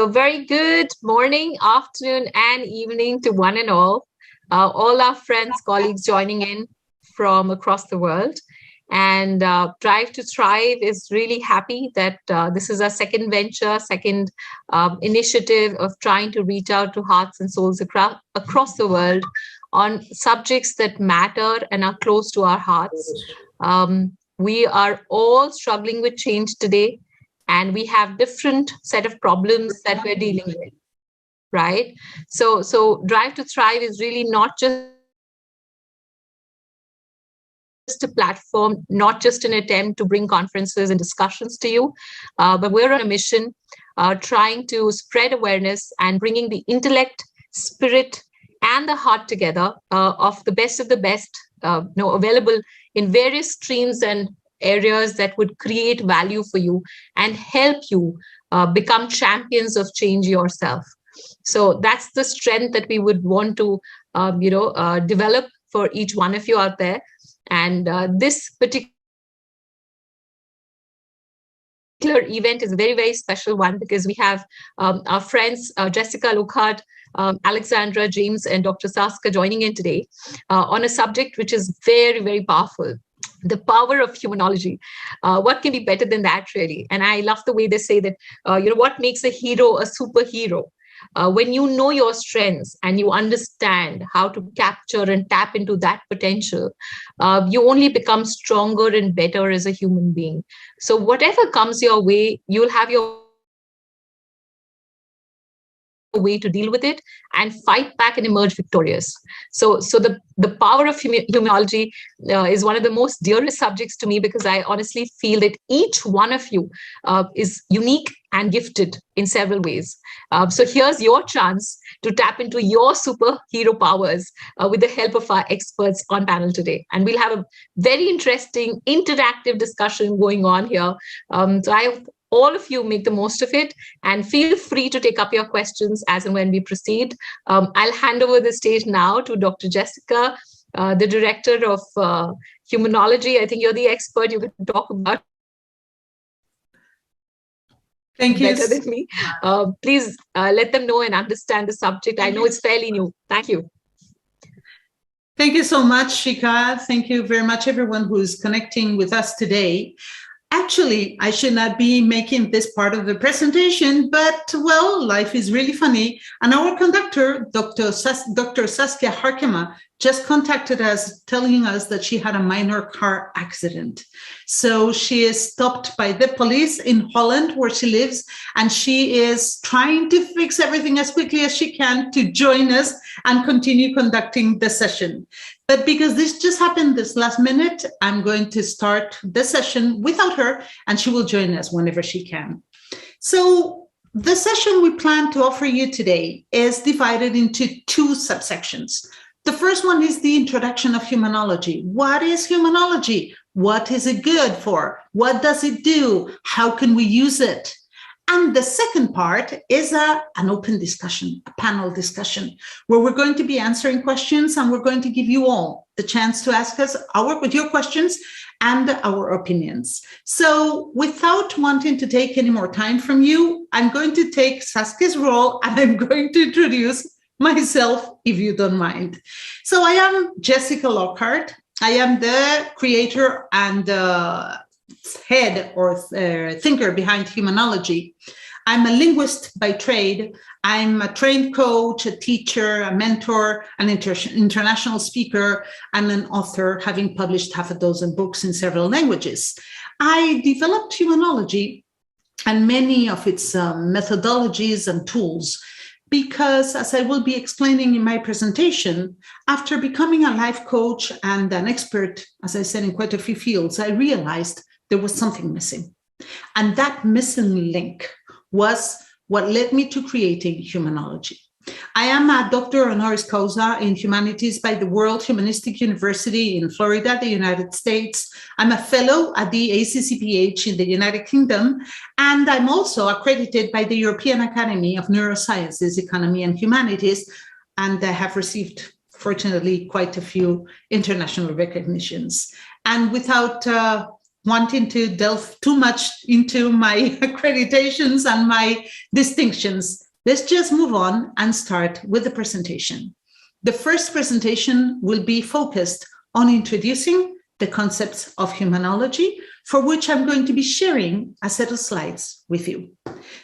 A very good morning, afternoon, and evening to one and all our friends, colleagues joining in from across the world. And Drive to Thrive is really happy that this is our second venture, second initiative of trying to reach out to hearts and souls across the world on subjects that matter and are close to our hearts. We are all struggling with change today, and we have different set of problems that we're dealing with, right? So Drive to Thrive is really not just a platform, not just an attempt to bring conferences and discussions to you, but we're on a mission trying to spread awareness and bringing the intellect, spirit, and the heart together of the best available in various streams and areas that would create value for you and help you become champions of change yourself. So that's the strength that we would want to develop for each one of you out there. And this particular event is a very, very special one because we have our friends Jessica Lockhart, Alexandra, James, and Dr. Saska joining in today on a subject which is very, very powerful. The power of humanology. What can be better than that, really? And I love the way they say that, what makes a hero a superhero? When you know your strengths and you understand how to capture and tap into that potential, you only become stronger and better as a human being. So whatever comes your way, you'll have your way to deal with it and fight back and emerge victorious. So the power of humanology is one of the most dearest subjects to me because I honestly feel that each one of you is unique and gifted in several ways. So here's your chance to tap into your superhero powers with the help of our experts on panel today. And we'll have a very interesting interactive discussion going on here. So I hope all of you make the most of it and feel free to take up your questions as and when we proceed. I'll hand over the stage now to Dr. Jessica, the director of Humanology. I think you're the expert. You can talk about Thank you. Better than me. Please let them know and understand the subject. I know it's fairly new. Thank you. Thank you so much, Shika. Thank you very much, everyone who's connecting with us today. Actually, I should not be making this part of the presentation, but, well, life is really funny. And our conductor, Dr. Saskia Harkema, just contacted us telling us that she had a minor car accident. So she is stopped by the police in Holland, where she lives, and she is trying to fix everything as quickly as she can to join us and continue conducting the session. But because this just happened this last minute, I'm going to start the session without her, and she will join us whenever she can. So the session we plan to offer you today is divided into two subsections. The first one is the introduction of humanology. What is humanology? What is it good for? What does it do? How can we use it? And the second part is an open discussion, a panel discussion, where we're going to be answering questions and we're going to give you all the chance to ask us your questions and our opinions. So without wanting to take any more time from you, I'm going to take Saskia's role and I'm going to introduce myself, if you don't mind. So I am Jessica Lockhart. I am the creator and head or thinker behind Humanology. I'm a linguist by trade. I'm a trained coach, a teacher, a mentor, an international speaker, and an author, having published half a dozen books in several languages. I developed Humanology and many of its methodologies and tools because, as I will be explaining in my presentation, after becoming a life coach and an expert, as I said, in quite a few fields, I realized there was something missing. And that missing link was what led me to creating Humanology. I am a doctor honoris causa in humanities by the World Humanistic University in Florida, the United States. I'm a fellow at the ACCPH in the United Kingdom, and I'm also accredited by the European Academy of Neurosciences, Economy and Humanities, and I have received, fortunately, quite a few international recognitions. And without wanting to delve too much into my accreditations and my distinctions. Let's just move on and start with the presentation. The first presentation will be focused on introducing the concepts of humanology, for which I'm going to be sharing a set of slides with you.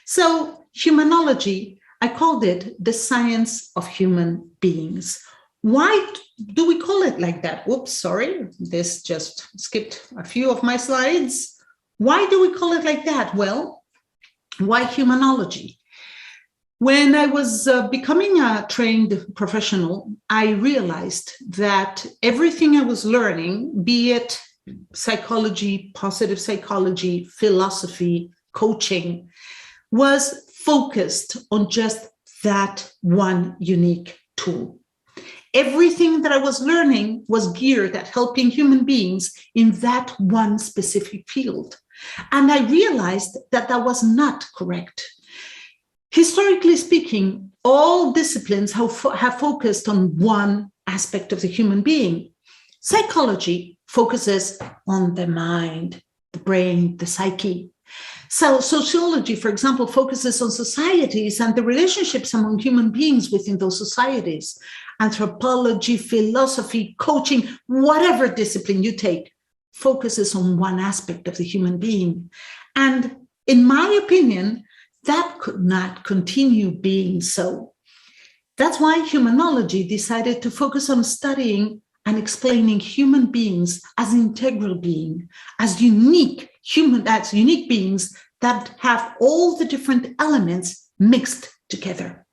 So, humanology, I called it the science of human beings. Why do we call it like that? Whoops, sorry, this just skipped a few of my slides. Why do we call it like that? Well, why humanology? When I was becoming a trained professional, I realized that everything I was learning, be it psychology, positive psychology, philosophy, coaching, was focused on just that one unique tool. Everything that I was learning was geared at helping human beings in that one specific field. And I realized that that was not correct. Historically speaking, all disciplines have focused on one aspect of the human being. Psychology focuses on the mind, the brain, the psyche. So sociology, for example, focuses on societies and the relationships among human beings within those societies. Anthropology, philosophy, coaching, whatever discipline you take, focuses on one aspect of the human being. And in my opinion, that could not continue being so. That's why humanology decided to focus on studying and explaining human beings as integral beings, as unique beings that have all the different elements mixed together.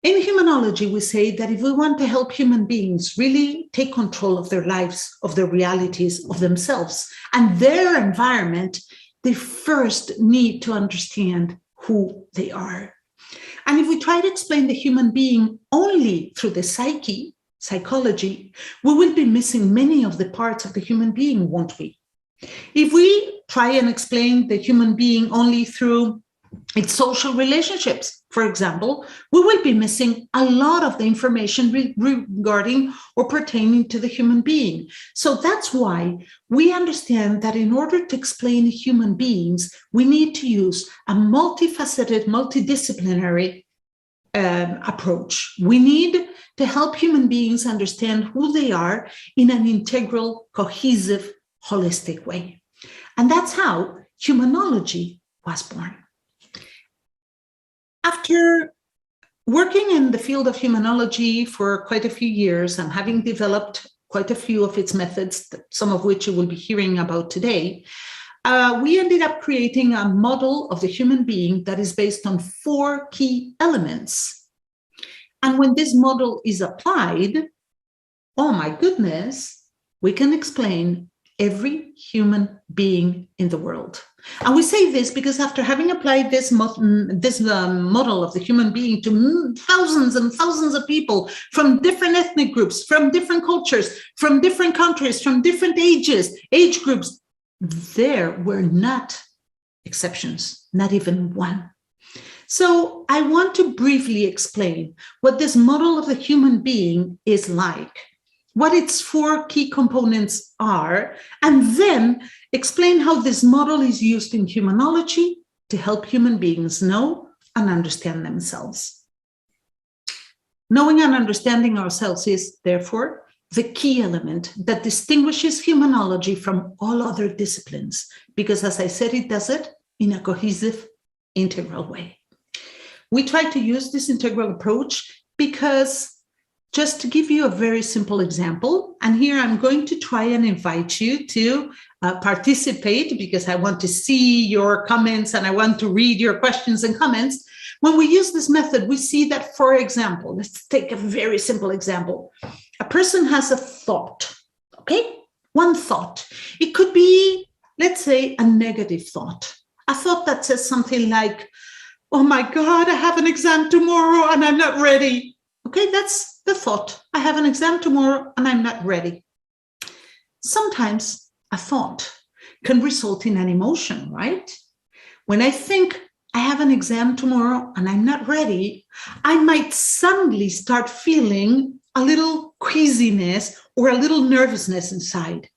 In humanology, we say that if we want to help human beings really take control of their lives, of their realities, of themselves, and their environment, they first need to understand who they are. And if we try to explain the human being only through the psychology, we will be missing many of the parts of the human being, won't we? If we try and explain the human being only through its social relationships, for example, we will be missing a lot of the information regarding or pertaining to the human being. So that's why we understand that in order to explain human beings, we need to use a multifaceted, multidisciplinary approach. We need to help human beings understand who they are in an integral, cohesive, holistic way. And that's how humanology was born. After working in the field of humanology for quite a few years and having developed quite a few of its methods, some of which you will be hearing about today, we ended up creating a model of the human being that is based on 4 key elements. And when this model is applied, oh my goodness, we can explain every human being in the world. And we say this because after having applied this model of the human being to thousands and thousands of people from different ethnic groups, from different cultures, from different countries, from different age groups, there were not exceptions, not even one. So I want to briefly explain what this model of the human being is like, what its 4 key components are, and then explain how this model is used in humanology to help human beings know and understand themselves. Knowing and understanding ourselves is, therefore, the key element that distinguishes humanology from all other disciplines, because, as I said, it does it in a cohesive, integral way. We try to use this integral approach because, just to give you a very simple example, and here I'm going to try and invite you to participate because I want to see your comments and I want to read your questions and comments. When we use this method, we see that, for example, let's take a very simple example. A person has a thought, okay? One thought. It could be, let's say, a negative thought. A thought that says something like, oh my God, I have an exam tomorrow and I'm not ready. Okay, that's the thought. I have an exam tomorrow and I'm not ready. Sometimes a thought can result in an emotion, right? When I think I have an exam tomorrow and I'm not ready, I might suddenly start feeling a little queasiness or a little nervousness inside.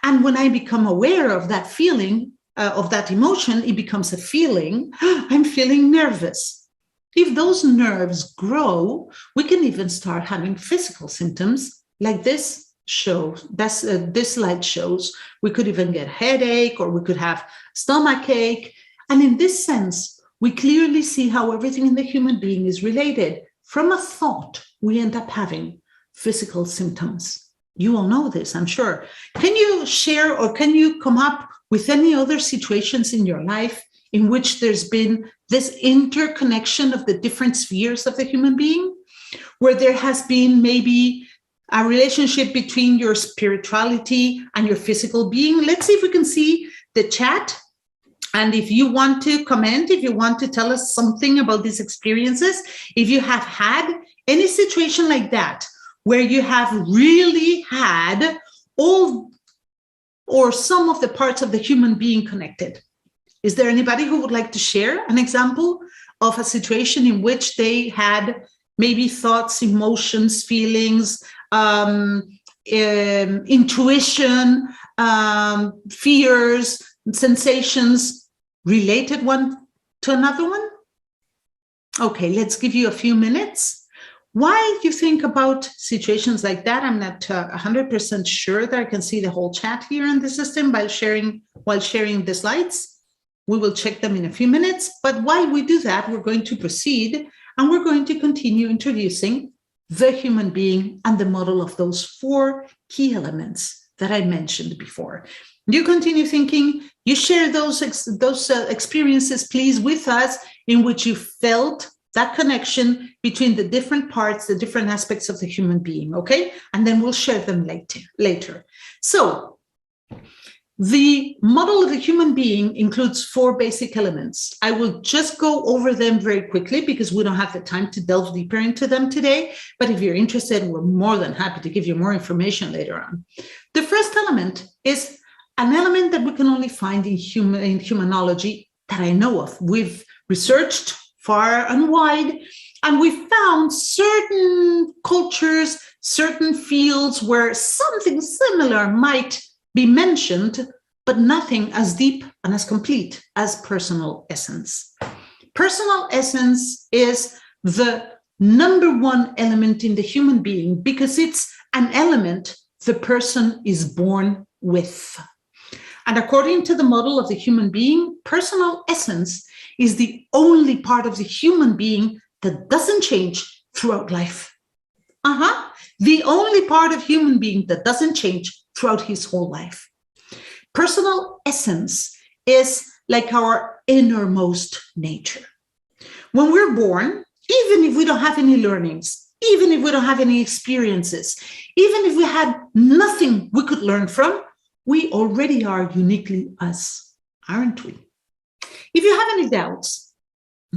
And when I become aware of that feeling, of that emotion, it becomes a feeling. I'm feeling nervous. If those nerves grow, we can even start having physical symptoms like this slide shows. We could even get headache, or we could have stomach ache. And in this sense, we clearly see how everything in the human being is related. From a thought, we end up having physical symptoms. You all know this, I'm sure. Can you share, or can you come up with any other situations in your life in which there's been this interconnection of the different spheres of the human being, where there has been maybe a relationship between your spirituality and your physical being? Let's see if we can see the chat. And if you want to comment, if you want to tell us something about these experiences, if you have had any situation like that, where you have really had all or some of the parts of the human being connected. Is there anybody who would like to share an example of a situation in which they had maybe thoughts, emotions, feelings, intuition, fears, sensations related one to another one? Okay, let's give you a few minutes. Why you think about situations like that? I'm not 100% sure that I can see the whole chat here in the system while sharing the slides. We will check them in a few minutes. But while we do that, we're going to proceed, and we're going to continue introducing the human being and the model of those 4 key elements that I mentioned before. You continue thinking, you share those experiences, please, with us, in which you felt that connection between the different parts, the different aspects of the human being, okay? And then we'll share them later. So the model of the human being includes 4 basic elements. I will just go over them very quickly because we don't have the time to delve deeper into them today. But if you're interested, we're more than happy to give you more information later on. The first element is an element that we can only find in humanology that I know of. We've researched far and wide, and we found certain cultures, certain fields where something similar might be mentioned, but nothing as deep and as complete as personal essence. Personal essence is the number 1 element in the human being because it's an element the person is born with. And according to the model of the human being, personal essence is the only part of the human being that doesn't change throughout life. The only part of human being that doesn't change throughout his whole life. Personal essence is like our innermost nature. When we're born, even if we don't have any learnings, even if we don't have any experiences, even if we had nothing we could learn from, we already are uniquely us, aren't we? If you have any doubts,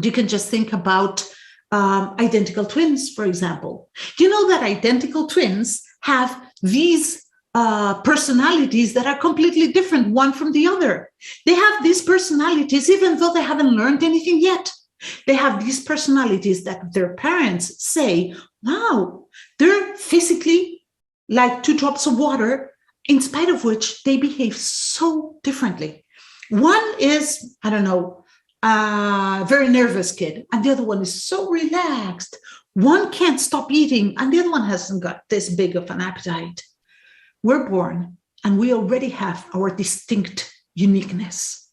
you can just think about identical twins, for example. You know that identical twins have these personalities that are completely different one from the other. They have these personalities even though they haven't learned anything yet. They have these personalities that their parents say, wow, they're physically like 2 drops of water, in spite of which they behave so differently. One is, I don't know, a very nervous kid, and the other one is so relaxed. One can't stop eating, and the other one hasn't got this big of an appetite. We're born, and we already have our distinct uniqueness.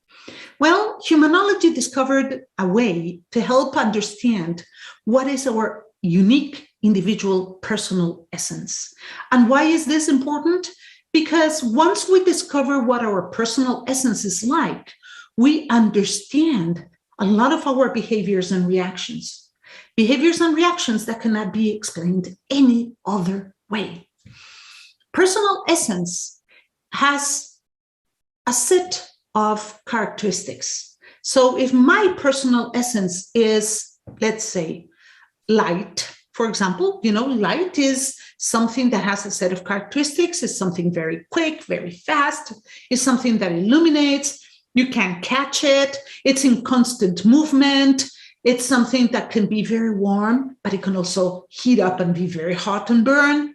Well, Humanology discovered a way to help understand what is our unique individual personal essence. And why is this important? Because once we discover what our personal essence is like, we understand a lot of our behaviors and reactions that cannot be explained any other way. Personal essence has a set of characteristics. So if my personal essence is, let's say, light, for example, light is something that has a set of characteristics. It's something very quick, very fast. It's something that illuminates. You can catch it. It's in constant movement. It's something that can be very warm, but it can also heat up and be very hot and burn.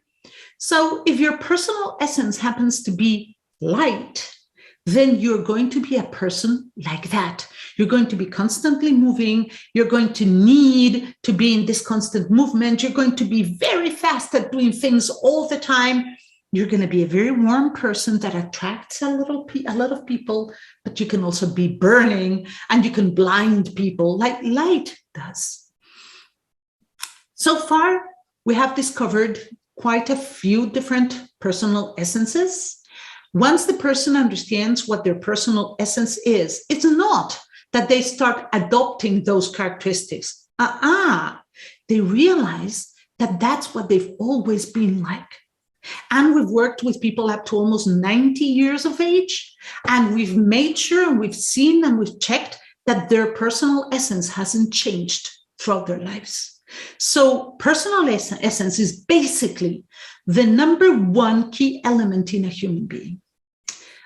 So if your personal essence happens to be light, then you're going to be a person like that. You're going to be constantly moving. You're going to need to be in this constant movement. You're going to be very fast at doing things all the time. You're going to be a very warm person that attracts a lot of people, but you can also be burning and you can blind people like light does. So far, we have discovered quite a few different personal essences. Once the person understands what their personal essence is, it's not that they start adopting those characteristics. They realize that that's what they've always been like. And we've worked with people up to almost 90 years of age, and we've made sure and we've seen and we've checked that their personal essence hasn't changed throughout their lives. So personal essence is basically the number one key element in a human being.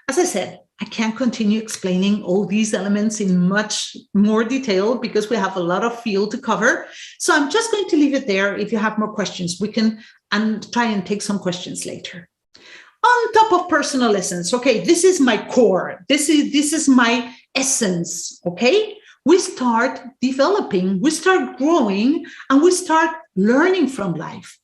As I said, I can't continue explaining all these elements in much more detail because we have a lot of field to cover. So I'm just going to leave it there. If you have more questions, we can try and take some questions later. On top of personal essence, okay, this is my core. This is my essence, okay? We start developing, we start growing, and we start learning from life.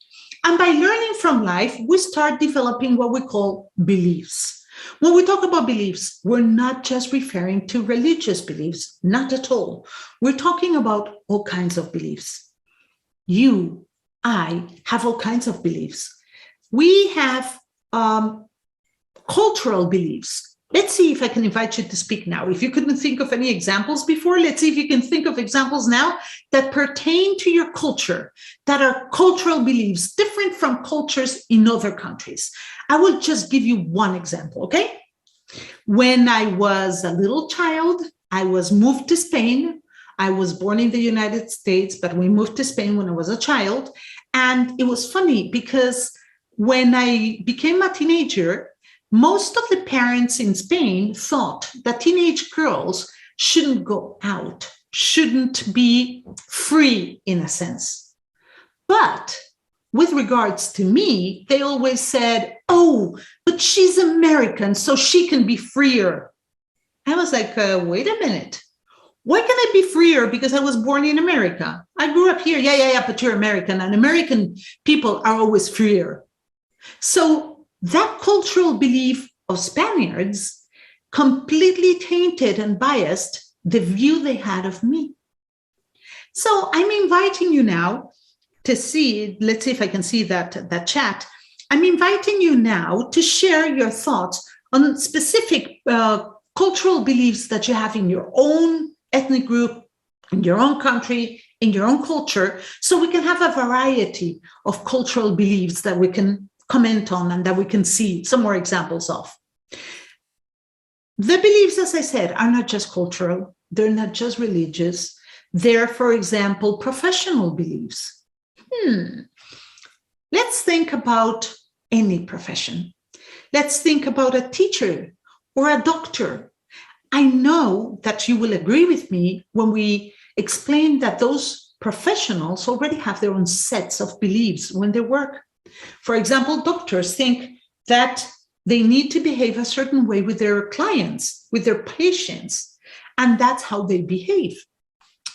And by learning from life, we start developing what we call beliefs. When we talk about beliefs, we're not just referring to religious beliefs, not at all. We're talking about all kinds of beliefs. You, I have all kinds of beliefs. We have cultural beliefs. Let's see if I can invite you to speak now. If you couldn't think of any examples before, let's see if you can think of examples now that pertain to your culture, that are cultural beliefs different from cultures in other countries. I will just give you one example, okay? When I was a little child, I was moved to Spain. I was born in the United States, but we moved to Spain when I was a child. And it was funny because when I became a teenager, most of the parents in Spain thought that teenage girls shouldn't go out, shouldn't be free in a sense. But with regards to me, they always said, oh, but she's American, so she can be freer. I was like, wait a minute. Why can I be freer because I was born in America? I grew up here. Yeah, but you're American, and American people are always freer. So that cultural belief of Spaniards completely tainted and biased the view they had of me. So I'm inviting you now to see, let's see if I can see that chat. I'm inviting you now to share your thoughts on specific cultural beliefs that you have in your own ethnic group, in your own country, in your own culture, so we can have a variety of cultural beliefs that we can comment on and that we can see some more examples of. The beliefs, as I said, are not just cultural, they're not just religious, they're, for example, professional beliefs. Let's think about any profession. Let's think about a teacher or a doctor. I know that you will agree with me when we explain that those professionals already have their own sets of beliefs when they work. For example, doctors think that they need to behave a certain way with their clients, with their patients, and that's how they behave.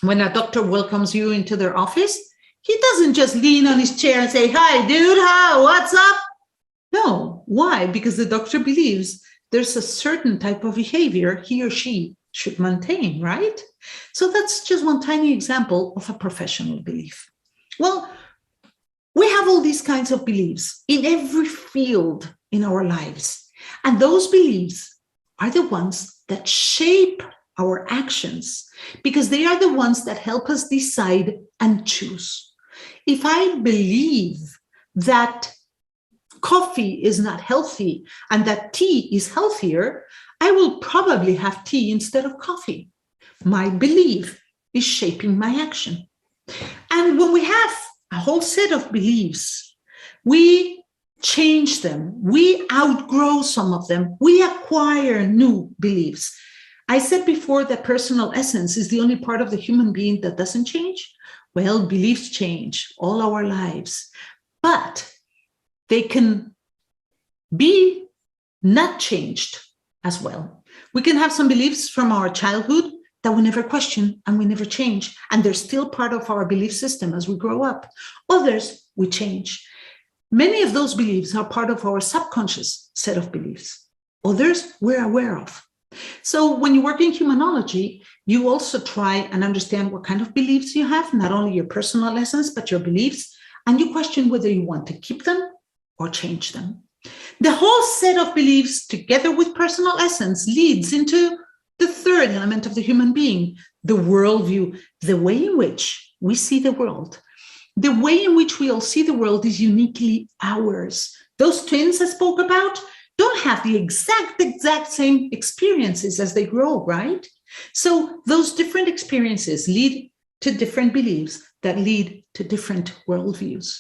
When a doctor welcomes you into their office, he doesn't just lean on his chair and say, hi, dude, what's up? No. Why? Because the doctor believes there's a certain type of behavior he or she should maintain, right? So that's just one tiny example of a professional belief. Well, we have all these kinds of beliefs in every field in our lives. And those beliefs are the ones that shape our actions because they are the ones that help us decide and choose. If I believe that coffee is not healthy and that tea is healthier, I will probably have tea instead of coffee. My belief is shaping my action. And when we have a whole set of beliefs, we change them, we outgrow some of them, we acquire new beliefs. I said before that personal essence is the only part of the human being that doesn't change. Well, beliefs change all our lives, but they can be not changed as well. We can have some beliefs from our childhood that we never question and we never change, and they're still part of our belief system as we grow up. Others we change. Many of those beliefs are part of our subconscious set of beliefs. Others we're aware of. So when you work in humanology, you also try and understand what kind of beliefs you have, not only your personal essence, but your beliefs, and you question whether you want to keep them or change them. The whole set of beliefs, together with personal essence, leads into the third element of the human being, the worldview, the way in which we see the world. The way in which we all see the world is uniquely ours. Those twins I spoke about don't have the exact same experiences as they grow, right? So those different experiences lead to different beliefs that lead to different worldviews.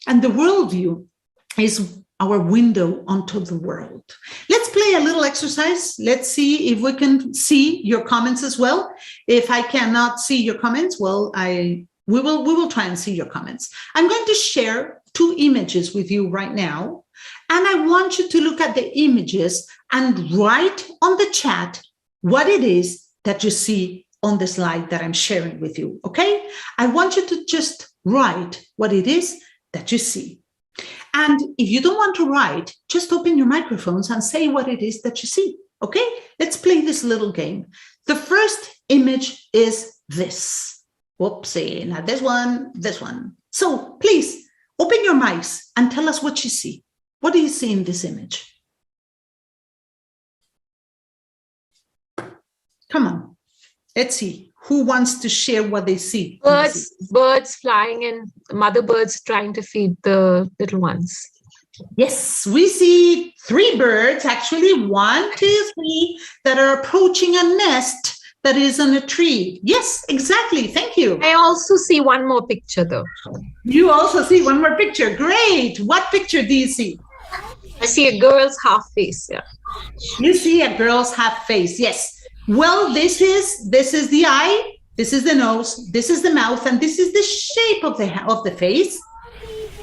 And the worldview is our window onto the world. Let's play a little exercise. Let's see if we can see your comments as well. If I cannot see your comments, well, we will try and see your comments. I'm going to share 2 images with you right now, and I want you to look at the images and write on the chat what it is that you see on the slide that I'm sharing with you, okay? I want you to just write what it is that you see. And if you don't want to write, just open your microphones and say what it is that you see, okay? Let's play this little game. The first image is this. Whoopsie, not this one, this one. So please open your mics and tell us what you see. What do you see in this image? Come on, let's see. Who wants to share what they see? Birds flying and mother birds trying to feed the little ones. Yes, we see 3 birds, actually 1, 2, 3, that are approaching a nest that is on a tree. Yes, exactly. Thank you. I also see one more picture though. You also see one more picture. Great. What picture do you see? I see a girl's half face. Yeah. You see a girl's half face. Yes. Well, this is the eye, this is the nose, this is the mouth, and this is the shape of the face.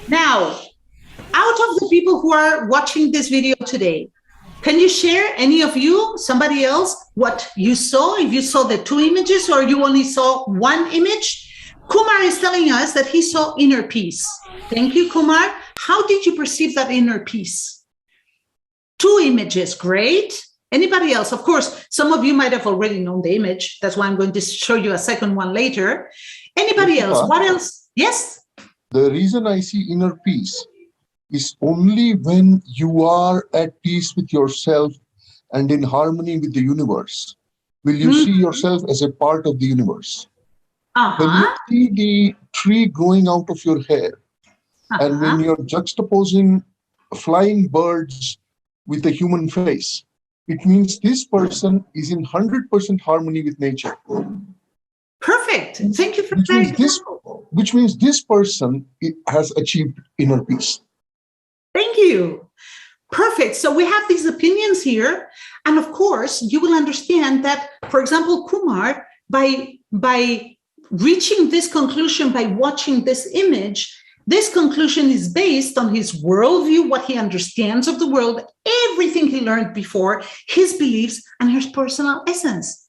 Now, out of the people who are watching this video today, can you share, any of you, somebody else, what you saw? If you saw the 2 images or you only saw 1 image? Kumar is telling us that he saw inner peace. Thank you, Kumar. How did you perceive that inner peace? 2 images, great. Anybody else? Of course, some of you might have already known the image. That's why I'm going to show you a second one later. Anybody else? What else? Yes? The reason I see inner peace is only when you are at peace with yourself and in harmony with the universe will you see yourself as a part of the universe. When you see the tree growing out of your hair, and when you're juxtaposing flying birds with a human face, it means this person is in 100% harmony with nature. Perfect. Thank you for that. Which means this person has achieved inner peace. Thank you. Perfect. So we have these opinions here. And of course, you will understand that, for example, Kumar, by reaching this conclusion, by watching this image, this conclusion is based on his worldview, what he understands of the world, everything he learned before, his beliefs, and his personal essence.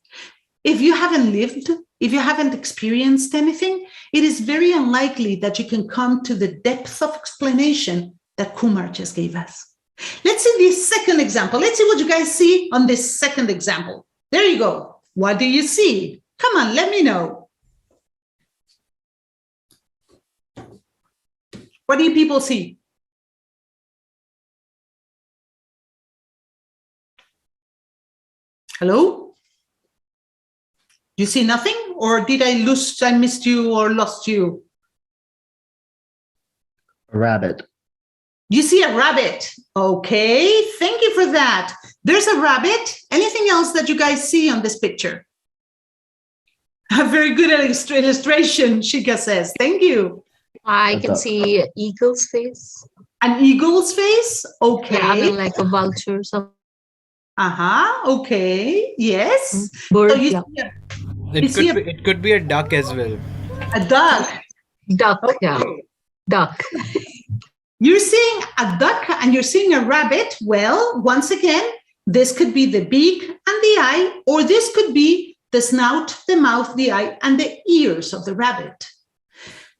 If you haven't lived, if you haven't experienced anything, it is very unlikely that you can come to the depth of explanation that Kumar just gave us. Let's see this second example. Let's see what you guys see on this second example. There you go. What do you see? Come on, let me know. What do you people see? Hello? You see nothing? Or did I missed you or lost you? A rabbit. You see a rabbit. Okay, thank you for that. There's a rabbit. Anything else that you guys see on this picture? A very good illustration, Shika says. Thank you. I can see an eagle's face. An eagle's face? Okay. Yeah, like a vulture or something. Okay. Yes. Bird, so it could be a duck as well. A duck. Duck, Okay. yeah. Duck. You're seeing a duck and you're seeing a rabbit. Well, once again, this could be the beak and the eye, or this could be the snout, the mouth, the eye, and the ears of the rabbit.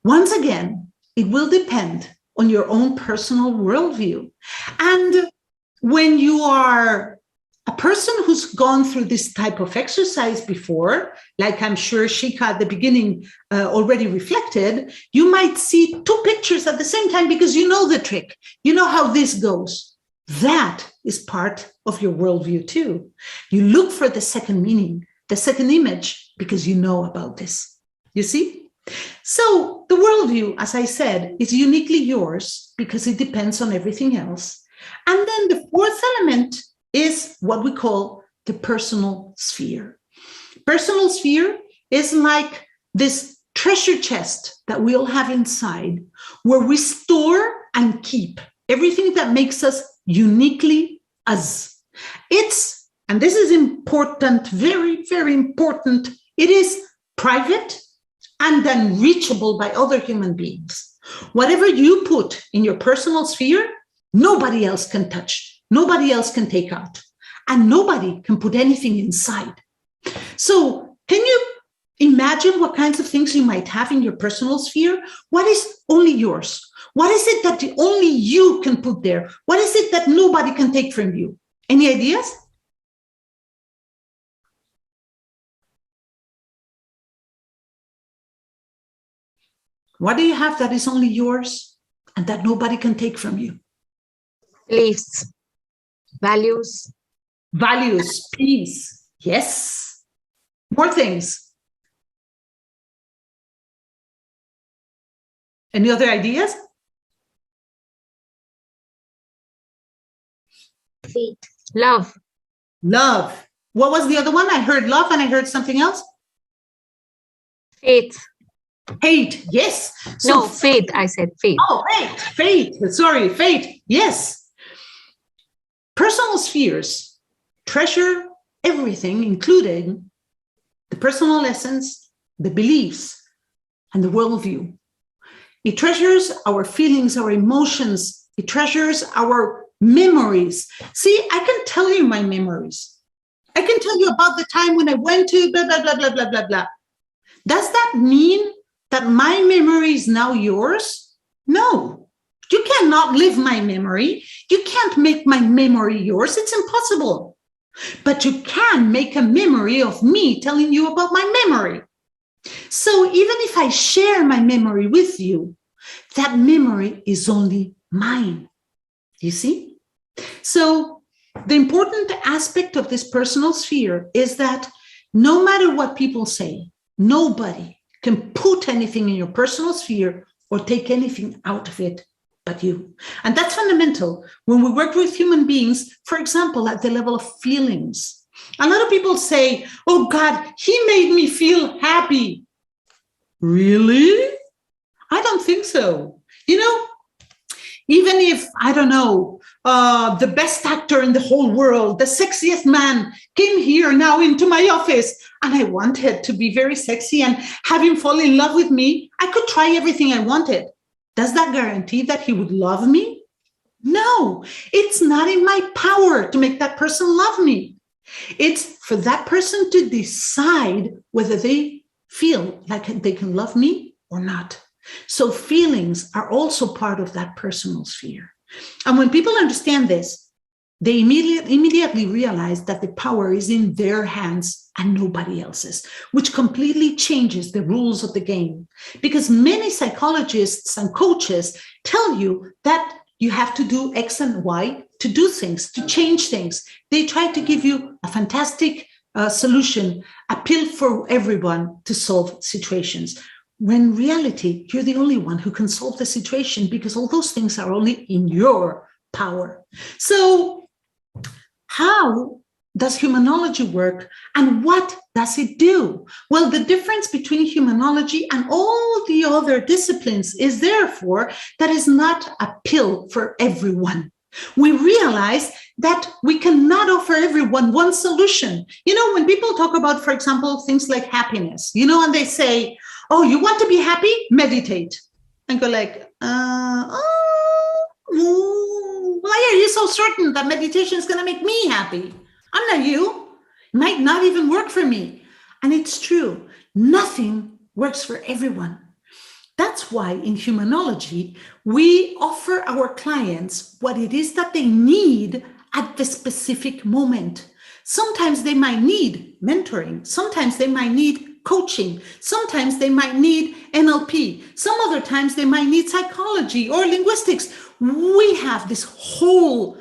Once again, it will depend on your own personal worldview. And when you are a person who's gone through this type of exercise before, like I'm sure Shika at the beginning already reflected, you might see two pictures at the same time because you know the trick. You know how this goes. That is part of your worldview too. You look for the second meaning, the second image, because you know about this. You see? So the worldview, as I said, is uniquely yours because it depends on everything else. And then the fourth element is what we call the personal sphere. Personal sphere is like this treasure chest that we all have inside, where we store and keep everything that makes us uniquely us. It's, and this is important, very, very important, it is private and unreachable by other human beings. Whatever you put in your personal sphere, nobody else can touch, nobody else can take out, and nobody can put anything inside. So can you imagine what kinds of things you might have in your personal sphere? What is only yours? What is it that only you can put there? What is it that nobody can take from you? Any ideas? What do you have that is only yours and that nobody can take from you? Beliefs, values. Values, peace. Yes. More things. Any other ideas? Faith, love. Love. What was the other one? I heard love and I heard something else. Faith. Hate. Yes. So, no, faith. I said faith. Oh, faith. Faith. Sorry, faith. Yes. Personal spheres treasure everything, including the personal essence, the beliefs, and the worldview. It treasures our feelings, our emotions. It treasures our memories. See, I can tell you my memories. I can tell you about the time when I went to blah, blah, blah, blah, blah, blah, blah. Does that mean that my memory is now yours? No. You cannot live my memory. You can't make my memory yours. It's impossible. But you can make a memory of me telling you about my memory. So even if I share my memory with you, that memory is only mine. You see? So the important aspect of this personal sphere is that no matter what people say, nobody can put anything in your personal sphere or take anything out of it but you. And that's fundamental when we work with human beings, for example, at the level of feelings. A lot of people say, oh God, he made me feel happy. Really? I don't think so. You know, even if, I don't know, the best actor in the whole world, the sexiest man came here now into my office and I wanted to be very sexy and have him fall in love with me, I could try everything I wanted. Does that guarantee that he would love me? No, it's not in my power to make that person love me. It's for that person to decide whether they feel like they can love me or not. So feelings are also part of that personal sphere. And when people understand this, they immediately realize that the power is in their hands and nobody else's, which completely changes the rules of the game. Because many psychologists and coaches tell you that you have to do X and Y to do things, to change things. They try to give you a fantastic solution, a pill for everyone to solve situations. When in reality, you're the only one who can solve the situation because all those things are only in your power. So how does humanology work and what does it do? Well, the difference between humanology and all the other disciplines is therefore that is not a pill for everyone. We realize that we cannot offer everyone one solution. You know, when people talk about, for example, things like happiness, you know, and they say, oh, you want to be happy? Meditate. and go like, why are you so certain that meditation is going to make me happy? I'm not you. It might not even work for me. And it's true. Nothing works for everyone. That's why in Humanology, we offer our clients what it is that they need at the specific moment. Sometimes they might need mentoring. Sometimes they might need coaching. Sometimes they might need NLP. Some other times they might need psychology or linguistics. We have this whole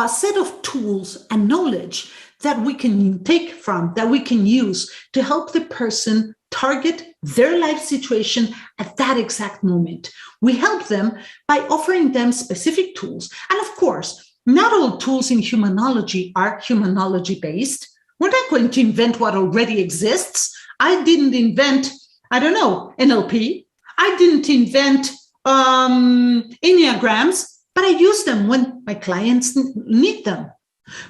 set of tools and knowledge that we can take from, that we can use to help the person target their life situation at that exact moment. We help them by offering them specific tools. And of course, not all tools in humanology are humanology based. We're not going to invent what already exists. I didn't invent, I don't know, NLP. I didn't invent Enneagrams, but I use them when my clients need them.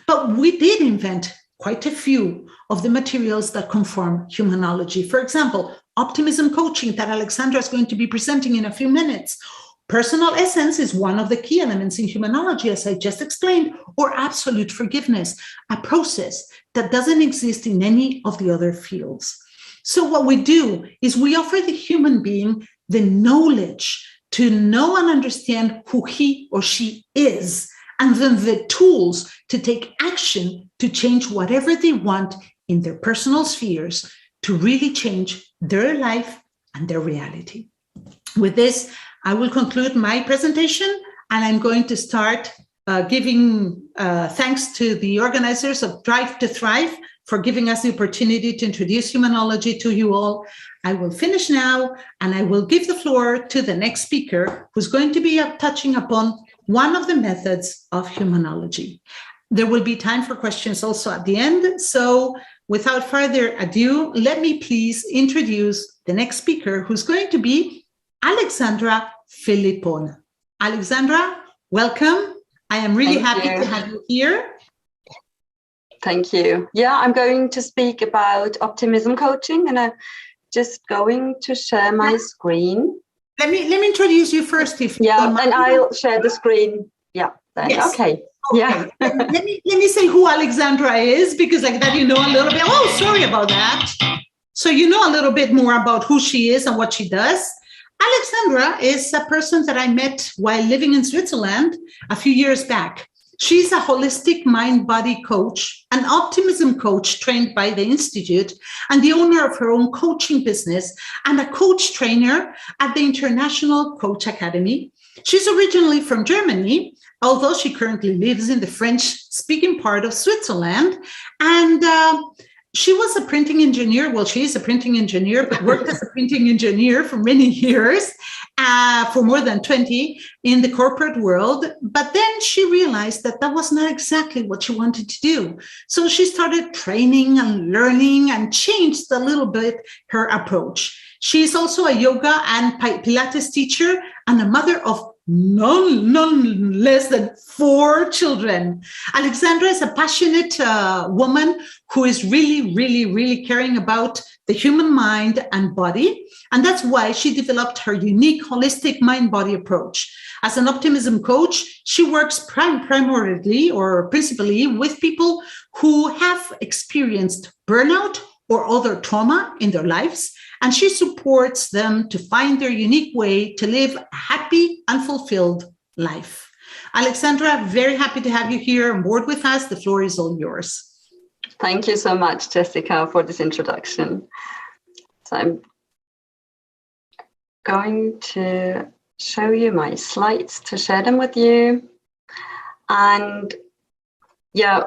But we did invent quite a few of the materials that conform humanology. For example, optimism coaching that Alexandra is going to be presenting in a few minutes. Personal essence is one of the key elements in humanology, as I just explained, or absolute forgiveness, a process that doesn't exist in any of the other fields. So what we do is we offer the human being the knowledge to know and understand who he or she is, and then the tools to take action to change whatever they want in their personal spheres to really change their life and their reality. With this, I will conclude my presentation, and I'm going to start giving thanks to the organizers of Drive to Thrive for giving us the opportunity to introduce humanology to you all. I will finish now, and I will give the floor to the next speaker, who's going to be touching upon one of the methods of humanology. There will be time for questions also at the end. So without further ado, let me please introduce the next speaker, who's going to be Alexandra Filippon. Alexandra, welcome. I am really happy to have you here. Thank you. Yeah, I'm going to speak about optimism coaching, and I'm just going to share my screen. Let me introduce you first, if you don't mind. And I'll share the screen. Yeah. Then. Yes. Okay. Yeah. let me say who Alexandra is, because like that you know a little bit. Oh, sorry about that. So you know a little bit more about who she is and what she does. Alexandra is a person that I met while living in Switzerland a few years back. She's a holistic mind-body coach, an optimism coach trained by the Institute, and the owner of her own coaching business, and a coach trainer at the International Coach Academy. She's originally from Germany, although she currently lives in the French-speaking part of Switzerland. And she was a printing engineer. Well, she is a printing engineer, but worked as a printing engineer for many years, for more than 20 in the corporate world. But then she realized that that was not exactly what she wanted to do. So she started training and learning and changed a little bit her approach. She's also a yoga and Pilates teacher and a mother of none less than 4 children. Alexandra is a passionate woman who is really caring about the human mind and body. And that's why she developed her unique holistic mind-body approach. As an optimism coach, she works primarily or principally with people who have experienced burnout or other trauma in their lives, and she supports them to find their unique way to live a happy and fulfilled life. Alexandra, very happy to have you here on board with us. The floor is all yours. Thank you so much, Jessica, for this introduction. So I'm going to show you my slides to share them with you. And yeah,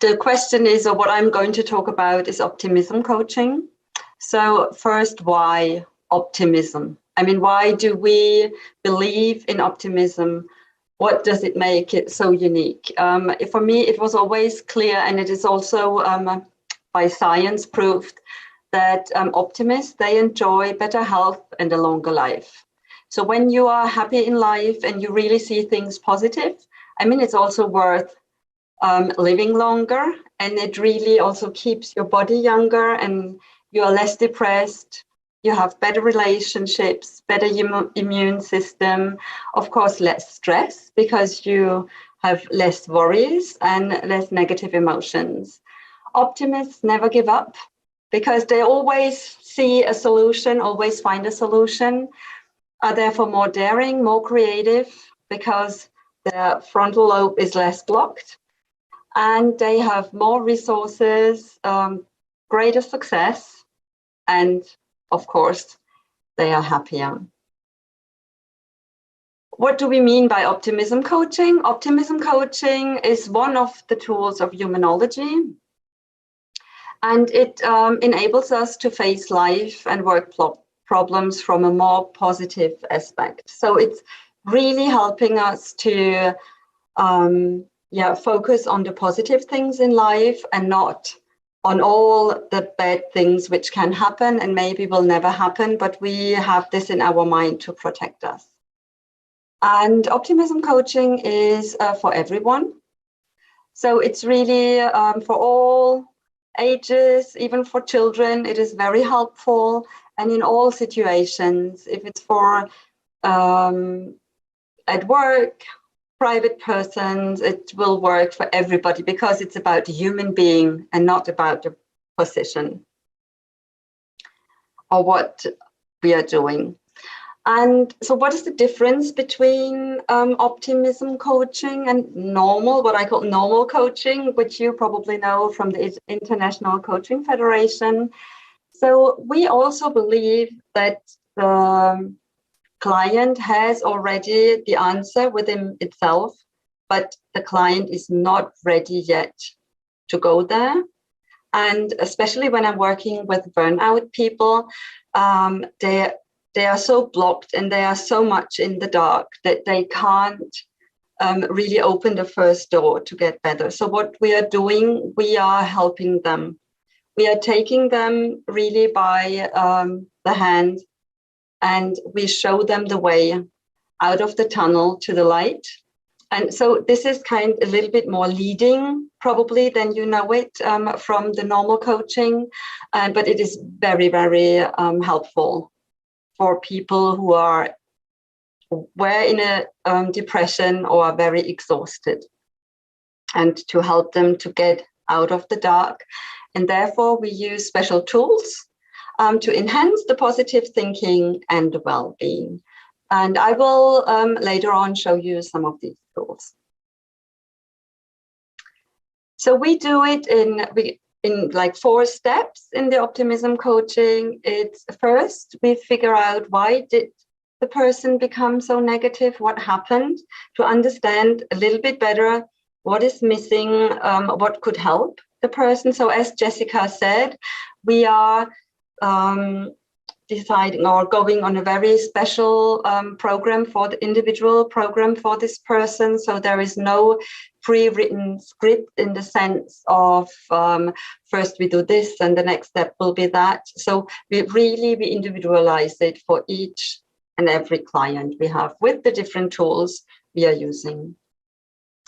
the question is, or what I'm going to talk about is optimism coaching. So first, why optimism? I mean, why do we believe in optimism? What does it make it so unique? For me, it was always clear, and it is also by science proved, that optimists, they enjoy better health and a longer life. So when you are happy in life and you really see things positive, I mean, it's also worth living longer, and it really also keeps your body younger, and you are less depressed, you have better relationships, better immune system, of course, less stress because you have less worries and less negative emotions. Optimists never give up because they always see a solution, always find a solution, are therefore more daring, more creative because their frontal lobe is less blocked, and they have more resources, greater success, and of course, they are happier. What do we mean by optimism coaching? Optimism coaching is one of the tools of humanology, and it enables us to face life and work problems from a more positive aspect. So it's really helping us to focus on the positive things in life and not on all the bad things which can happen and maybe will never happen, but we have this in our mind to protect us. And optimism coaching is for everyone. So it's really for all ages, even for children, it is very helpful. And in all situations, if it's for at work, private persons, it will work for everybody because it's about the human being and not about the position or what we are doing. And so what is the difference between optimism coaching and normal, what I call normal coaching, which you probably know from the International Coaching Federation? So we also believe that the client has already the answer within itself, but the client is not ready yet to go there. And especially when I'm working with burnout people, they are so blocked and they are so much in the dark that they can't really open the first door to get better. So what we are doing, we are helping them. We are taking them really by the hand, and we show them the way out of the tunnel to the light. And so this is kind of a little bit more leading probably than you know it from the normal coaching, but it is very, very helpful for people who were in a depression or are very exhausted, and to help them to get out of the dark. And therefore we use special tools to enhance the positive thinking and the well-being. And I will later on show you some of these tools. So we do it in like 4 steps in the optimism coaching. It's first, we figure out why did the person become so negative, what happened, to understand a little bit better what is missing, what could help the person. So as Jessica said, we are deciding or going on a very special program for the individual program for this person. So there is no pre-written script in the sense of first we do this and the next step will be that. So we individualize it for each and every client we have with the different tools we are using.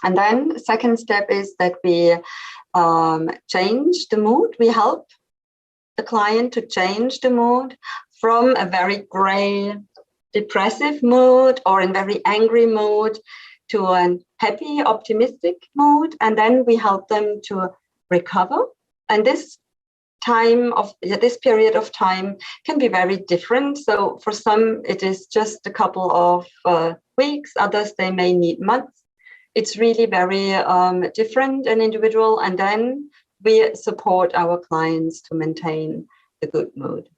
And then the second step is that we change the mood. We help the client to change the mood from a very gray, depressive mood or a very angry mood to a happy, optimistic mood. And then we help them to recover. And this period of time can be very different. So for some, it is just a couple of weeks. Others, they may need months. It's really very different and individual. And then we support our clients to maintain the good mood.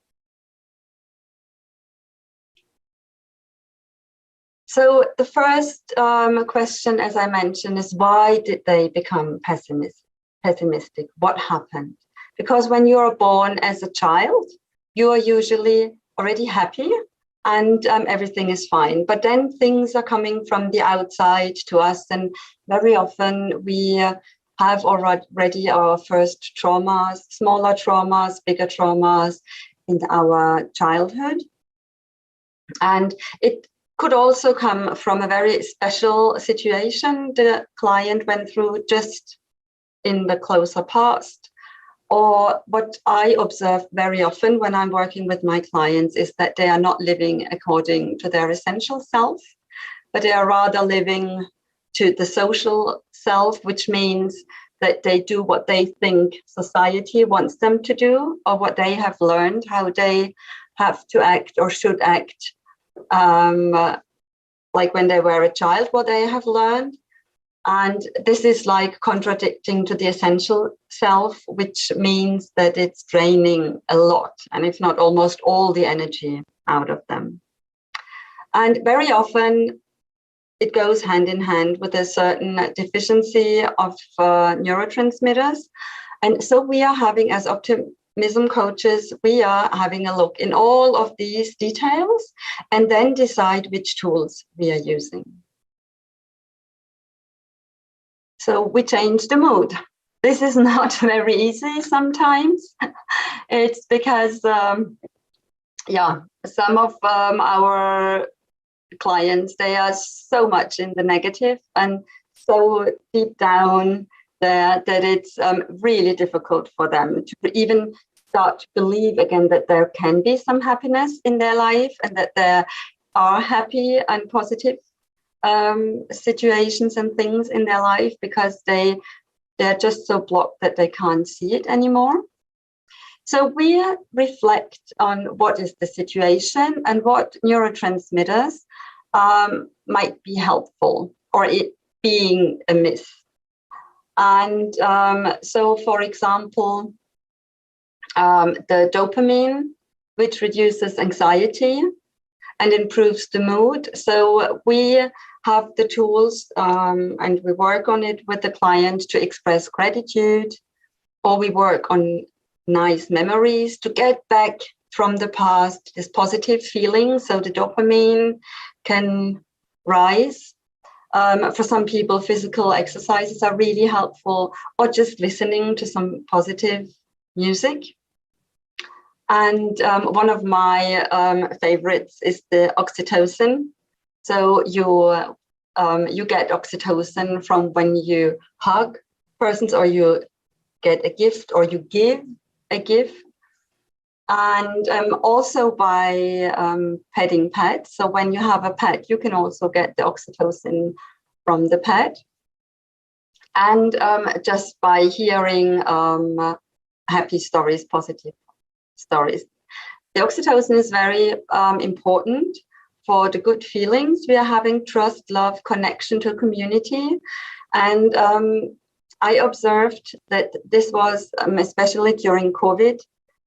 So the first question, as I mentioned, is why did they become pessimistic? What happened? Because when you are born as a child, you are usually already happy and everything is fine. But then things are coming from the outside to us, and very often we have already our first traumas, smaller traumas, bigger traumas in our childhood. And it could also come from a very special situation the client went through just in the closer past. Or what I observe very often when I'm working with my clients is that they are not living according to their essential self, but they are rather living to the social self, which means that they do what they think society wants them to do, or what they have learned, how they have to act or should act, like when they were a child, what they have learned. And this is like contradicting to the essential self, which means that it's draining a lot, and if not almost all the energy out of them. And very often it goes hand in hand with a certain deficiency of neurotransmitters. And so we are having, as optimism coaches, we are having a look in all of these details and then decide which tools we are using. So we change the mood. This is not very easy sometimes. It's because, some of our clients, they are so much in the negative and so deep down there that it's really difficult for them to even start to believe again that there can be some happiness in their life and that there are happy and positive situations and things in their life, because they're just so blocked that they can't see it anymore. So we reflect on what is the situation and what neurotransmitters might be helpful or it being amiss. And so, for example, the dopamine, which reduces anxiety and improves the mood. So we have the tools and we work on it with the client to express gratitude, or we work on nice memories to get back from the past, this positive feeling, so the dopamine can rise. For some people, physical exercises are really helpful, or just listening to some positive music. And one of my favorites is the oxytocin. So you get oxytocin from when you hug persons, or you get a gift, or you give a gift. And also by petting pets. So when you have a pet, you can also get the oxytocin from the pet. And just by hearing happy stories, positive stories. The oxytocin is very important for the good feelings we are having, trust, love, connection to community. And I observed that this was, especially during COVID,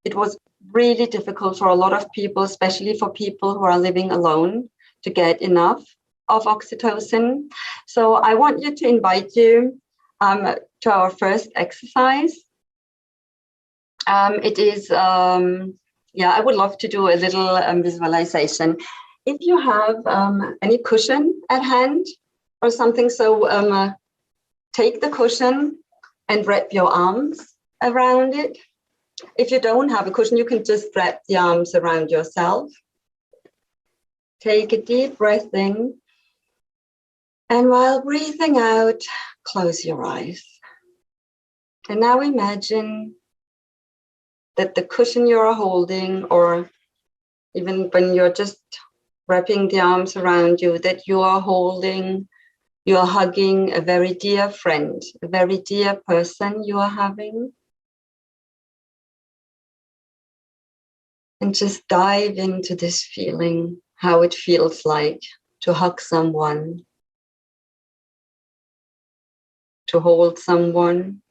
it was really difficult for a lot of people, especially for people who are living alone, to get enough of oxytocin. So I want you to invite you to our first exercise. It is, I would love to do a little visualization. If you have any cushion at hand or something, so take the cushion and wrap your arms around it. If you don't have a cushion, you can just wrap the arms around yourself. Take a deep breath in. And while breathing out, close your eyes. And now imagine that the cushion you're holding, or even when you're just wrapping the arms around you, that you are holding, you are hugging a very dear friend, a very dear person you are having. And just dive into this feeling, how it feels like to hug someone, to hold someone.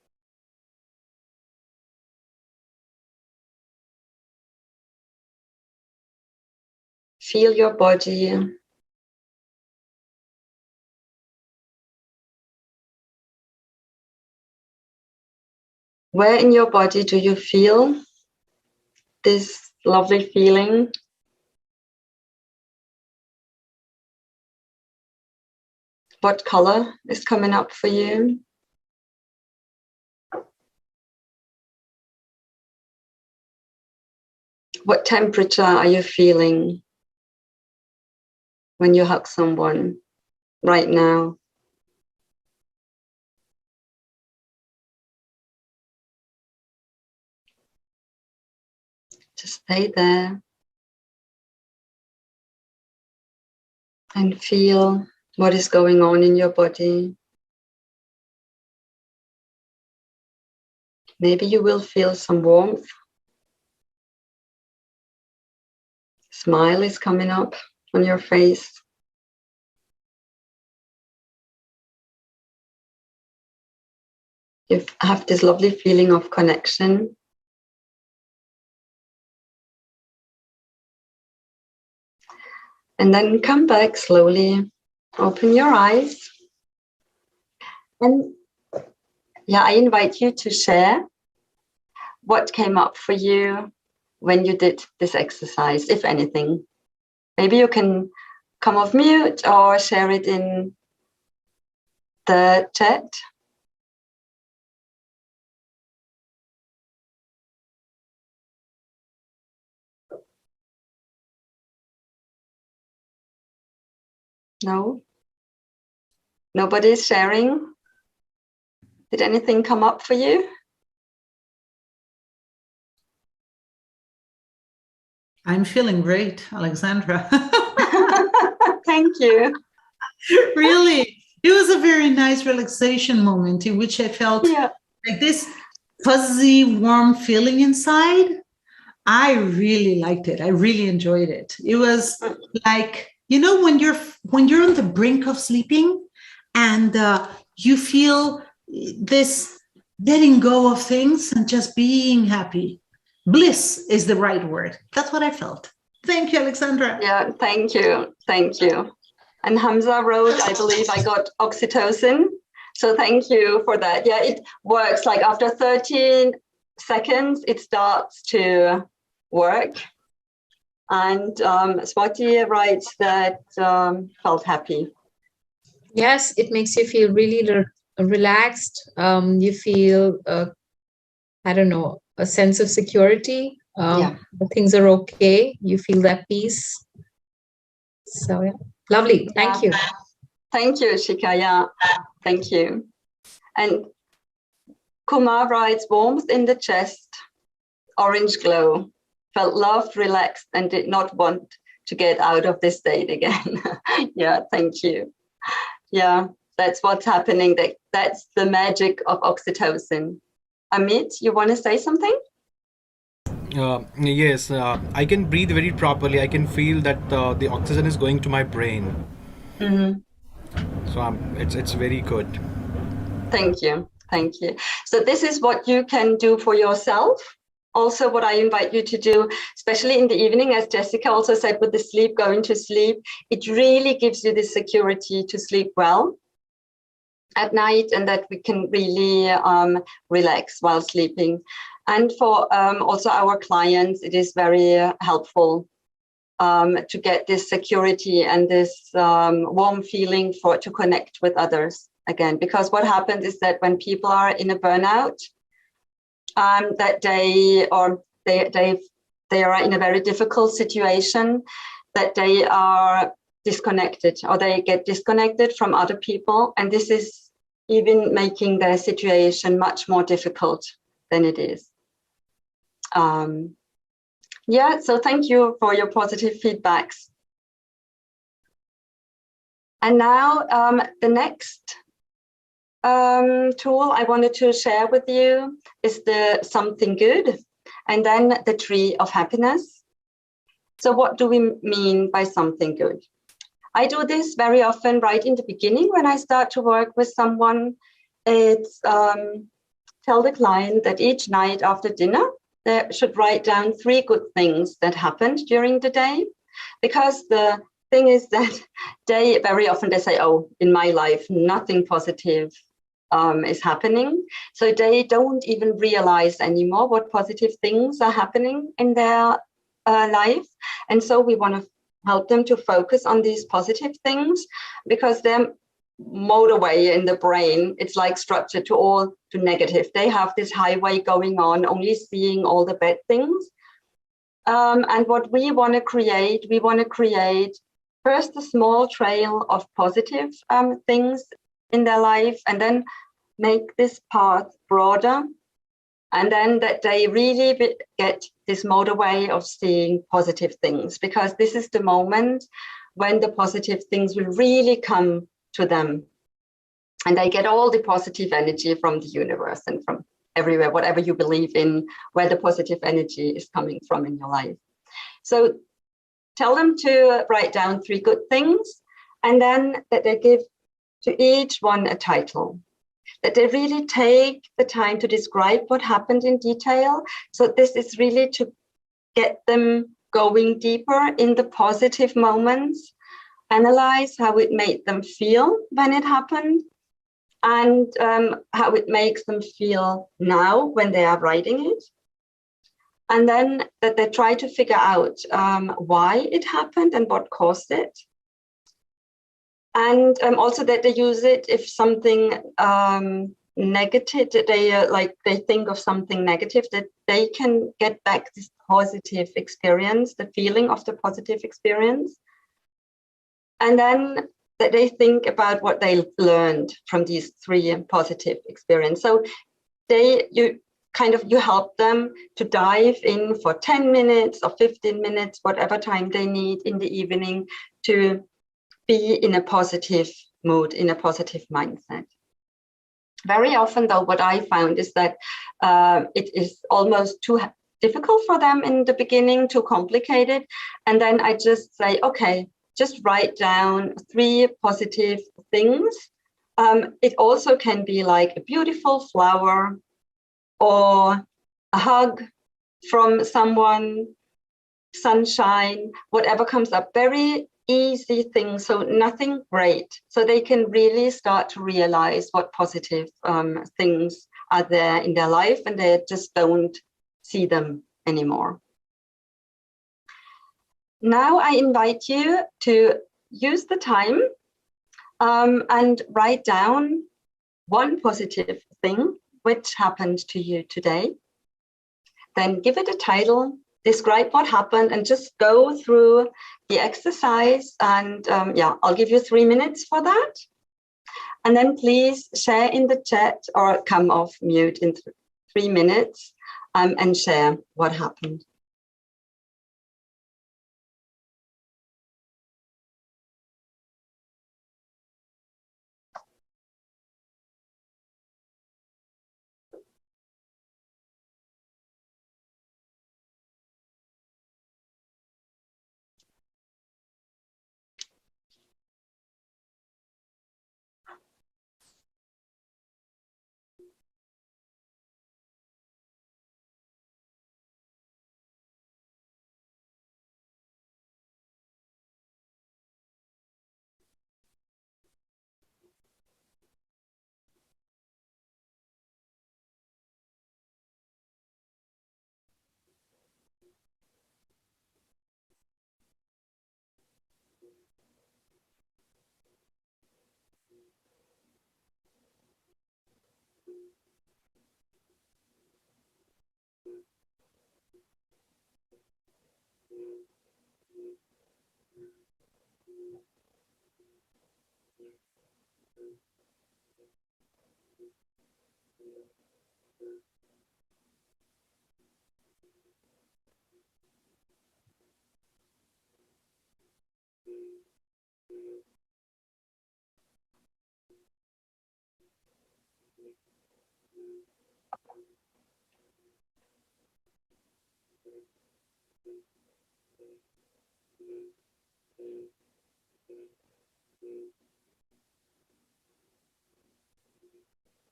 Feel your body. Where in your body do you feel this lovely feeling? What color is coming up for you? What temperature are you feeling when you hug someone right now? Just stay there and feel what is going on in your body. Maybe you will feel some warmth. Smile is coming up on your face. You have this lovely feeling of connection. And then come back slowly. Open your eyes. And yeah, I invite you to share what came up for you when you did this exercise, if anything. Maybe you can come off mute or share it in the chat. No? Nobody's sharing? Did anything come up for you? I'm feeling great, Alexandra. Thank you. Really, it was a very nice relaxation moment in which I felt like this fuzzy, warm feeling inside. I really liked it. I really enjoyed it. It was like, you know, when you're on the brink of sleeping and you feel this letting go of things and just being happy. Bliss is the right word. That's what I felt. Thank you, Alexandra. Yeah, thank you. Thank you. And Hamza wrote, I believe I got oxytocin. So thank you for that. Yeah, it works like after 13 seconds, it starts to work. And Swati writes that felt happy. Yes, it makes you feel really relaxed. You feel, I don't know, a sense of security. Things are okay. You feel that peace. So, yeah. Lovely. Thank you. Thank you, Shika. Yeah, thank you. And Kumar writes, warmth in the chest, orange glow, felt loved, relaxed, and did not want to get out of this state again. Yeah, thank you. Yeah, that's what's happening. That's the magic of oxytocin. Amit, you want to say something? Yes, I can breathe very properly. I can feel that the oxygen is going to my brain. Mm-hmm. So it's very good. Thank you. Thank you. So this is what you can do for yourself. Also, what I invite you to do, especially in the evening, as Jessica also said, with the sleep, going to sleep, it really gives you the security to sleep well at night and that we can really relax while sleeping. And for also our clients, it is very helpful to get this security and this warm feeling to connect with others again. Because what happens is that when people are in a burnout, that they are in a very difficult situation, that they are disconnected or they get disconnected from other people. And this is even making their situation much more difficult than it is. So thank you for your positive feedbacks. And now the next tool I wanted to share with you is the something good, and then the tree of happiness. So what do we mean by something good? I do this very often right in the beginning when I start to work with someone. It's tell the client that each night after dinner, they should write down 3 good things that happened during the day. Because the thing is that very often they say, oh, in my life, nothing positive is happening. So they don't even realize anymore what positive things are happening in their life. And so we want to help them to focus on these positive things, because their motorway in the brain, it's like structured to negative. They have this highway going on, only seeing all the bad things. And what we want to create first a small trail of positive things in their life, and then make this path broader And then that they really get this motorway of seeing positive things, because this is the moment when the positive things will really come to them. And they get all the positive energy from the universe and from everywhere, whatever you believe in, where the positive energy is coming from in your life. So tell them to write down 3 good things, and then that they give to each one a title, that they really take the time to describe what happened in detail. So this is really to get them going deeper in the positive moments, analyze how it made them feel when it happened, and how it makes them feel now when they are writing it. And then that they try to figure out why it happened and what caused it. And also that they use it if something negative, that they think of something negative, that they can get back this positive experience, the feeling of the positive experience. And then that they think about what they learned from these 3 positive experiences. So you help them to dive in for 10 minutes or 15 minutes, whatever time they need in the evening, to be in a positive mood, in a positive mindset. Very often, though, what I found is that it is almost too difficult for them in the beginning, too complicated. And then I just say, okay, just write down 3 positive things. It also can be like a beautiful flower, or a hug from someone, sunshine, whatever comes up. Very easy things, so nothing great. So they can really start to realize what positive things are there in their life, and they just don't see them anymore. Now I invite you to use the time and write down 1 positive thing which happened to you today. Then give it a title, describe what happened, and just go through the exercise. And I'll give you 3 minutes for that. And then please share in the chat or come off mute in 3 minutes and share what happened.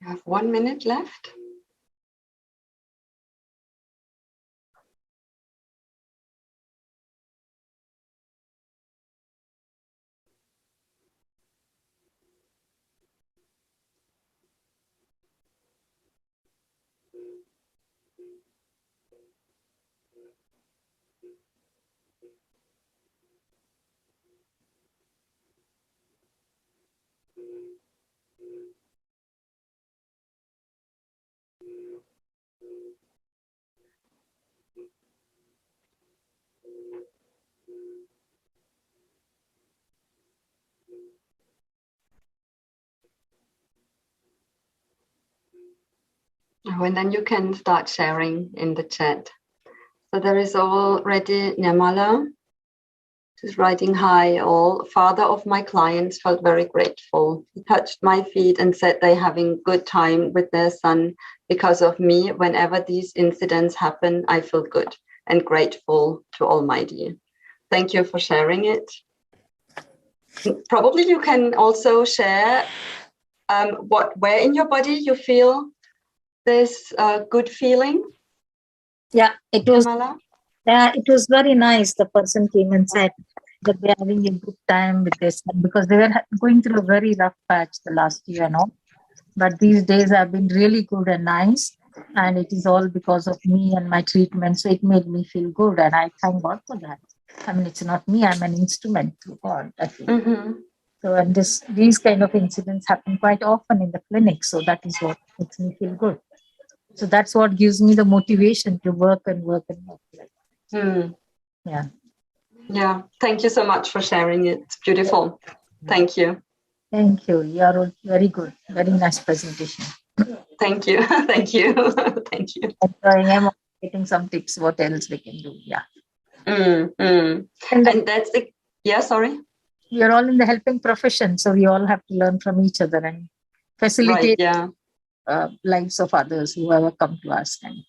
You have 1 minute left. Oh, and then you can start sharing in the chat. So there is already Nirmala. She's writing, hi all. Father of my clients felt very grateful. He touched my feet and said they're having good time with their son because of me. Whenever these incidents happen, I feel good and grateful to Almighty. Thank you for sharing it. Probably you can also share where in your body you feel this good feeling. Yeah, it was. Nirmala? Yeah, it was very nice. The person came and said that they're having a good time with this because they were going through a very rough patch the last year, But these days have been really good and nice, and it is all because of me and my treatment. So it made me feel good, and I thank God for that. I mean, it's not me; I'm an instrument through God. I feel. Mm-hmm. So, and these kind of incidents happen quite often in the clinic. So that is what makes me feel good. So that's what gives me the motivation to work and work and work. Yeah. Yeah. Thank you so much for sharing it. It's beautiful. Thank you. Thank you. You are all very good. Very nice presentation. Thank you. Thank you. Thank you. I'm getting some tips. What else we can do? Yeah. And that's the, yeah, sorry. We are all in the helping profession, so we all have to learn from each other and facilitate lives of others who ever come to us. And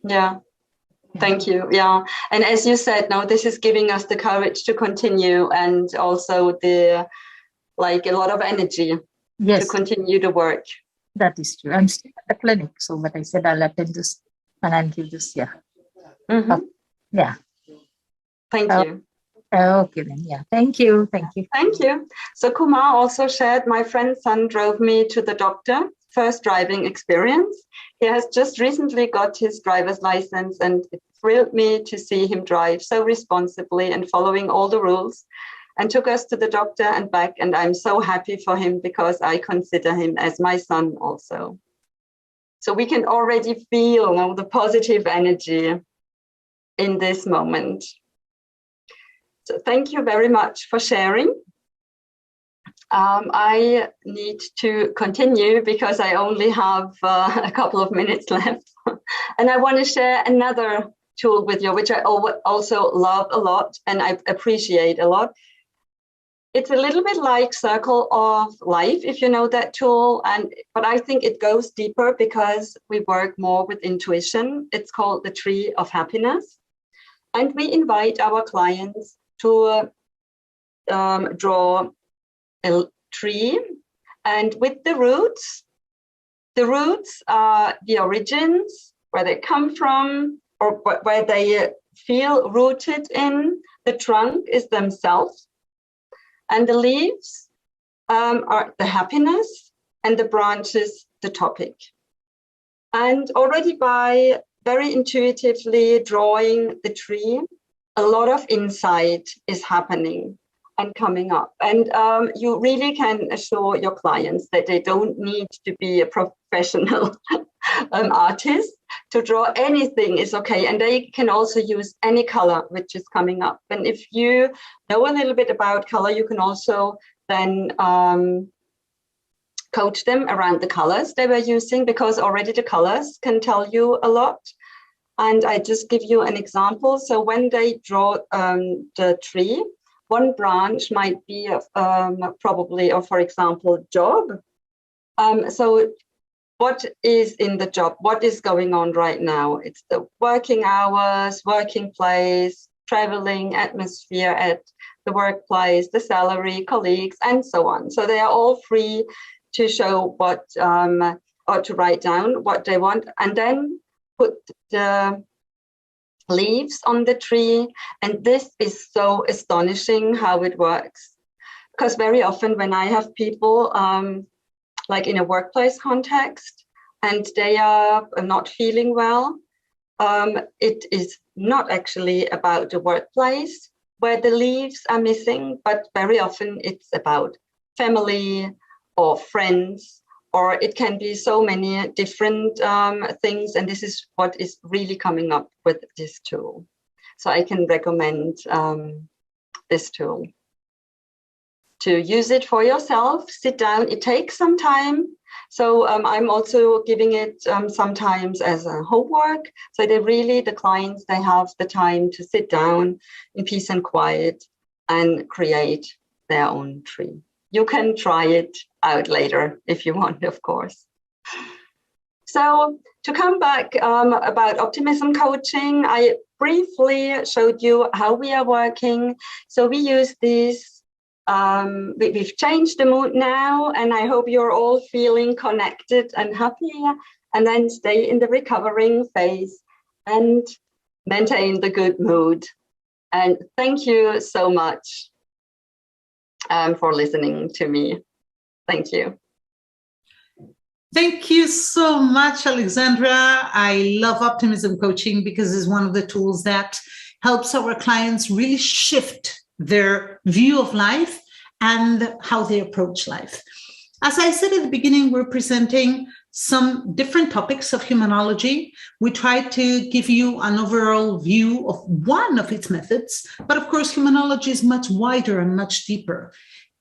Yeah. Thank you. Yeah. And as you said, now this is giving us the courage to continue and also a lot of energy to continue the work. That is true. I'm still at the clinic, so but I said I'll attend this and I'll give this. Yeah. Yeah. Thank you. Okay then. Yeah. Thank you. Thank you. Thank you. So Kumar also shared, my friend's son drove me to the doctor. First driving experience. He has just recently got his driver's license, and it thrilled me to see him drive so responsibly and following all the rules, and took us to the doctor and back. And I'm so happy for him because I consider him as my son also. So we can already feel the positive energy in this moment. So thank you very much for sharing. I need to continue because I only have a couple of minutes left. And I want to share another tool with you, which I also love a lot and I appreciate a lot. It's a little bit like Circle of Life, if you know that tool. But I think it goes deeper because we work more with intuition. It's called the Tree of Happiness. And we invite our clients to draw a tree, and with the roots are the origins, where they come from, or where they feel rooted in. The trunk is themselves, and the leaves are the happiness, and the branches the topic. And already by very intuitively drawing the tree, a lot of insight is happening and coming up. And you really can assure your clients that they don't need to be a professional artist to draw. Anything is okay. And they can also use any color which is coming up. And if you know a little bit about color, you can also then coach them around the colors they were using, because already the colors can tell you a lot. And I just give you an example. So when they draw the tree, one branch might be probably, or for example, job. So what is in the job? What is going on right now? It's the working hours, working place, traveling, atmosphere at the workplace, the salary, colleagues, and so on. So they are all free to show what, or to write down what they want, and then put the leaves on the tree. And this is so astonishing how it works, because very often when I have people like in a workplace context and they are not feeling well, it is not actually about the workplace where the leaves are missing, but very often it's about family or friends, or it can be so many different things. And this is what is really coming up with this tool. So I can recommend this tool to use it for yourself. Sit down. It takes some time. So I'm also giving it sometimes as a homework. So the clients, they have the time to sit down in peace and quiet and create their own tree. You can try it out later if you want, of course. So to come back about optimism coaching, I briefly showed you how we are working. So we use this. We've changed the mood now, and I hope you're all feeling connected and happy, and then stay in the recovering phase and maintain the good mood. And thank you so much for listening to me. Thank you. Thank you so much, Alexandra. I love optimism coaching because it's one of the tools that helps our clients really shift their view of life and how they approach life. As I said at the beginning, we're presenting some different topics of humanology. We try to give you an overall view of one of its methods, but of course, humanology is much wider and much deeper.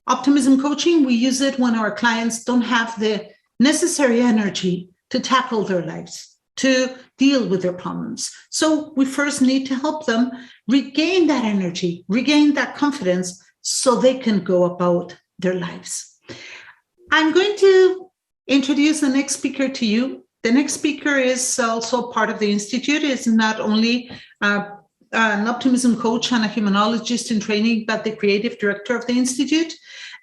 Optimism coaching, we use it when our clients don't have the necessary energy to tackle their lives, to deal with their problems. So we first need to help them regain that energy, regain that confidence so they can go about their lives. I'm going to introduce the next speaker to you. The next speaker is also part of the Institute, is not only an optimism coach and a humanologist in training, but the creative director of the Institute.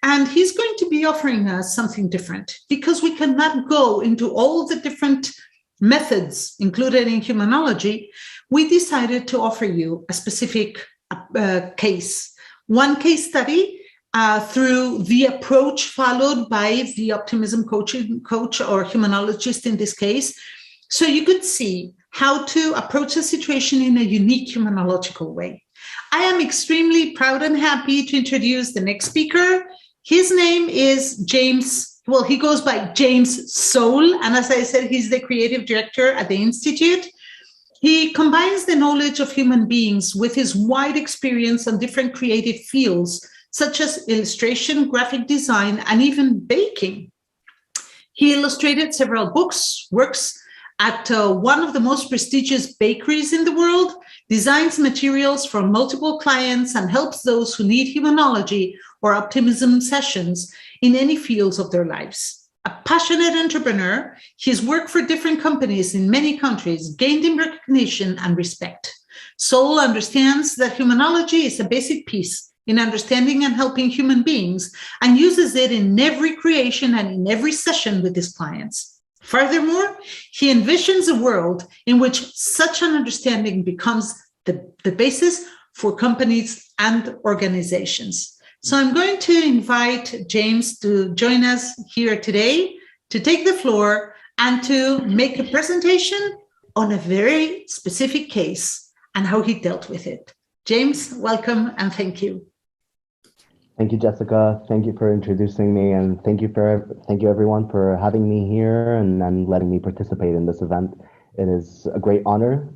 And he's going to be offering us something different because we cannot go into all the different methods included in humanology. We decided to offer you a specific case, one case study through the approach followed by the optimism coach or humanologist in this case. So you could see how to approach a situation in a unique humanological way. I am extremely proud and happy to introduce the next speaker. His name is James. Well, he goes by James Soul. And as I said, he's the creative director at the Institute. He combines the knowledge of human beings with his wide experience on different creative fields, such as illustration, graphic design, and even baking. He illustrated several works at one of the most prestigious bakeries in the world, designs materials for multiple clients, and helps those who need humanology or optimism sessions in any fields of their lives. A passionate entrepreneur, his work for different companies in many countries gained him recognition and respect. Soul understands that humanology is a basic piece in understanding and helping human beings and uses it in every creation and in every session with his clients. Furthermore, he envisions a world in which such an understanding becomes the basis for companies and organizations. So I'm going to invite James to join us here today to take the floor and to make a presentation on a very specific case and how he dealt with it. James, welcome and thank you. Thank you, Jessica. Thank you for introducing me, and thank you everyone for having me here and letting me participate in this event. It is a great honor.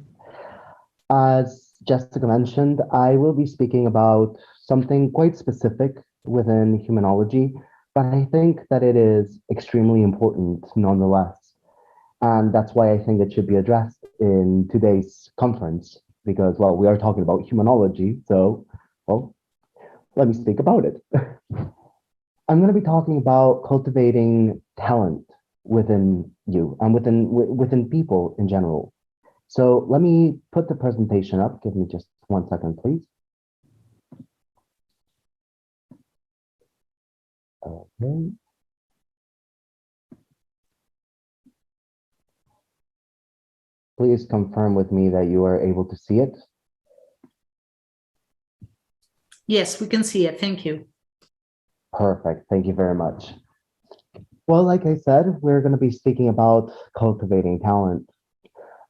As Jessica mentioned, I will be speaking about something quite specific within humanology, but I think that it is extremely important nonetheless. And that's why I think it should be addressed in today's conference, because, well, we are talking about humanology, so, well, let me speak about it. I'm going to be talking about cultivating talent within you and within people in general. So let me put the presentation up. Give me just 1 second, please. Okay. Please confirm with me that you are able to see it. Yes, we can see it. Thank you. Perfect. Thank you very much. Well, like I said, we're going to be speaking about cultivating talent.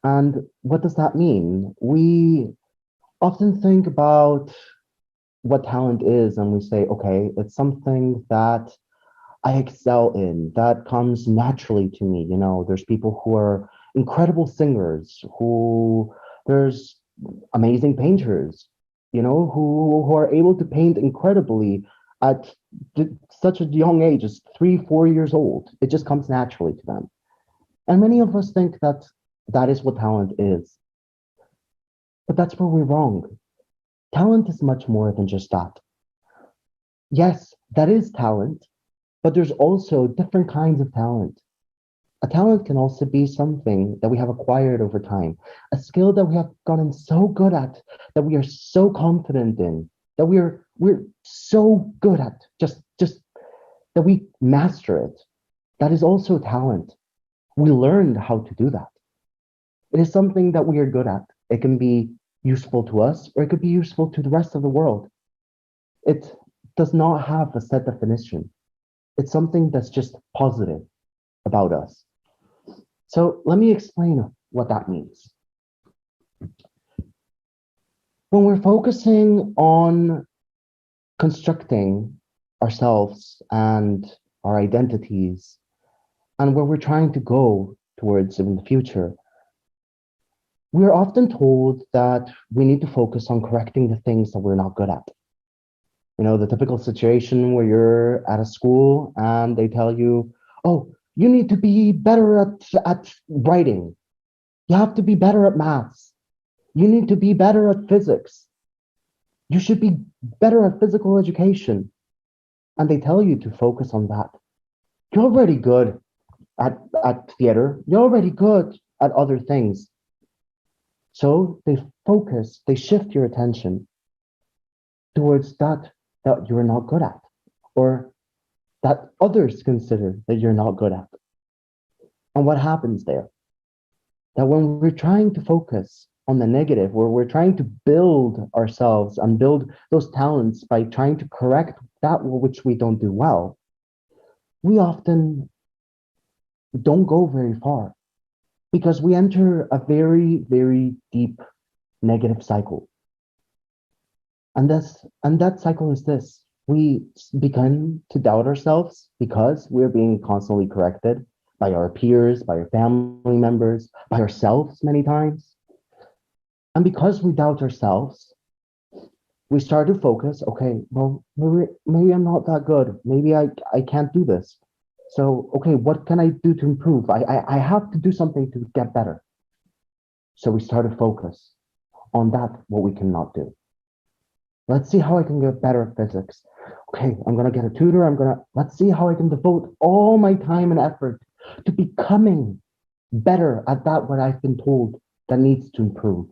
And what does that mean? We often think about what talent is and we say, okay, it's something that I excel in, that comes naturally to me. You know, there's people who are incredible singers, there's amazing painters, you know, who are able to paint incredibly at such a young age, as 3-4 years old. It just comes naturally to them. And many of us think that that is what talent is. But that's where we're wrong. Talent is much more than just that. Yes, that is talent, but there's also different kinds of talent. A talent can also be something that we have acquired over time, a skill that we have gotten so good at, that we are so confident in, that we're so good at, just that we master it. That is also talent. We learned how to do that. It is something that we are good at. It can be useful to us, or it could be useful to the rest of the world. It does not have a set definition. It's something that's just positive about us. So let me explain what that means. When we're focusing on constructing ourselves and our identities, and where we're trying to go towards in the future, we're often told that we need to focus on correcting the things that we're not good at. You know, the typical situation where you're at a school and they tell you, oh, you need to be better at writing. You have to be better at maths. You need to be better at physics. You should be better at physical education. And they tell you to focus on that. You're already good at theater. You're already good at other things. So they shift your attention towards that you're not good at, or that others consider that you're not good at. And what happens there? That when we're trying to focus on the negative, where we're trying to build ourselves and build those talents by trying to correct that which we don't do well, we often don't go very far, because we enter a very, very deep negative cycle. And that cycle is this: we begin to doubt ourselves because we're being constantly corrected by our peers, by our family members, by ourselves many times. And because we doubt ourselves, we start to focus, okay, well, maybe I'm not that good. Maybe I can't do this. So, okay, what can I do to improve? I have to do something to get better. So we start to focus on that, what we cannot do. Let's see how I can get better at physics. Okay, I'm gonna get a tutor. Let's see how I can devote all my time and effort to becoming better at that what I've been told that needs to improve.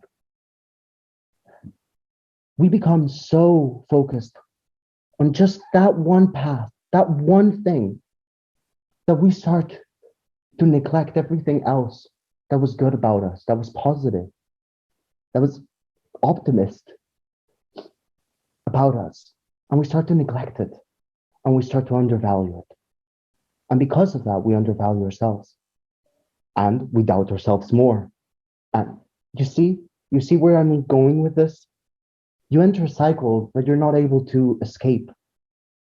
We become so focused on just that one path, that one thing, that we start to neglect everything else that was good about us, that was positive, that was optimist about us. And we start to neglect it, and we start to undervalue it. And because of that, we undervalue ourselves, and we doubt ourselves more. And you see where I'm going with this? You enter a cycle that you're not able to escape,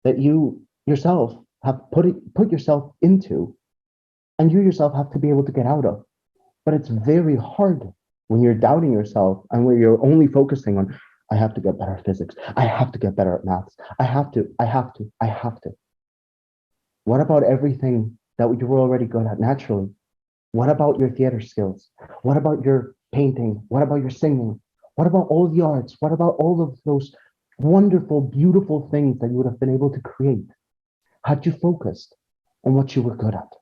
that you yourself have put yourself into, and you yourself have to be able to get out of. But it's very hard when you're doubting yourself and where you're only focusing on, I have to get better at physics. I have to get better at maths. I have to. What about everything that you were already good at naturally? What about your theater skills? What about your painting? What about your singing? What about all the arts? What about all of those wonderful, beautiful things that you would have been able to create had you focused on what you were good at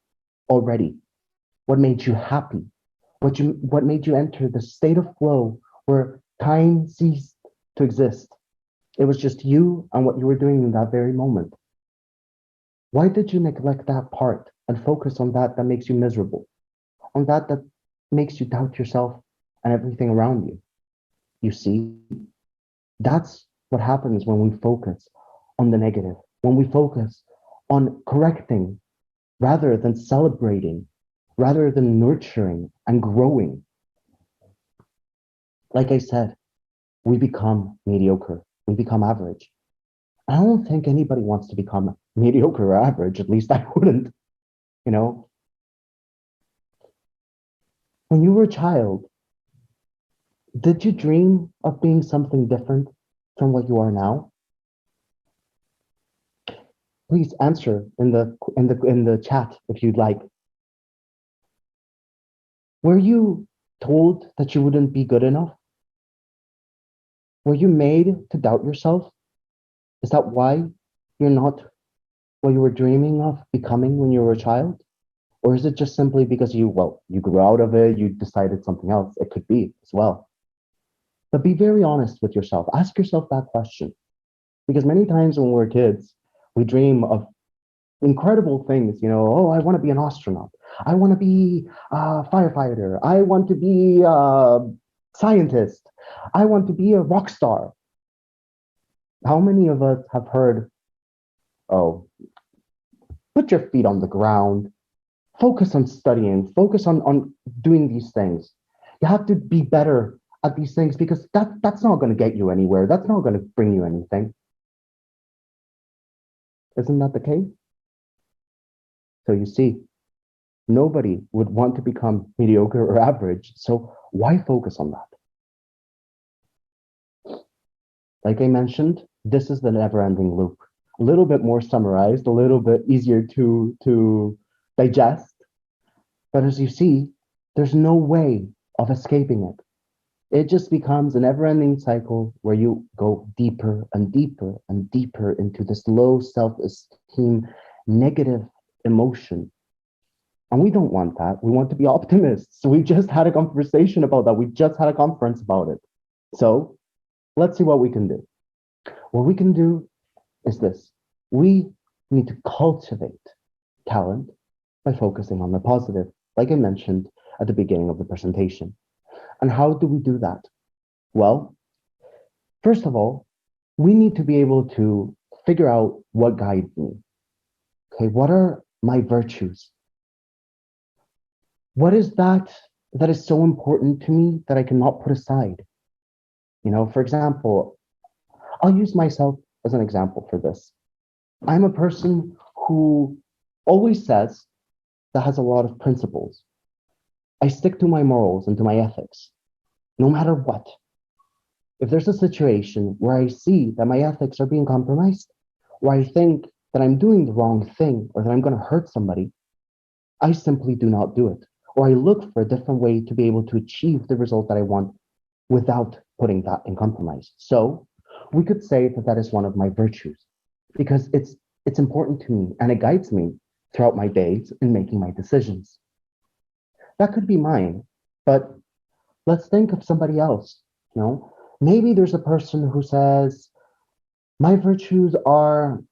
already? What made you happy? What made you enter the state of flow where time ceased to exist? It was just you and what you were doing in that very moment. Why did you neglect that part and focus on that makes you miserable? On that makes you doubt yourself and everything around you? You see, that's what happens when we focus on the negative, when we focus on correcting rather than celebrating, rather than nurturing and growing. Like I said, we become mediocre, we become average. I don't think anybody wants to become mediocre or average, at least I wouldn't, you know. When you were a child, did you dream of being something different from what you are now? Please answer in the chat if you'd like. Were you told that you wouldn't be good enough? Were you made to doubt yourself? Is that why you're not what you were dreaming of becoming when you were a child? Or is it just simply because you grew out of it, you decided something else? It could be as well. But be very honest with yourself. Ask yourself that question. Because many times when we're kids, we dream of incredible things, oh, I want to be an astronaut. I want to be a firefighter. I want to be a scientist. I want to be a rock star. How many of us have heard, oh, put your feet on the ground, focus on studying, focus on doing these things. You have to be better at these things because that's not going to get you anywhere. That's not going to bring you anything. Isn't that the case? So you see, nobody would want to become mediocre or average. So why focus on that? Like I mentioned, this is the never-ending loop. A little bit more summarized, a little bit easier to digest. But as you see, there's no way of escaping it. It just becomes a never-ending cycle where you go deeper and deeper and deeper into this low self-esteem, negative emotion. And we don't want that. We want to be optimists. So we just had a conversation about that. We just had a conference about it. So let's see what we can do. What we can do is this. We need to cultivate talent by focusing on the positive, like I mentioned at the beginning of the presentation. And how do we do that? Well, first of all, we need to be able to figure out what guides me. Okay, what are my virtues? What is that is so important to me that I cannot put aside? For example, I'll use myself as an example for this. I'm a person who always says that has a lot of principles. I stick to my morals and to my ethics, no matter what. If there's a situation where I see that my ethics are being compromised, or I think that I'm doing the wrong thing or that I'm going to hurt somebody, I simply do not do it. Or I look for a different way to be able to achieve the result that I want without putting that in compromise. So we could say that that is one of my virtues because it's important to me and it guides me throughout my days in making my decisions. That could be mine, but let's think of somebody else. Maybe there's a person who says, my virtues are,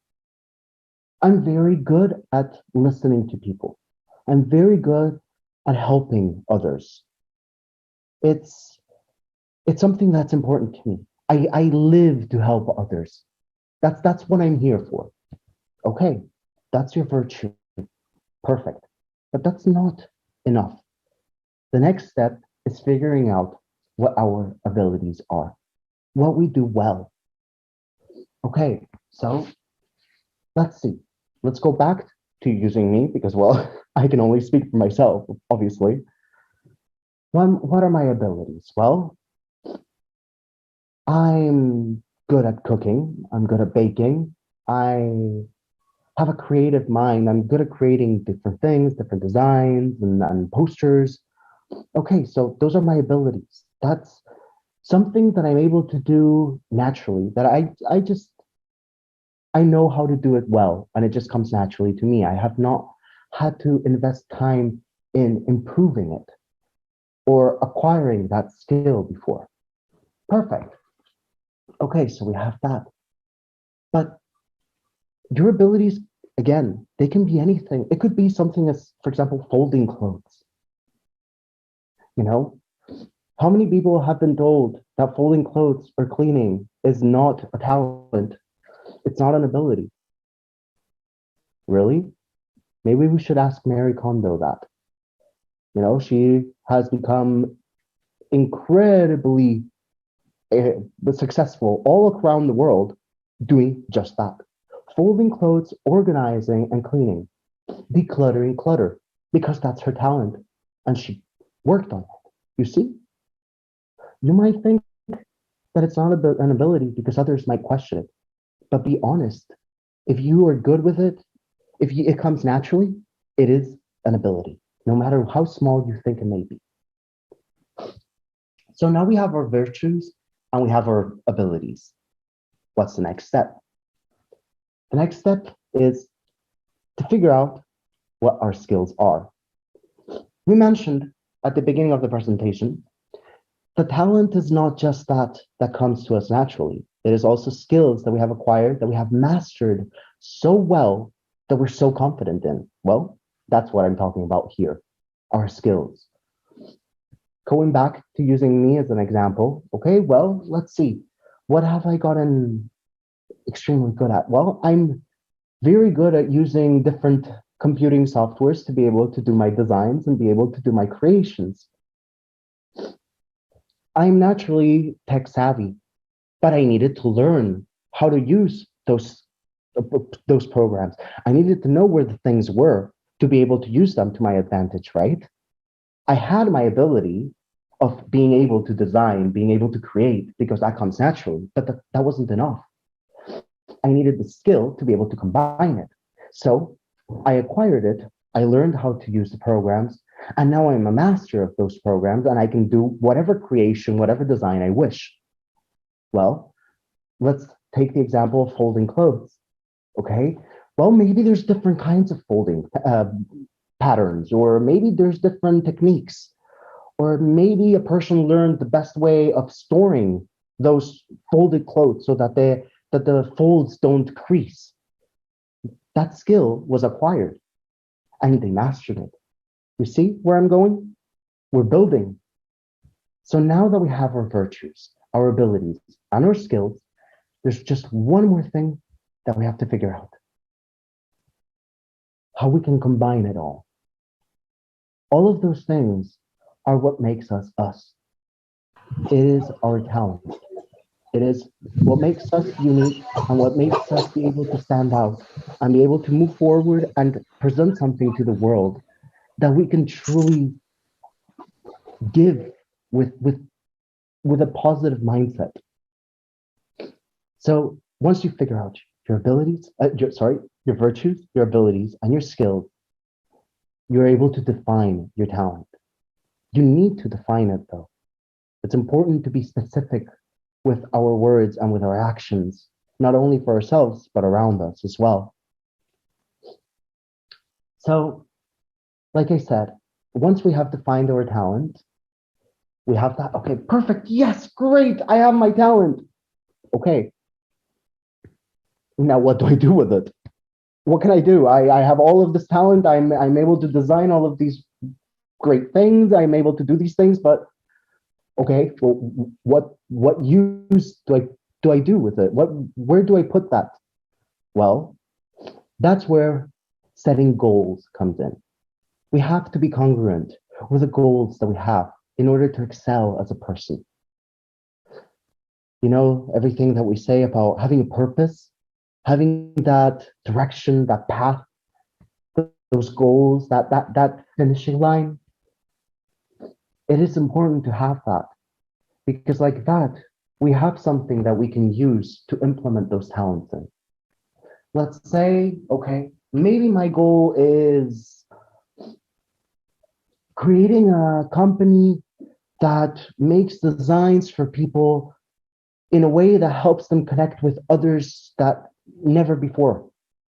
I'm very good at listening to people. I'm very good at helping others. It's something that's important to me. I live to help others. That's what I'm here for. Okay, that's your virtue. Perfect. But that's not enough. The next step is figuring out what our abilities are, what we do well. Okay, so let's see. Let's go back to using me because, I can only speak for myself, obviously. What are my abilities? Well, I'm good at cooking. I'm good at baking. I have a creative mind. I'm good at creating different things, different designs and posters. Okay, so those are my abilities. That's something that I'm able to do naturally, that I know how to do it well, and it just comes naturally to me. I have not had to invest time in improving it or acquiring that skill before. Perfect. Okay, so we have that. But your abilities, again, they can be anything. It could be something as, for example, folding clothes. How many people have been told that folding clothes or cleaning is not a talent? It's not an ability. Really? Maybe we should ask Mary Kondo that. She has become incredibly successful all around the world doing just that. Folding clothes, organizing, and cleaning. Decluttering clutter, because that's her talent. And she worked on it. You see? You might think that it's not an ability because others might question it. But be honest. If you are good with it, it comes naturally, it is an ability, no matter how small you think it may be. So now we have our virtues and we have our abilities. What's the next step? The next step is to figure out what our skills are. We mentioned at the beginning of the presentation, the talent is not just that comes to us naturally. It is also skills that we have acquired, that we have mastered so well that we're so confident in. Well, that's what I'm talking about here, our skills. Going back to using me as an example, okay, well, let's see. What have I gotten extremely good at? Well, I'm very good at using different computing softwares to be able to do my designs and be able to do my creations. I'm naturally tech savvy, but I needed to learn how to use those programs. I needed to know where the things were to be able to use them to my advantage, right? I had my ability of being able to design, being able to create, because that comes naturally, but that wasn't enough. I needed the skill to be able to combine it. So I acquired it. I learned how to use the programs, and now I'm a master of those programs, and I can do whatever creation, whatever design I wish. Well, let's take the example of folding clothes. Okay, well, maybe there's different kinds of folding patterns, or maybe there's different techniques, or maybe a person learned the best way of storing those folded clothes so that the folds don't crease. That skill was acquired and they mastered it. You see where I'm going? We're building. So now that we have our virtues, our abilities, and our skills, there's just one more thing that we have to figure out. How we can combine it all. All of those things are what makes us us. It is our talent. It is what makes us unique and what makes us be able to stand out and be able to move forward and present something to the world that we can truly give with a positive mindset. So once you figure out your abilities, your virtues, your abilities, and your skills, you're able to define your talent. You need to define it though. It's important to be specific with our words and with our actions, not only for ourselves, but around us as well. So, like I said, once we have defined our talent, we have that, okay, perfect, yes, great, I have my talent. Okay, now what do I do with it? What can I do? I have all of this talent, I'm able to design all of these great things, I'm able to do these things, but okay, well, what use do I do with it? Where do I put that? Well, that's where setting goals comes in. We have to be congruent with the goals that we have in order to excel as a person. You know, everything that we say about having a purpose, having that direction, that path, those goals, that finishing line. It is important to have that, because like that, we have something that we can use to implement those talents in. Let's say, okay, maybe my goal is creating a company that makes designs for people in a way that helps them connect with others that never before.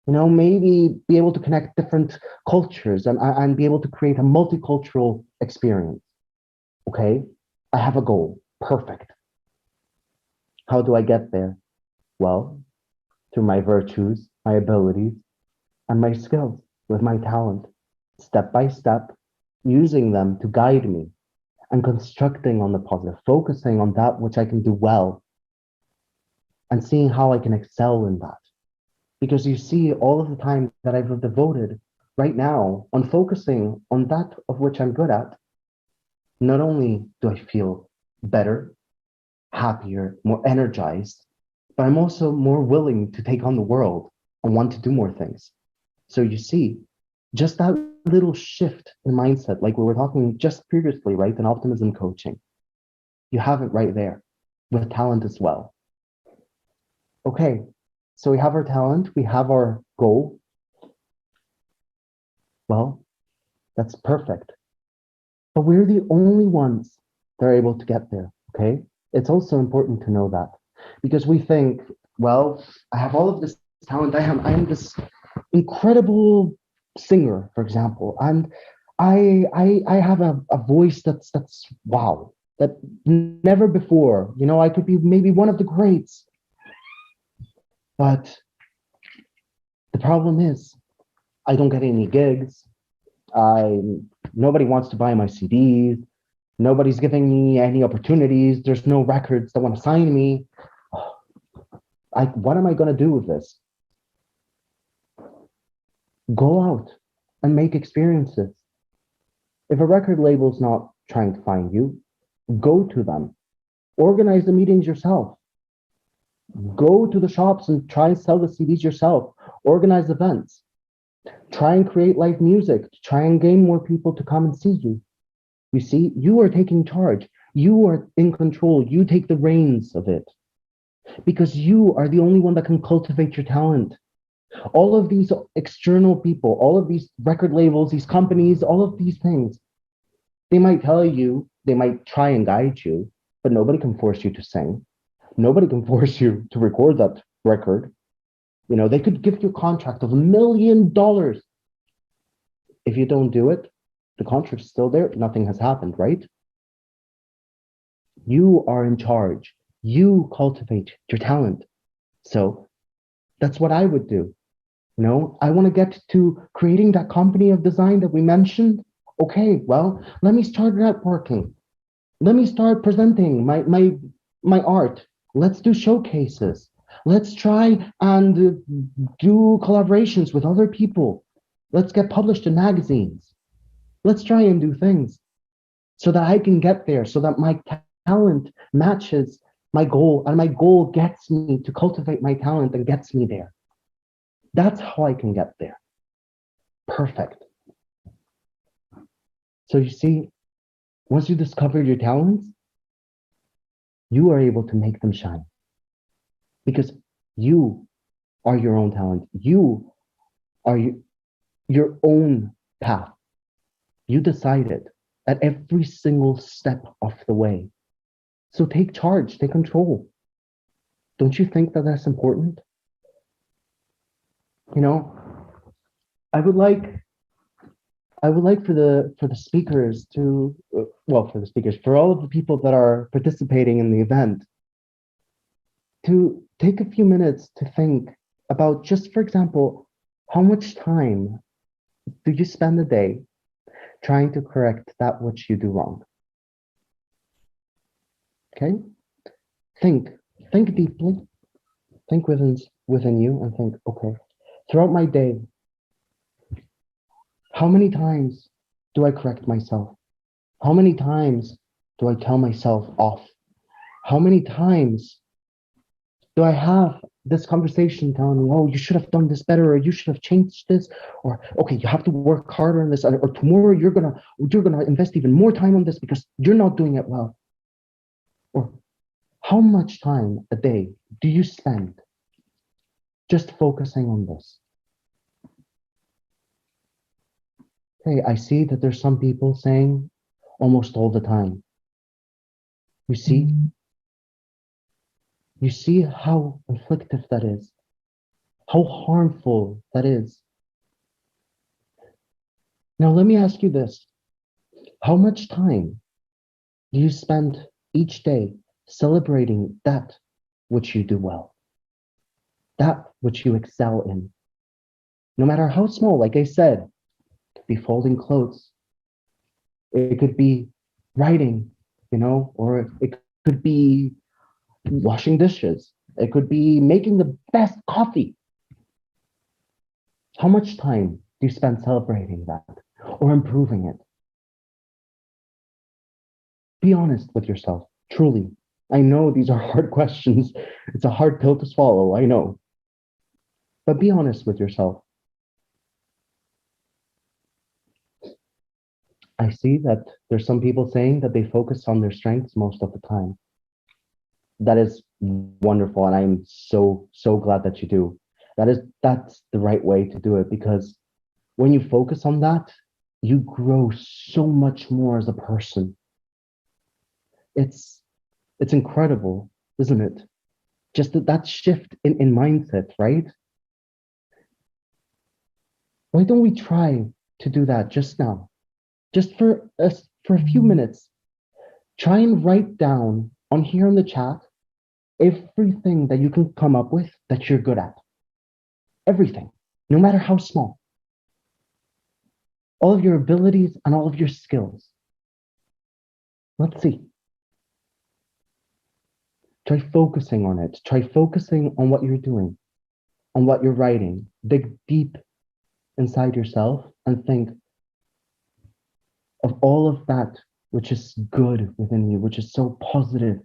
You know, maybe be able to connect different cultures and be able to create a multicultural experience. Okay, I have a goal. Perfect. How do I get there? Well, through my virtues, my abilities, and my skills, with my talent, step by step, using them to guide me and constructing on the positive, focusing on that which I can do well and seeing how I can excel in that. Because you see, all of the time that I've devoted right now on focusing on that of which I'm good at, not only do I feel better, happier, more energized, but I'm also more willing to take on the world and want to do more things. So you see, just that little shift in mindset, like we were talking just previously, right, in optimism coaching, you have it right there with talent as well. Okay, So we have our talent, we have our goal. Well, that's perfect. But we're the only ones that are able to get there, okay? It's also important to know that because we think, well, I have all of this talent. I am this incredible singer, for example, and I have a voice that's wow, that never before, you know, I could be maybe one of the greats. But the problem is I don't get any gigs. Nobody wants to buy my CDs. Nobody's giving me any opportunities. There's no records that want to sign me. What am I going to do with this? Go out and make experiences. If a record label's not trying to find you, go to them. Organize the meetings yourself. Go to the shops and try and sell the CDs yourself. Organize events. Try and create live music to try and gain more people to come and see you. You see, you are taking charge. You are in control. You take the reins of it because you are the only one that can cultivate your talent. All of these external people, all of these record labels, these companies, all of these things, they might tell you, they might try and guide you, but nobody can force you to sing. Nobody can force you to record that record. You know, they could give you a contract of $1 million. If you don't do it, the contract's still there. Nothing has happened, right? You are in charge. You cultivate your talent. So that's what I would do. You know, I want to get to creating that company of design that we mentioned. Okay, well, let me start networking. Let me start presenting my art. Let's do showcases. Let's try and do collaborations with other people. Let's get published in magazines. Let's try and do things so that I can get there, so that my talent matches my goal, and my goal gets me to cultivate my talent and gets me there. That's how I can get there. Perfect. So you see, once you discover your talents, you are able to make them shine because you are your own talent. You are your own path. You decide it at every single step of the way. So take charge, take control. Don't you think that that's important? You know, I would like for the speakers to, for all of the people that are participating in the event, to take a few minutes to think about, just for example, how much time do you spend a day trying to correct that which you do wrong? Okay? Think deeply, think within you and think, okay, throughout my day, how many times do I correct myself? How many times do I tell myself off? How many times do I have this conversation telling me, oh, you should have done this better, or you should have changed this, or okay, you have to work harder on this, or tomorrow you're gonna invest even more time on this because you're not doing it well? Or how much time a day do you spend just focusing on this? Okay, I see that there's some people saying almost all the time. You see how inflictive that is, how harmful that is. Now, let me ask you this. How much time do you spend each day celebrating that which you do well, that which you excel in? No matter how small, like I said, it could be folding clothes, it could be writing, you know, or it could be washing dishes, it could be making the best coffee. How much time do you spend celebrating that or improving it? Be honest with yourself, truly. I know these are hard questions. It's a hard pill to swallow, I know. But be honest with yourself. I see that there's some people saying that they focus on their strengths most of the time. That is wonderful. And I'm so, so glad that you do. That's the right way to do it, because when you focus on that, you grow so much more as a person. It's incredible, isn't it? Just that shift in mindset, right? Why don't we try to do that just now? Just for a few minutes. Try and write down on here in the chat everything that you can come up with that you're good at. Everything, no matter how small. All of your abilities and all of your skills. Let's see. Try focusing on it. Try focusing on what you're doing, on what you're writing. Dig deep inside yourself and think of all of that which is good within you, which is so positive,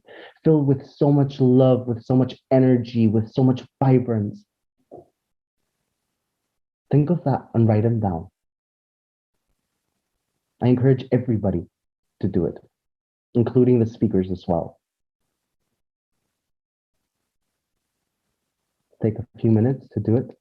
filled with so much love, with so much energy, with so much vibrance. Think of that and write them down. I encourage everybody to do it, including the speakers as well. Take a few minutes to do it.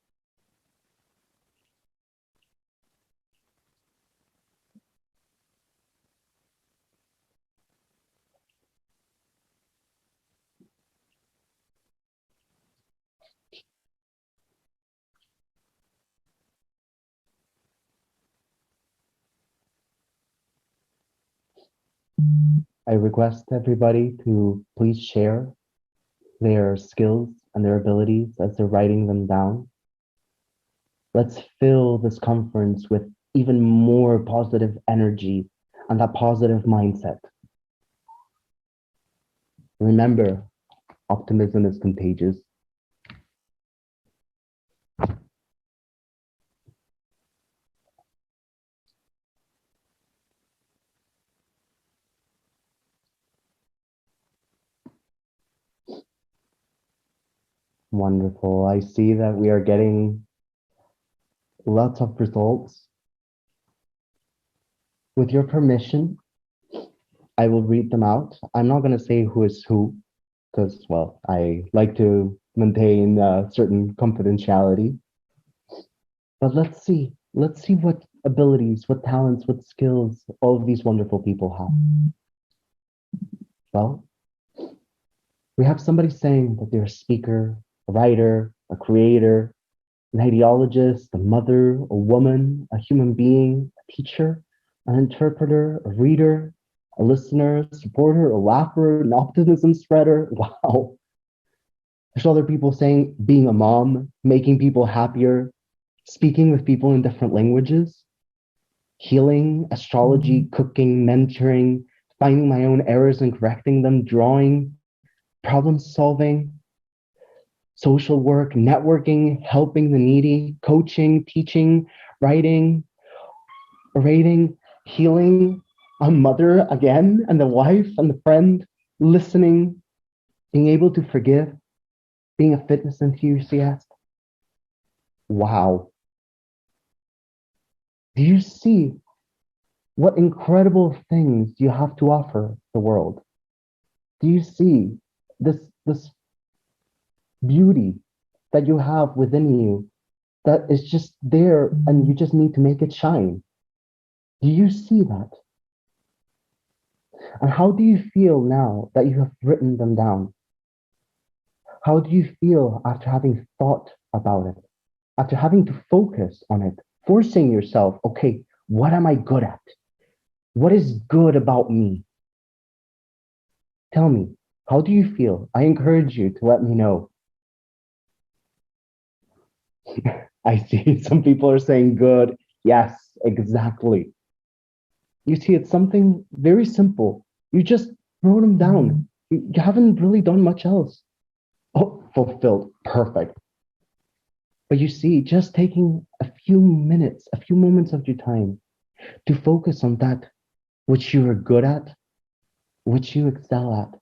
I request everybody to please share their skills and their abilities as they're writing them down. Let's fill this conference with even more positive energy and that positive mindset. Remember, optimism is contagious. Wonderful. I see that we are getting lots of results. With your permission, I will read them out. I'm not going to say who is who, because, well, I like to maintain a certain confidentiality. But let's see what abilities, what talents, what skills all of these wonderful people have. Well, we have somebody saying that they're a speaker, a writer, a creator, an ideologist, a mother, a woman, a human being, a teacher, an interpreter, a reader, a listener, a supporter, a laugher, an optimism spreader. Wow. There's other people saying being a mom, making people happier, speaking with people in different languages, healing, astrology, cooking, mentoring, finding my own errors and correcting them, drawing, problem solving, social work, networking, helping the needy, coaching, teaching, writing, orating, healing, a mother again, and the wife and the friend, listening, being able to forgive, being a fitness enthusiast. Wow. Do you see what incredible things you have to offer the world? Do you see this beauty that you have within you that is just there and you just need to make it shine? Do you see that? And how do you feel now that you have written them down? How do you feel after having thought about it, after having to focus on it, forcing yourself, okay, what am I good at? What is good about me? Tell me, how do you feel? I encourage you to let me know. I see some people are saying good. Yes, exactly. You see, it's something very simple. You just wrote them down. You haven't really done much else. Oh, fulfilled. Perfect. But you see, just taking a few minutes, a few moments of your time to focus on that which you are good at, which you excel at,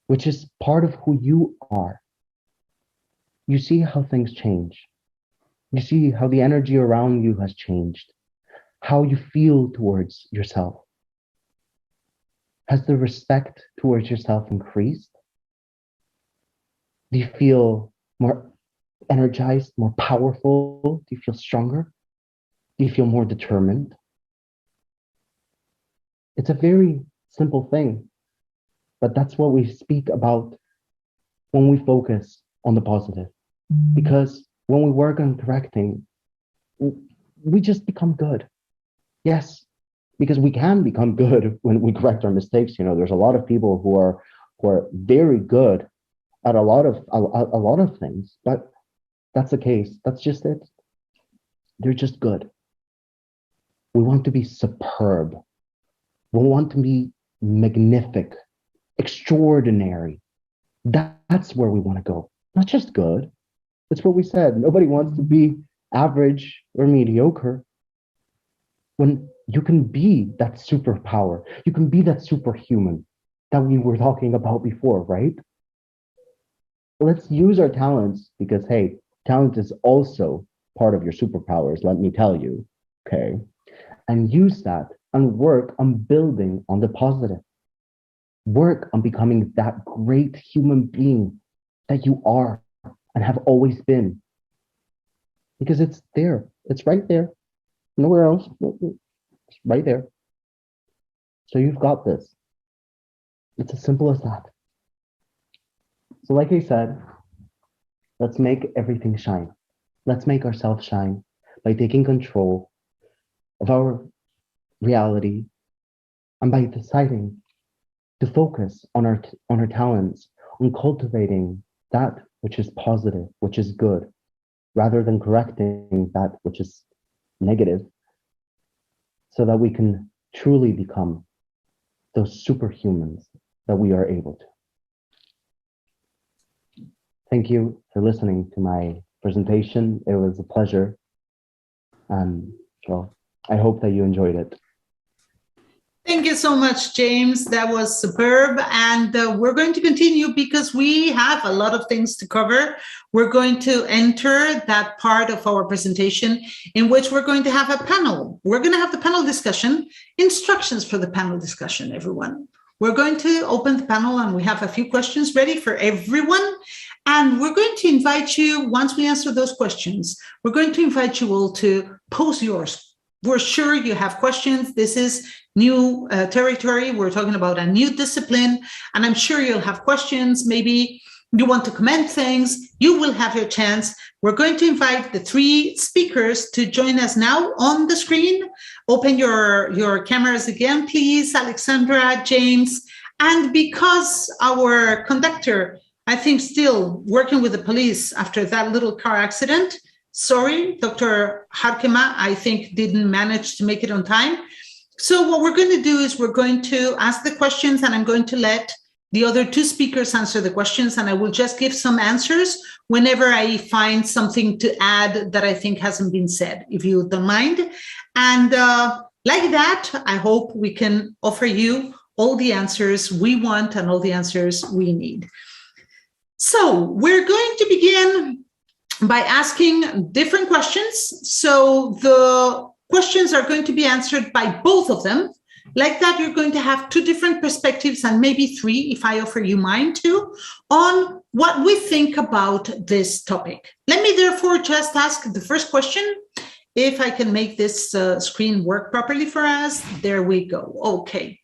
which is part of who you are. You see how things change. You see how the energy around you has changed, how you feel towards yourself. Has the respect towards yourself increased? Do you feel more energized, more powerful? Do you feel stronger? Do you feel more determined? It's a very simple thing, but that's what we speak about when we focus on the positive. Because when we work on correcting, we just become good. Yes, because we can become good when we correct our mistakes. You know, there's a lot of people who are very good at a lot of things, but that's the case. That's just it. They're just good. We want to be superb. We want to be magnific, extraordinary. That's where we want to go. Not just good. That's what we said. Nobody wants to be average or mediocre. When you can be that superpower, you can be that superhuman that we were talking about before, right? Let's use our talents because, hey, talent is also part of your superpowers, let me tell you, okay? And use that and work on building on the positive. Work on becoming that great human being that you are and have always been. Because it's there, it's right there, nowhere else, it's right there. So you've got this. It's as simple as that. So like I said, let's make everything shine. Let's make ourselves shine by taking control of our reality and by deciding to focus on our talents, on cultivating that which is positive, which is good, rather than correcting that which is negative, so that we can truly become those superhumans that we are able to. Thank you for listening to my presentation. It was a pleasure. And well, I hope that you enjoyed it. Thank you so much, James. That was superb. And we're going to continue because we have a lot of things to cover. We're going to enter that part of our presentation in which we're going to have a panel. We're going to have the panel discussion, instructions for the panel discussion, everyone. We're going to open the panel and we have a few questions ready for everyone. And we're going to invite you, once we answer those questions, we're going to invite you all to pose yours. We're sure you have questions. This is new territory. We're talking about a new discipline, and I'm sure you'll have questions. Maybe you want to comment things. You will have your chance. We're going to invite the three speakers to join us now on the screen. Open your cameras again, please, Alexandra, James. And because our conductor, I think, still working with the police after that little car accident, sorry, Dr. Harkema, I think didn't manage to make it on time. So what we're going to do is we're going to ask the questions and I'm going to let the other two speakers answer the questions, and I will just give some answers whenever I find something to add that I think hasn't been said, if you don't mind. And like that, I hope we can offer you all the answers we want and all the answers we need. So we're going to begin by asking different questions. So the questions are going to be answered by both of them. Like that, you're going to have two different perspectives and maybe three, if I offer you mine too, on what we think about this topic. Let me therefore just ask the first question, if I can make this screen work properly for us. There we go. Okay.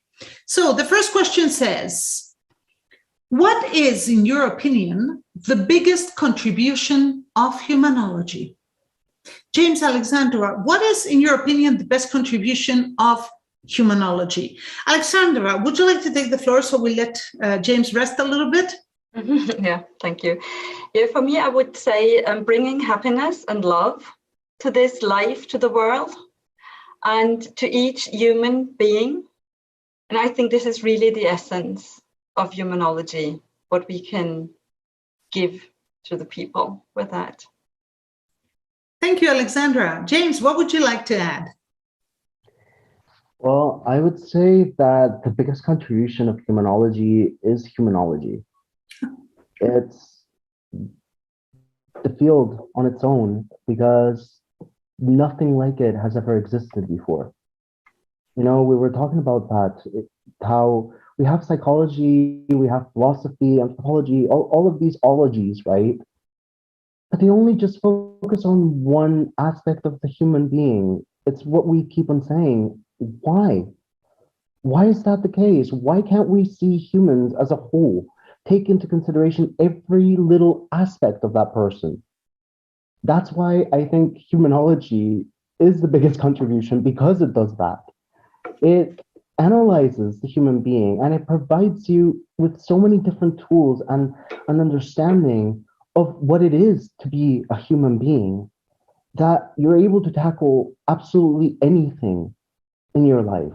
So the first question says, what is, in your opinion, the biggest contribution of humanology? James, Alexandra, what is, in your opinion, the best contribution of humanology? Alexandra, would you like to take the floor so we let James rest a little bit? Yeah, thank you. Yeah, for me, I would say bringing happiness and love to this life, to the world, and to each human being. And I think this is really the essence of humanology, what we can give to the people with that. Thank you, Alexandra. James, what would you like to add? Well, I would say that the biggest contribution of humanology is humanology. It's the field on its own because nothing like it has ever existed before. You know, we were talking about that, how we have psychology, we have philosophy, anthropology, all of these ologies, right? But they only just focus on one aspect of the human being. It's what we keep on saying. Why? Why is that the case? Why can't we see humans as a whole? Take into consideration every little aspect of that person. That's why I think humanology is the biggest contribution, because it does that. It analyzes the human being and it provides you with so many different tools and an understanding of what it is to be a human being, that you're able to tackle absolutely anything in your life.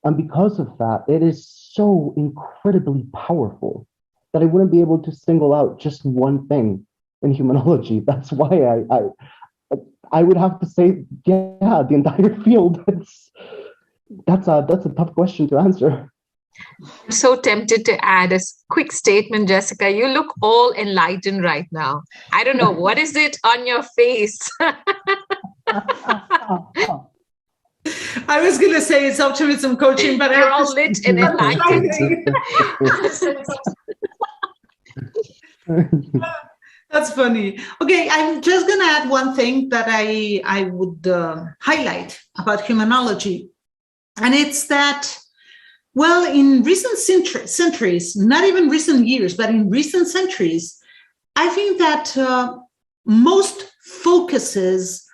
And because of that, it is so incredibly powerful that I wouldn't be able to single out just one thing in humanology. That's why I would have to say, yeah, the entire field. That's a tough question to answer. I'm so tempted to add a quick statement, Jessica. You look all enlightened right now. I don't know, what is it on your face? I was going to say it's optimism coaching, but you're all lit and enlightened. That's funny. Okay, I'm just going to add one thing that I would highlight about humanology. And it's that, well, in recent centuries, not even recent years, but in recent centuries, I think that most focuses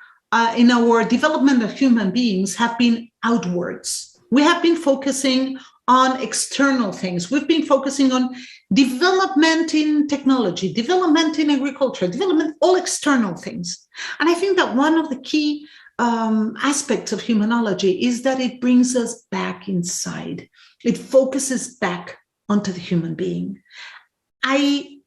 in our development of human beings have been outwards. We have been focusing on external things. We've been focusing on development in technology, development in agriculture, development, all external things. And I think that one of the key aspects of humanology is that it brings us back inside. It focuses back onto the human being. I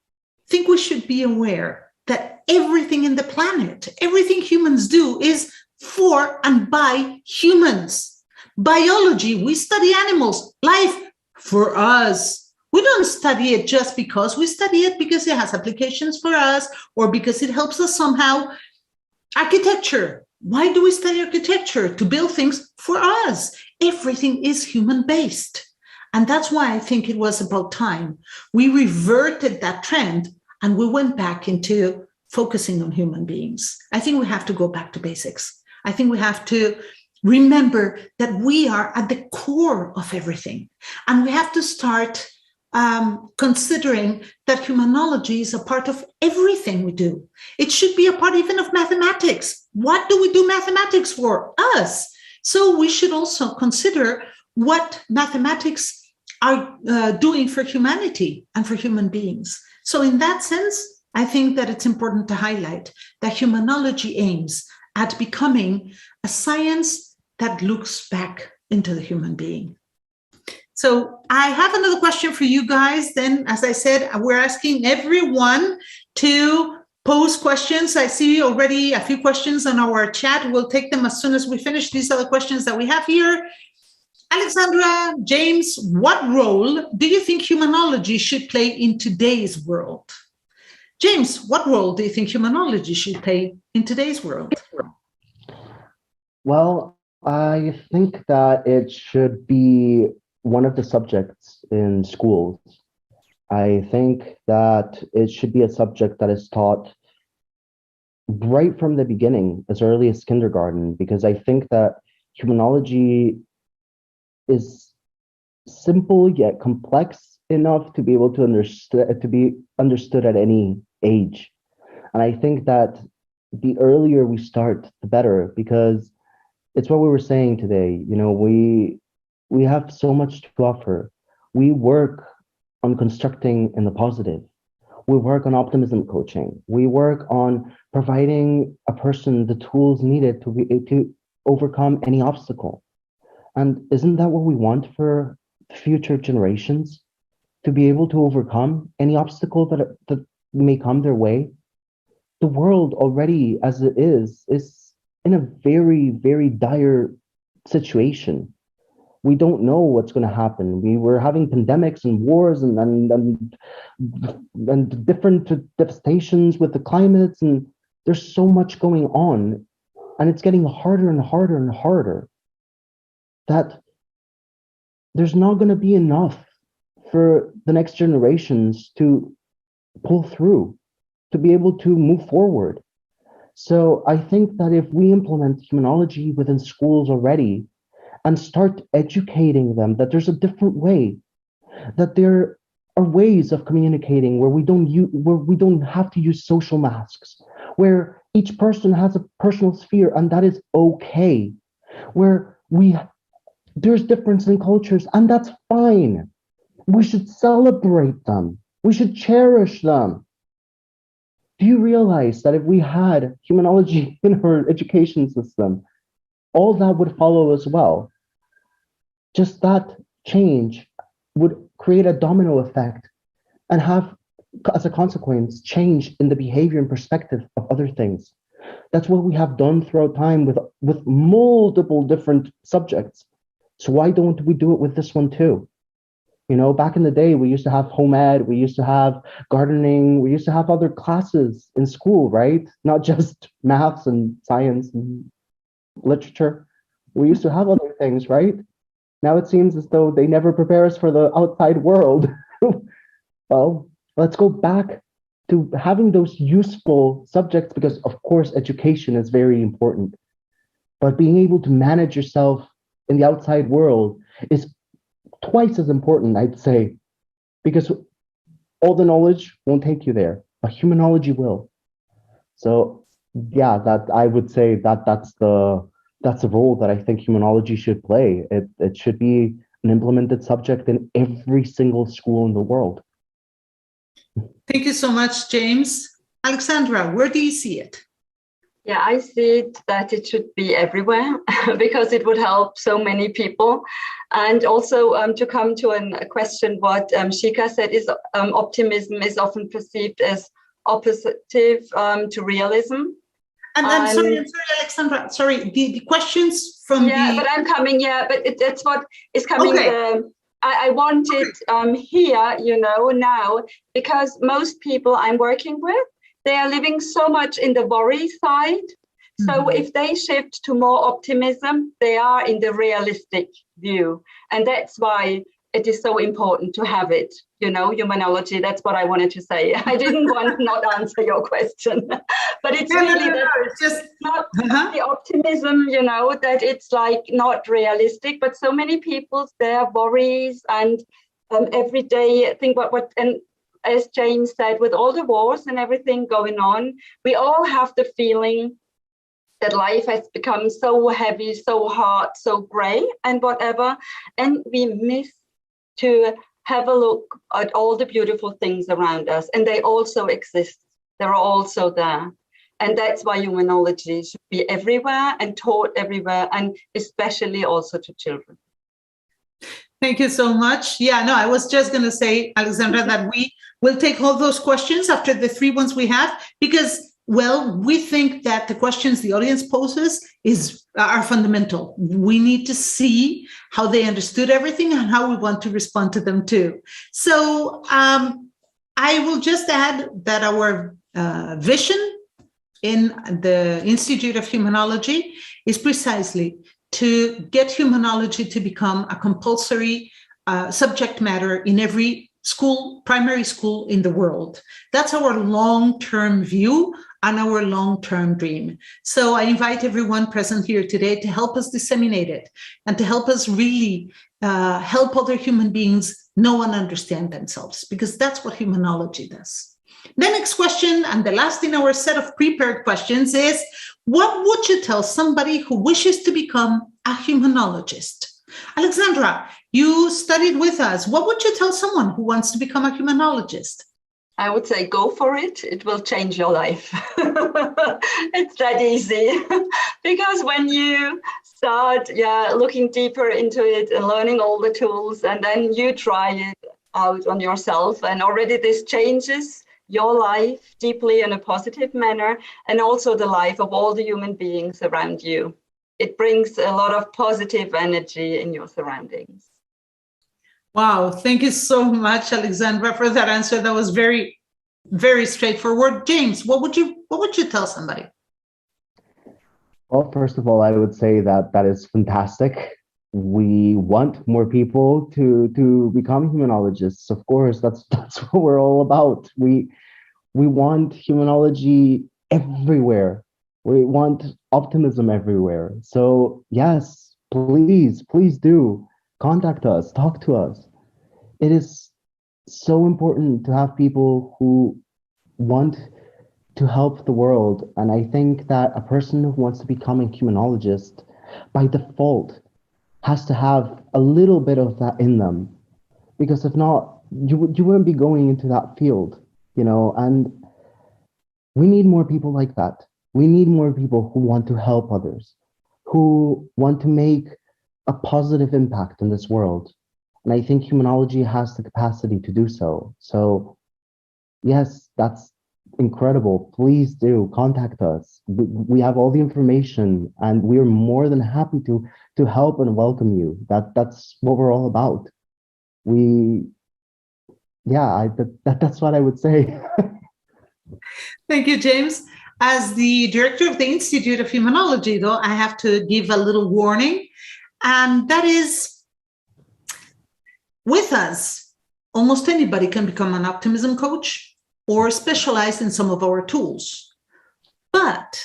think we should be aware that everything in the planet, everything humans do is for and by humans. Biology, we study animals. Life, for us. We don't study it just because. We study it because it has applications for us or because it helps us somehow. Architecture. Why do we study architecture? To build things for us. Everything is human-based. And that's why I think it was about time we reverted that trend and we went back into focusing on human beings. I think we have to go back to basics. I think we have to remember that we are at the core of everything. And we have to start considering that humanology is a part of everything we do. It should be a part even of mathematics. What do we do mathematics for? Us. So we should also consider what mathematics are doing for humanity and for human beings. So in that sense, I think that it's important to highlight that humanology aims at becoming a science that looks back into the human being. So I have another question for you guys. Then, as I said, we're asking everyone to pose questions. I see already a few questions on our chat. We'll take them as soon as we finish. These are the questions that we have here. Alexandra, James, what role do you think humanology should play in today's world? James, what role do you think humanology should play in today's world? Well, I think that it should be one of the subjects in schools. I think that it should be a subject that is taught right from the beginning, as early as kindergarten, because I think that humanology is simple yet complex enough to be able to understood at any age. And I think that the earlier we start, the better, because it's what we were saying today. You know, we have so much to offer. We work on constructing in the positive. We work on optimism coaching. We work on providing a person the tools needed to overcome any obstacle. And isn't that what we want for future generations? To be able to overcome any obstacle that may come their way? The world already, as it is in a very, very dire situation. We don't know what's going to happen. We were having pandemics and wars and different devastations with the climates, and there's so much going on, and it's getting harder and harder and harder, that there's not going to be enough for the next generations to pull through, to be able to move forward. So I think that if we implement humanology within schools already and start educating them that there's a different way, that there are ways of communicating where we don't have to use social masks, where each person has a personal sphere and that is okay, where there's difference in cultures and that's fine. We should celebrate them. We should cherish them. Do you realize that if we had humanology in our education system, all that would follow as well? Just that change would create a domino effect and have, as a consequence, change in the behavior and perspective of other things. That's what we have done throughout time with multiple different subjects. So why don't we do it with this one too? You know, back in the day, we used to have home ed, we used to have gardening, we used to have other classes in school, right? Not just maths and science and literature. We used to have other things, right? Now it seems as though they never prepare us for the outside world. Well, let's go back to having those useful subjects because, of course, education is very important. But being able to manage yourself in the outside world is twice as important, I'd say, because all the knowledge won't take you there, but humanology will. So, yeah, that I would say that's the role that I think humanology should play. It should be an implemented subject in every single school in the world. Thank you so much, James. Alexandra, where do you see it? Yeah, I see it that it should be everywhere because it would help so many people. And also to come to a question, what Shika said is optimism is often perceived as opposite to realism. And I'm sorry, Alexandra. Sorry, the questions from but I'm coming. Yeah, but that's what is coming. Okay. I want it here, now, because most people I'm working with, they are living so much in the worry side. So if they shift to more optimism, they are in the realistic view. And that's why it is so important to have it, humanology. That's what I wanted to say. I didn't want to not answer your question, but it's not the optimism, that it's like not realistic, but so many people, their worries and every day think and as James said, with all the wars and everything going on, we all have the feeling that life has become so heavy, so hard, so gray and whatever. And we miss to have a look at all the beautiful things around us. And they also exist. They're also there. And that's why humanology should be everywhere and taught everywhere, and especially also to children. Thank you so much. Yeah, no, I was just going to say, Alexandra, that we will take all those questions after the 3 ones we have, because, well, we think that the questions the audience poses are fundamental. We need to see how they understood everything and how we want to respond to them too. So I will just add that our vision in the Institute of Humanology is precisely to get humanology to become a compulsory subject matter in every school, primary school in the world. That's our long-term view and our long-term dream. So I invite everyone present here today to help us disseminate it and to help us really help other human beings know and understand themselves, because that's what humanology does. The next question, and the last in our set of prepared questions, is what would you tell somebody who wishes to become a humanologist? Alexandra, you studied with us. What would you tell someone who wants to become a humanologist? I would say go for it. It will change your life. It's that easy. Because when you start looking deeper into it and learning all the tools, and then you try it out on yourself, and already this changes your life deeply in a positive manner, and also the life of all the human beings around you. It brings a lot of positive energy in your surroundings. Wow, thank you so much, Alexandra, for that answer. That was very, very straightforward. James, what would you tell somebody? Well, first of all, I would say that is fantastic we want more people to become humanologists. Of course, that's what we're all about. We want humanology everywhere. We want optimism everywhere. So yes, please do contact us, talk to us. It is so important to have people who want to help the world. And I think that a person who wants to become a humanologist by default has to have a little bit of that in them, because if not, you wouldn't be going into that field, and we need more people like that. We need more people who want to help others, who want to make a positive impact in this world. And I think humanology has the capacity to do so. So yes, that's incredible. Please do contact us. We have all the information, and we're more than happy to help and welcome you. That's what we're all about. That's what I would say. Thank you, James. As the director of the Institute of Humanology, though, I have to give a little warning, and that is, with us, almost anybody can become an optimism coach or specialize in some of our tools. But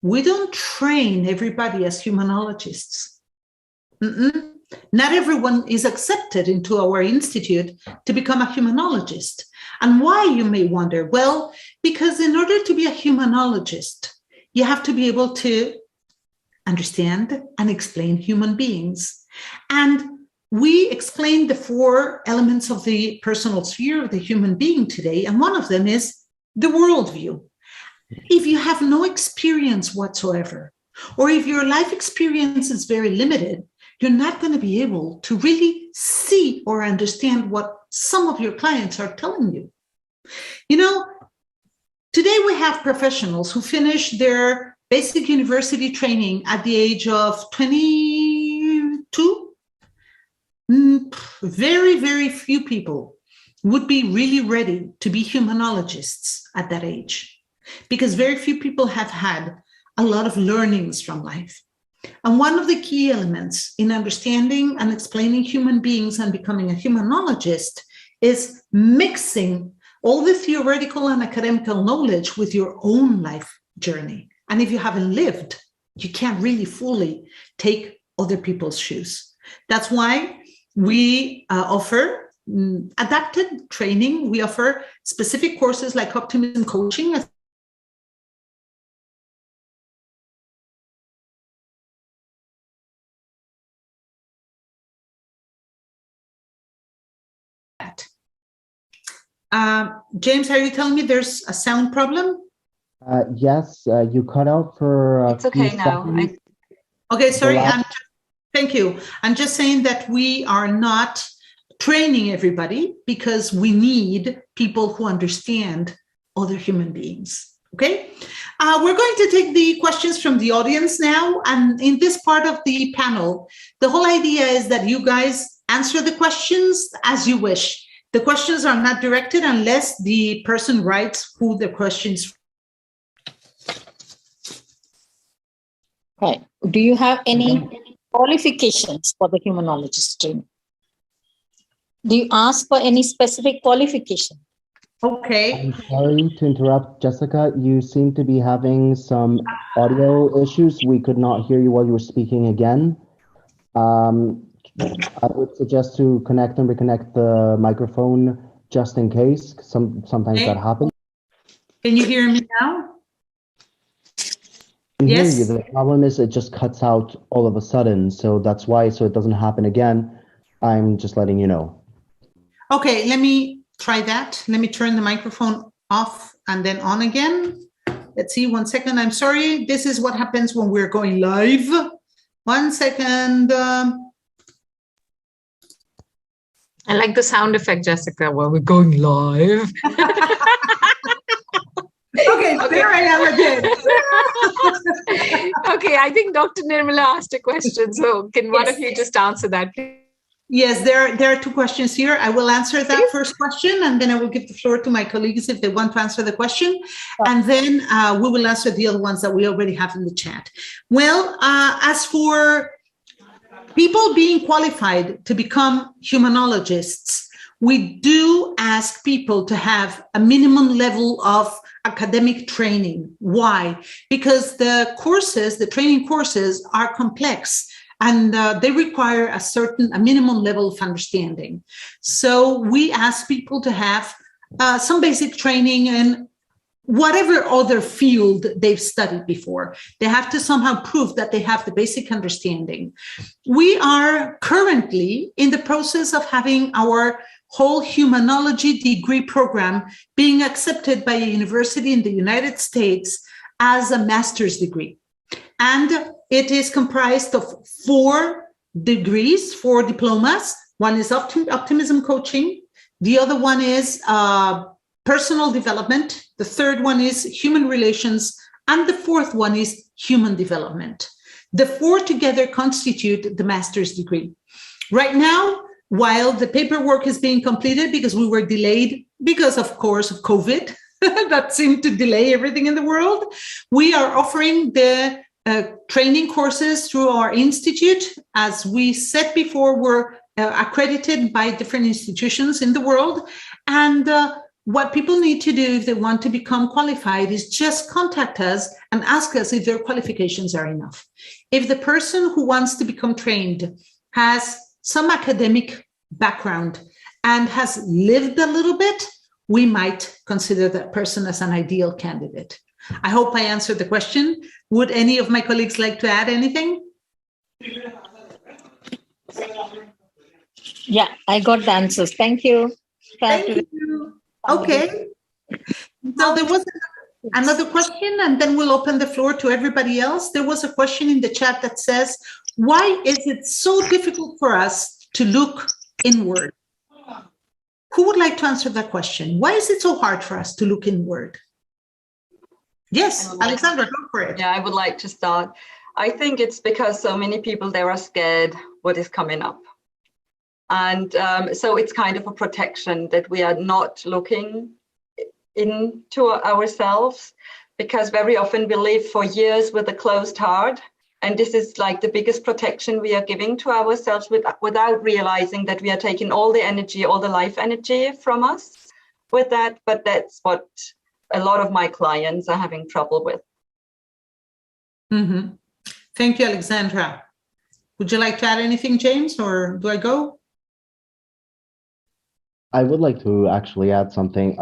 we don't train everybody as humanologists. Not everyone is accepted into our institute to become a humanologist. And why, you may wonder? Well, because in order to be a humanologist, you have to be able to understand and explain human beings. And we explained the 4 elements of the personal sphere of the human being today, and one of them is the worldview. If you have no experience whatsoever, or if your life experience is very limited, you're not going to be able to really see or understand what some of your clients are telling you. Today we have professionals who finish their basic university training at the age of 22. Very, very few people would be really ready to be humanologists at that age, because very few people have had a lot of learnings from life. And one of the key elements in understanding and explaining human beings and becoming a humanologist is mixing all the theoretical and academical knowledge with your own life journey. And if you haven't lived, you can't really fully take other people's shoes. That's why we offer adapted training. We offer specific courses like optimism coaching. James, are you telling me there's a sound problem? Yes, you cut out for It's okay now. Okay, sorry. Thank you. I'm just saying that we are not training everybody because we need people who understand other human beings. Okay, we're going to take the questions from the audience now. And in this part of the panel, the whole idea is that you guys answer the questions as you wish. The questions are not directed unless the person writes who the questions. Right. Do you have any qualifications for the humanologist training? Do you ask for any specific qualification? Okay. I'm sorry to interrupt, Jessica. You seem to be having some audio issues. We could not hear you while you were speaking again. I would suggest to connect and reconnect the microphone just in case. Sometimes that happens. Can you hear me now? I can hear Yes. you. The problem is it just cuts out all of a sudden. So that's why, so it doesn't happen again, I'm just letting you know. Okay, let me try that. Let me turn the microphone off and then on again. Let's see, 1 second. I'm sorry. This is what happens when we're going live. 1 second. I like the sound effect, Jessica, while we're going live. Okay, there I am again. Okay, I think Dr. Nirmala asked a question. So can one of you just answer that, please? Yes, there are 2 questions here. I will answer that first question, and then I will give the floor to my colleagues if they want to answer the question. And then we will answer the other ones that we already have in the chat. Well, as for people being qualified to become humanologists, we do ask people to have a minimum level of academic training. Why? Because the courses, the training courses, are complex and they require a minimum level of understanding. So we ask people to have some basic training in whatever other field they've studied before. They have to somehow prove that they have the basic understanding. We are currently in the process of having our whole humanology degree program being accepted by a university in the United States as a master's degree. And it is comprised of 4 degrees, 4 diplomas. One is optimism coaching. The other one is personal development. The third one is human relations. And the fourth one is human development. The 4 together constitute the master's degree. Right now, while the paperwork is being completed because we were delayed because, of course, of COVID, that seemed to delay everything in the world, we are offering the training courses through our institute. As we said before, we're accredited by different institutions in the world. And what people need to do if they want to become qualified is just contact us and ask us if their qualifications are enough. If the person who wants to become trained has some academic background and has lived a little bit, we might consider that person as an ideal candidate. I hope I answered the question. Would any of my colleagues like to add anything? Yeah, I got the answers. Thank you. Thank you. Okay. So there was another question, and then we'll open the floor to everybody else. There was a question in the chat that says, why is it so difficult for us to look inward? Who would like to answer that question? Why is it so hard for us to look inward? Yes, Alexandra, go for it. Yeah, I would like to start. I think it's because so many people there are scared what is coming up. And so it's kind of a protection that we are not looking into ourselves, because very often we live for years with a closed heart. And this is like the biggest protection we are giving to ourselves without realizing that we are taking all the energy, all the life energy from us with that. But that's what a lot of my clients are having trouble with. Mm-hmm. Thank you, Alexandra. Would you like to add anything, James, or do I go? I would like to actually add something.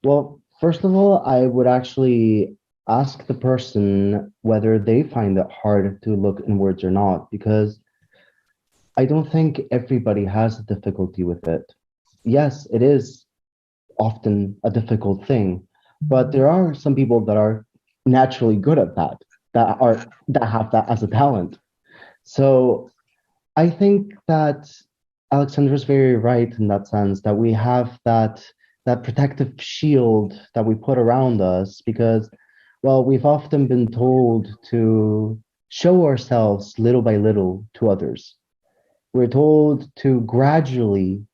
Well, first of all, I would actually ask the person whether they find it hard to look inwards or not, because I don't think everybody has a difficulty with it. Yes, it is often a difficult thing, but there are some people that are naturally good at that, that have that as a talent. So I think that Alexandra's very right in that sense, that we have that protective shield that we put around us, because, well, we've often been told to show ourselves little by little to others. We're told to gradually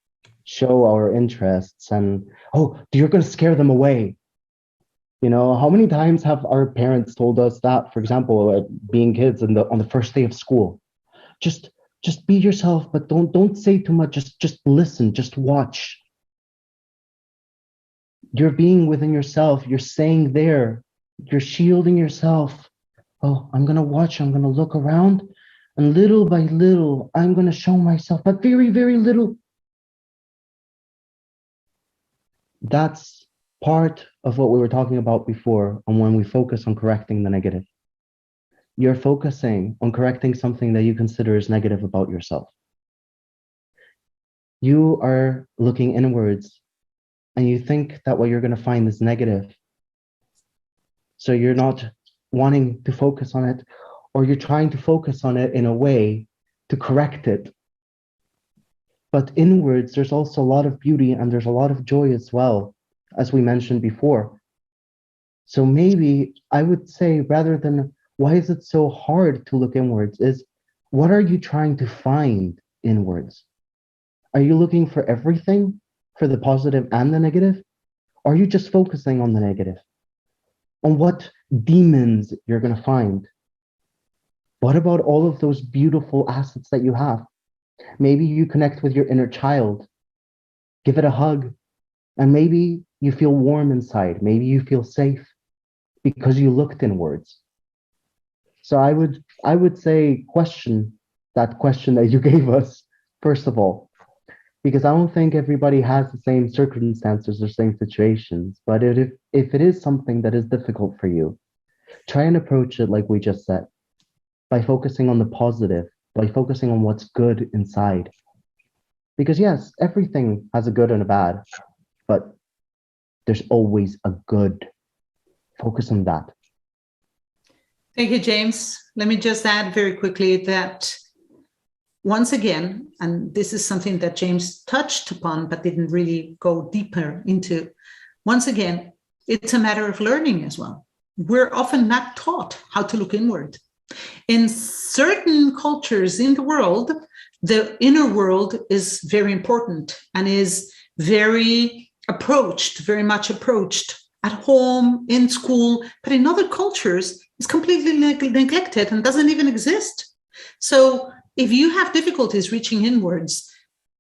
show our interests, and, oh, you're going to scare them away. You know, how many times have our parents told us that, for example, being kids on the first day of school? Just be yourself, but don't say too much. Just listen, just watch. You're being within yourself. You're staying there. You're shielding yourself. Oh, I'm gonna watch. I'm gonna look around, and little by little, I'm gonna show myself, but very, very little. That's part of what we were talking about before, on when we focus on correcting the negative. You're focusing on correcting something that you consider is negative about yourself. You are looking inwards and you think that what you're going to find is negative. So you're not wanting to focus on it, or you're trying to focus on it in a way to correct it. But inwards, there's also a lot of beauty and there's a lot of joy as well, as we mentioned before. So maybe I would say, rather than why is it so hard to look inwards, is what are you trying to find inwards? Are you looking for everything, for the positive and the negative? Or are you just focusing on the negative? On what demons you're going to find? What about all of those beautiful assets that you have? Maybe you connect with your inner child, give it a hug, and maybe you feel warm inside. Maybe you feel safe because you looked inwards. So I would say question that question that you gave us, first of all, because I don't think everybody has the same circumstances or same situations. But if it is something that is difficult for you, try and approach it like we just said, by focusing on the positive, by focusing on what's good inside. Because yes, everything has a good and a bad, but there's always a good. Focus on that. Thank you, James. Let me just add very quickly that once again, and this is something that James touched upon but didn't really go deeper into, once again, it's a matter of learning as well. We're often not taught how to look inward. In certain cultures in the world, the inner world is very important and is very much approached at home, in school, but in other cultures, it's completely neglected and doesn't even exist. So if you have difficulties reaching inwards,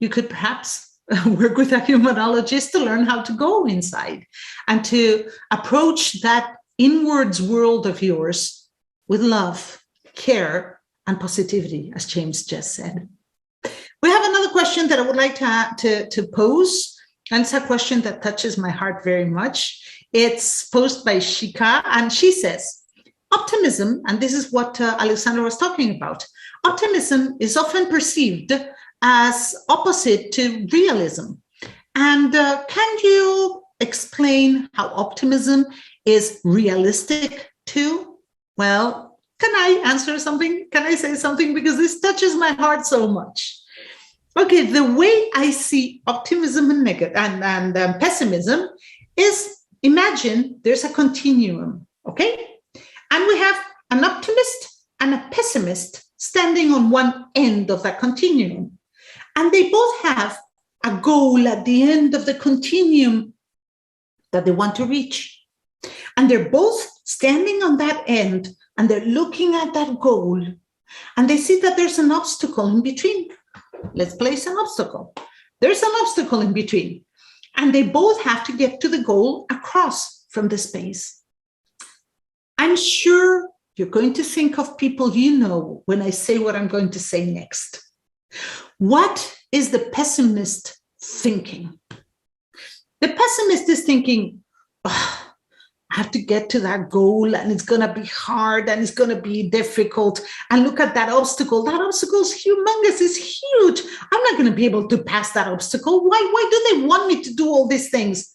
you could perhaps work with a humanologist to learn how to go inside and to approach that inwards world of yours with love, care, and positivity, as James just said. We have another question that I would like to pose, and it's a question that touches my heart very much. It's posed by Shika, and she says, optimism, and this is what Alexandra was talking about, optimism is often perceived as opposite to realism. And can you explain how optimism is realistic too? Well, can I answer something? Can I say something? Because this touches my heart so much. Okay, the way I see optimism and pessimism is, imagine there's a continuum, okay? And we have an optimist and a pessimist standing on one end of that continuum. And they both have a goal at the end of the continuum that they want to reach. And they're both standing on that end and they're looking at that goal. And they see that there's an obstacle in between. Let's place an obstacle. There's an obstacle in between. And they both have to get to the goal across from the space. I'm sure you're going to think of people you know when I say what I'm going to say next. What is the pessimist thinking? The pessimist is thinking, oh, I have to get to that goal and it's going to be hard and it's going to be difficult. And look at that obstacle. That obstacle is humongous. It's huge. I'm not going to be able to pass that obstacle. Why do they want me to do all these things?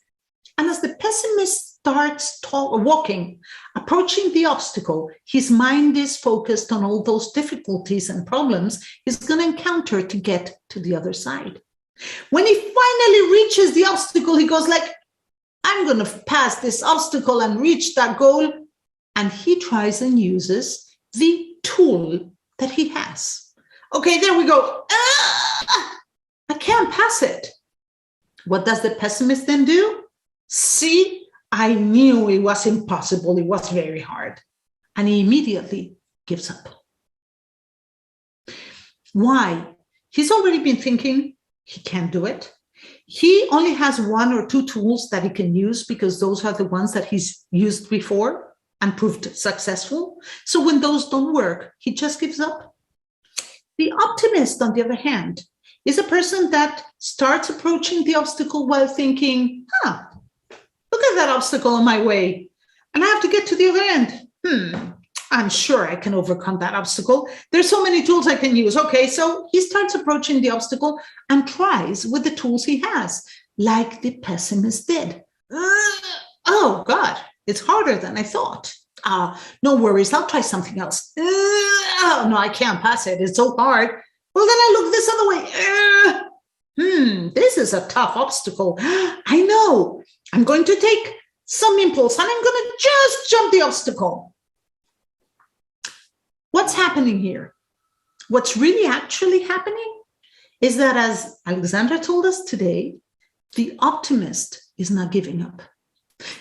And as the pessimist starts walking, approaching the obstacle, his mind is focused on all those difficulties and problems he's going to encounter to get to the other side. When he finally reaches the obstacle, he goes like, I'm going to pass this obstacle and reach that goal. And he tries and uses the tool that he has. Okay, there we go. I can't pass it. What does the pessimist then do? See, I knew it was impossible. It was very hard. And he immediately gives up. Why? He's already been thinking he can't do it. He only has one or two tools that he can use because those are the ones that he's used before and proved successful. So when those don't work, he just gives up. The optimist, on the other hand, is a person that starts approaching the obstacle while thinking, look at that obstacle on my way, and I have to get to the other end. I'm sure I can overcome that obstacle. There's so many tools I can use. Okay, so he starts approaching the obstacle and tries with the tools he has, like the pessimist did. Oh God, it's harder than I thought. No worries, I'll try something else. Oh no, I can't pass it. It's so hard. Well, then I look this other way. This is a tough obstacle. I know. I'm going to take some impulse and I'm going to just jump the obstacle. What's happening here? What's really actually happening is that, as Alexandra told us today, the optimist is not giving up.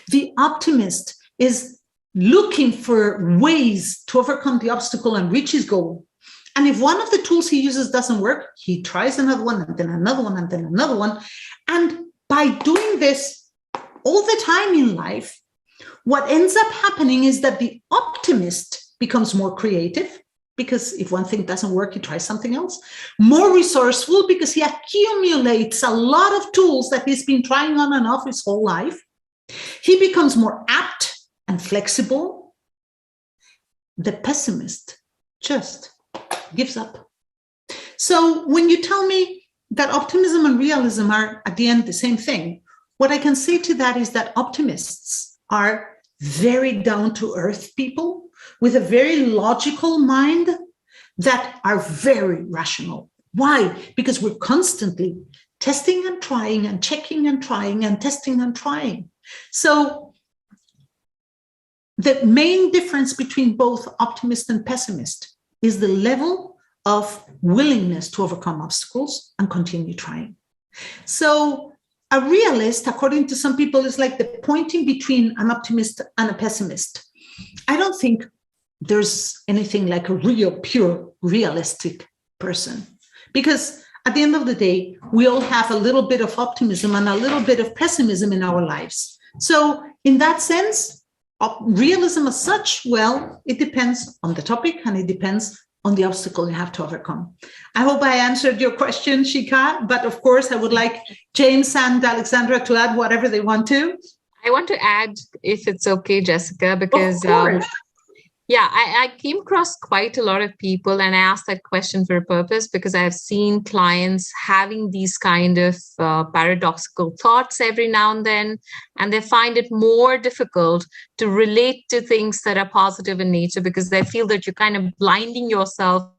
The optimist is looking for ways to overcome the obstacle and reach his goal. And if one of the tools he uses doesn't work, he tries another one, and then another one, and then another one. And by doing this all the time in life, what ends up happening is that the optimist becomes more creative, because if one thing doesn't work, he tries something else. More resourceful, because he accumulates a lot of tools that he's been trying on and off his whole life. He becomes more apt and flexible. The pessimist just gives up. So when you tell me that optimism and realism are at the end the same thing, what I can say to that is that optimists are very down-to-earth people with a very logical mind that are very rational. Why? Because we're constantly testing and trying and checking and trying and testing and trying. So the main difference between both optimist and pessimist is the level of willingness to overcome obstacles and continue trying. So a realist, according to some people, is like the pointing between an optimist and a pessimist. I don't think there's anything like a real, pure, realistic person, because at the end of the day, we all have a little bit of optimism and a little bit of pessimism in our lives. So in that sense, realism as such, well, it depends on the topic and it depends on the obstacle you have to overcome. I hope I answered your question, Shika, but of course I would like James and Alexandra to add whatever they want to. I want to add, if it's okay, Jessica, because I came across quite a lot of people, and I asked that question for a purpose because I've seen clients having these kind of paradoxical thoughts every now and then, and they find it more difficult to relate to things that are positive in nature because they feel that you're kind of blinding yourself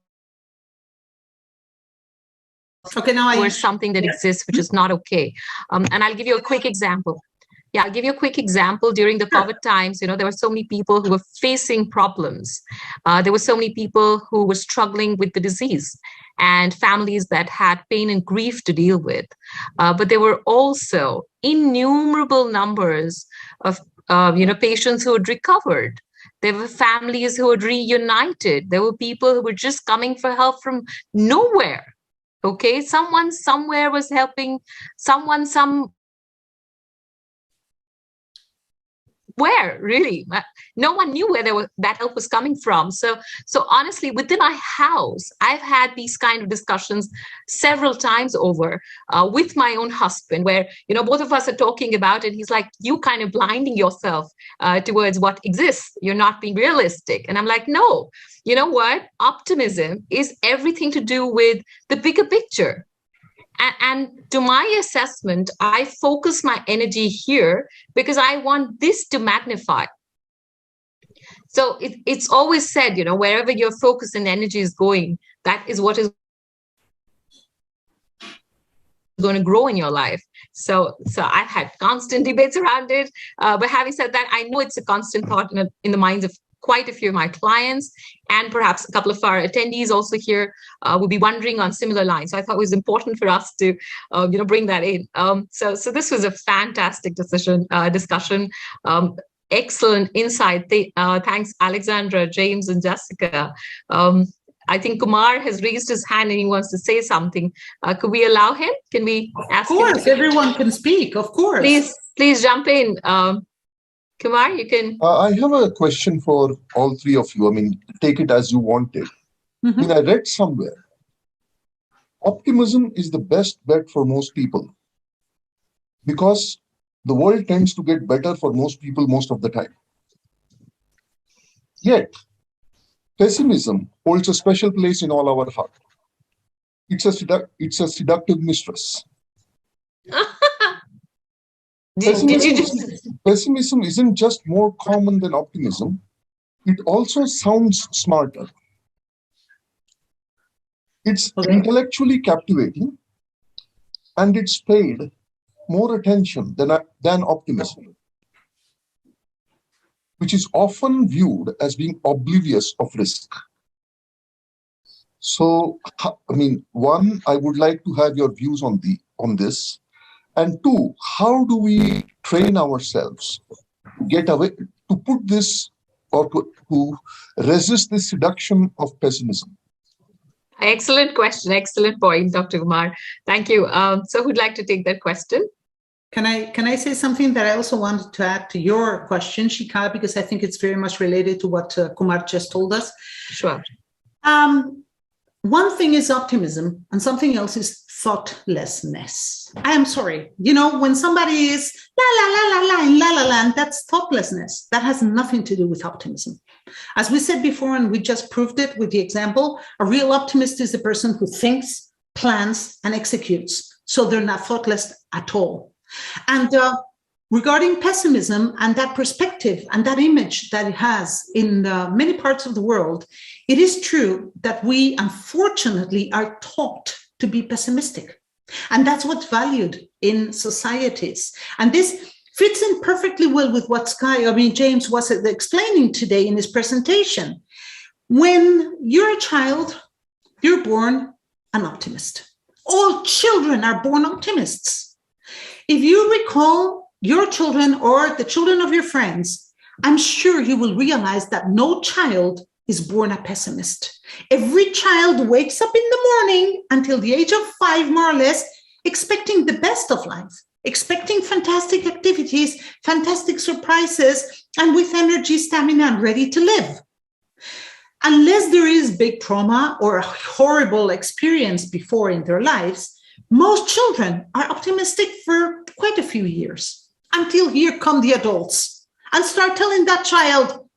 towards something that exists, which is not okay. And I'll give you a quick example. Yeah, I'll give you a quick example. During the COVID times, there were so many people who were facing problems. There were so many people who were struggling with the disease and families that had pain and grief to deal with. But there were also innumerable numbers of, patients who had recovered. There were families who had reunited. There were people who were just coming for help from nowhere. Okay, someone somewhere was helping someone where really no one knew where that help was coming from. So honestly, within my house, I've had these kind of discussions several times over with my own husband, where both of us are talking about it. He's like, you kind of blinding yourself towards what exists. You're not being realistic. And I'm like, no, you know what? Optimism is everything to do with the bigger picture. And to my assessment, I focus my energy here because I want this to magnify. So it's always said, wherever your focus and energy is going, that is what is going to grow in your life. So I've had constant debates around it. But having said that, I know it's a constant thought in the minds of quite a few of my clients, and perhaps a couple of our attendees also here will be wondering on similar lines. So I thought it was important for us to, bring that in. So this was a fantastic discussion. Excellent insight. Thanks, Alexandra, James, and Jessica. I think Kumar has raised his hand and he wants to say something. Could we allow him? Can we ask him? Of course, everyone can speak. Of course. Please jump in. Kumar, you can. I have a question for all three of you. I mean, take it as you want it. Mm-hmm. I mean, I read somewhere, optimism is the best bet for most people because the world tends to get better for most people most of the time. Yet, pessimism holds a special place in all our heart. It's a seductive mistress. Pessimism isn't just more common than optimism, it also sounds smarter. It's intellectually captivating, and it's paid more attention than optimism, which is often viewed as being oblivious of risk. So, I mean, one, I would like to have your views on this. And two, how do we train ourselves to get away, to put this or who resist the seduction of pessimism? Excellent question. Excellent point, Dr. Kumar. Thank you. So who'd like to take that question? Can I say something that I also wanted to add to your question, Shikha, because I think it's very much related to what Kumar just told us. Sure. One thing is optimism and something else is thoughtlessness. I am sorry. You know, when somebody is la, la, la, la, la, in la, la, land, that's thoughtlessness. That has nothing to do with optimism. As we said before, and we just proved it with the example, a real optimist is the person who thinks, plans, and executes. So they're not thoughtless at all. And regarding pessimism and that perspective and that image that it has in many parts of the world, it is true that we unfortunately are taught to be pessimistic. And that's what's valued in societies. And this fits in perfectly well with what James was explaining today in his presentation. When you're a child, you're born an optimist. All children are born optimists. If you recall your children or the children of your friends, I'm sure you will realize that no child is born a pessimist. Every child wakes up in the morning until the age of 5, more or less, expecting the best of life, expecting fantastic activities, fantastic surprises, and with energy, stamina, and ready to live. Unless there is big trauma or a horrible experience before in their lives, most children are optimistic for quite a few years until here come the adults and start telling that child,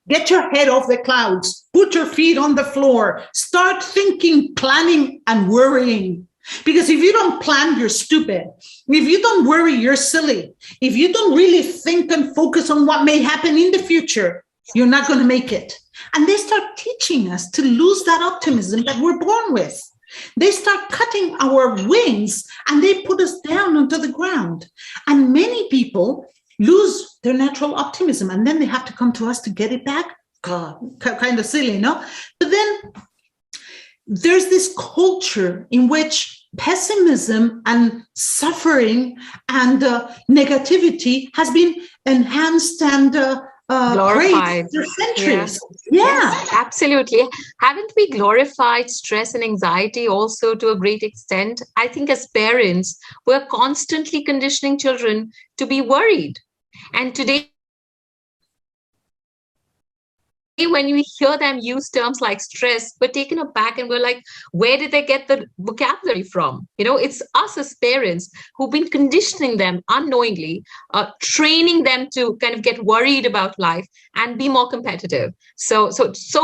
get your head off the clouds, put your feet on the floor, start thinking, planning, and worrying. Because if you don't plan, you're stupid. If you don't worry, you're silly. If you don't really think and focus on what may happen in the future, you're not going to make it. And they start teaching us to lose that optimism that we're born with. They start cutting our wings and they put us down onto the ground. And many people lose their natural optimism and then they have to come to us to get it back. God, kind of silly, no? But then there's this culture in which pessimism and suffering and negativity has been enhanced and glorified for centuries. Yeah. Yes, absolutely. Haven't we glorified stress and anxiety also to a great extent? I think as parents, we're constantly conditioning children to be worried. And today, when we hear them use terms like stress, we're taken aback and we're like, where did they get the vocabulary from? You know, it's us as parents who've been conditioning them unknowingly, training them to kind of get worried about life and be more competitive. So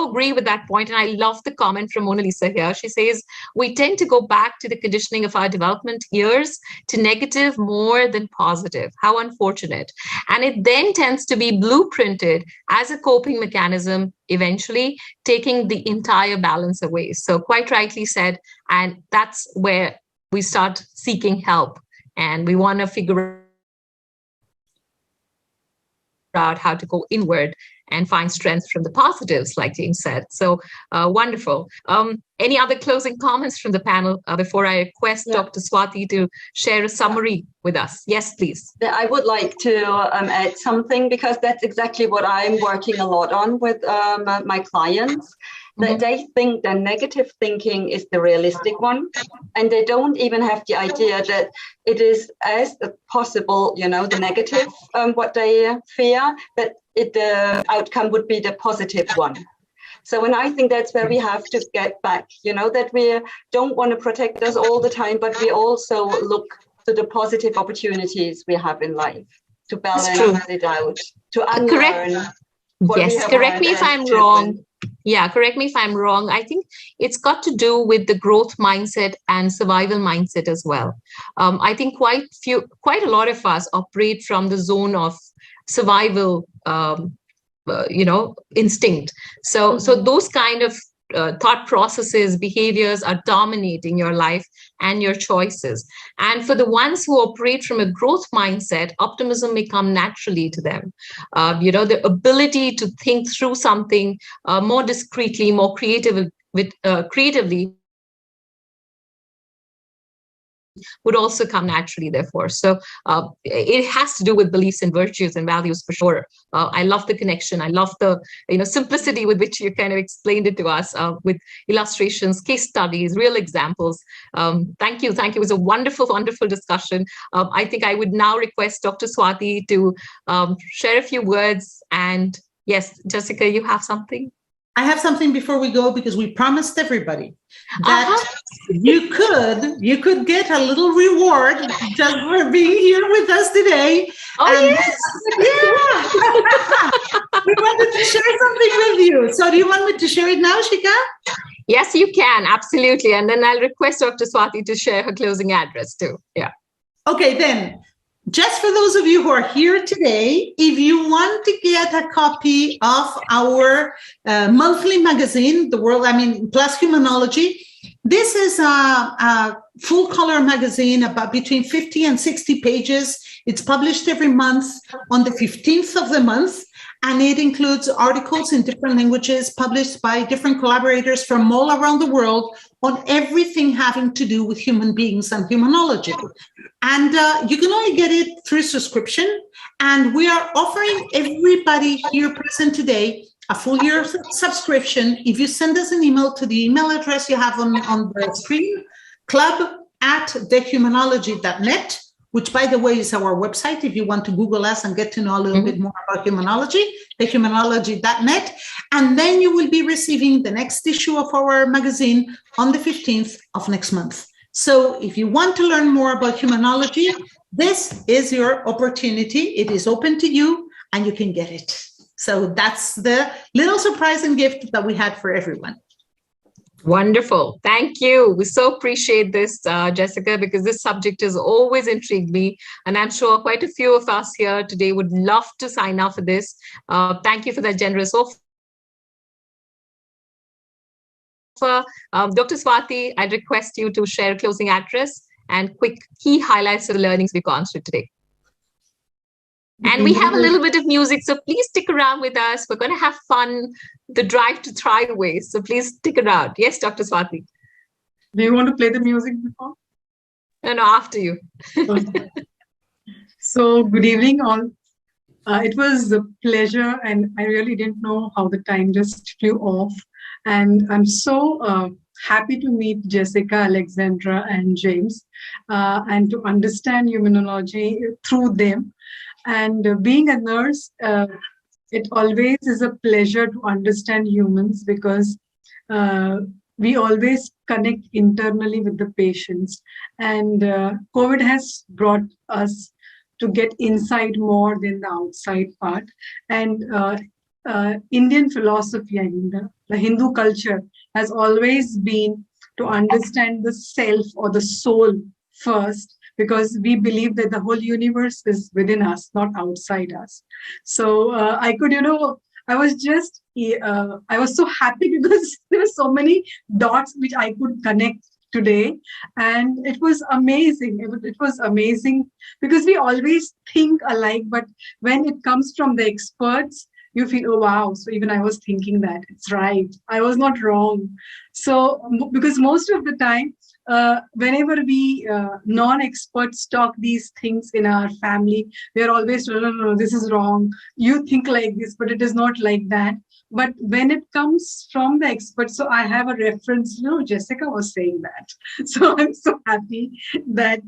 agree with that point. And I love the comment from Mona Lisa here. She says, we tend to go back to the conditioning of our development years to negative more than positive. How unfortunate. And it then tends to be blueprinted as a coping mechanism, eventually taking the entire balance away. So quite rightly said, and that's where we start seeking help and we want to figure out how to go inward and find strength from the positives, like James said. So wonderful. Any other closing comments from the panel before I request Dr. Swati to share a summary with us? Yes, please. I would like to add something because that's exactly what I'm working a lot on with my clients. That they think the negative thinking is the realistic one, and they don't even have the idea that it is as possible, you know, the negative, what they fear, that the outcome would be the positive one. So, and I think that's where we have to get back, you know, that we don't want to protect us all the time, but we also look to the positive opportunities we have in life to balance it out, to unlearn. Yes, correct me if I'm wrong. Yeah, correct me if I'm wrong. I think it's got to do with the growth mindset and survival mindset as well. I think quite a lot of us operate from the zone of survival, instinct. So those kind of thought processes, behaviors are dominating your life and your choices. And for the ones who operate from a growth mindset, optimism may come naturally to them. The ability to think through something more discreetly, more creatively would also come naturally, therefore. So it has to do with beliefs and virtues and values for sure. I love the connection. I love the simplicity with which you kind of explained it to us, with illustrations, case studies, real examples. Thank you. It was a wonderful, wonderful discussion. I think I would now request Dr. Swati to share a few words. And yes, Jessica, you have something? I have something before we go, because we promised everybody that you could get a little reward just for being here with us today. Oh, and yes. Yeah. We wanted to share something with you. So do you want me to share it now, Shika? Yes, you can. Absolutely. And then I'll request Dr. Swati to share her closing address too. Yeah. Okay, then. Just for those of you who are here today, if you want to get a copy of our monthly magazine, plus Humanology, this is a full color magazine about between 50 and 60 pages. It's published every month on the 15th of the month, and it includes articles in different languages published by different collaborators from all around the world on everything having to do with human beings and humanology. And you can only get it through subscription. And we are offering everybody here present today a full year subscription. If you send us an email to the email address you have on the screen, club@thehumanology.net, which, by the way, is our website if you want to Google us and get to know a little bit more about humanology, thehumanology.net. And then you will be receiving the next issue of our magazine on the 15th of next month. So if you want to learn more about humanology, this is your opportunity. It is open to you and you can get it. So that's the little surprise and gift that we had for everyone. Wonderful. Thank you. We so appreciate this, Jessica, because this subject has always intrigued me. And I'm sure quite a few of us here today would love to sign up for this. Thank you for that generous offer. Dr. Swati, I'd request you to share a closing address and quick key highlights of the learnings we've gone through today. And we have a little bit of music, so please stick around with us. We're going to have fun, the drive to thrive away. So please stick around. Yes, Dr. Swati. Do you want to play the music before? No, after you. So good evening all. It was a pleasure, and I really didn't know how the time just flew off. And I'm so happy to meet Jessica, Alexandra, and James, and to understand humanology through them. And being a nurse, it always is a pleasure to understand humans, because we always connect internally with the patients. And COVID has brought us to get inside more than the outside part. And Indian philosophy, I mean, the Hindu culture has always been to understand the self or the soul first, because we believe that the whole universe is within us, not outside us. So I could, I was just, I was so happy because there were so many dots which I could connect today. And it was amazing. It was amazing because we always think alike, but when it comes from the experts, you feel, oh, wow. So even I was thinking that it's right. I was not wrong. So because most of the time, whenever we non-experts talk these things in our family, we are always, no, this is wrong. You think like this, but it is not like that. But when it comes from the experts, so I have a reference, Jessica was saying that. So I'm so happy that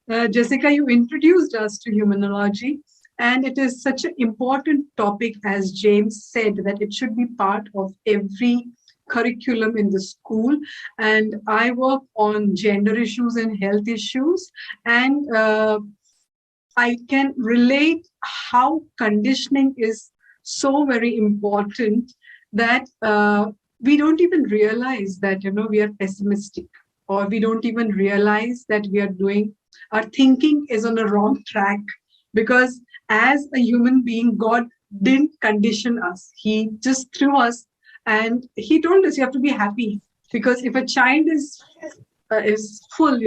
Jessica, you introduced us to humanology. And it is such an important topic, as James said, that it should be part of every curriculum in the school. And I work on gender issues and health issues. And I can relate how conditioning is so very important that we don't even realize that, we are pessimistic, or we don't even realize that we are our thinking is on a wrong track, because as a human being, God didn't condition us. He just threw us and he told us you have to be happy, because if a child is full,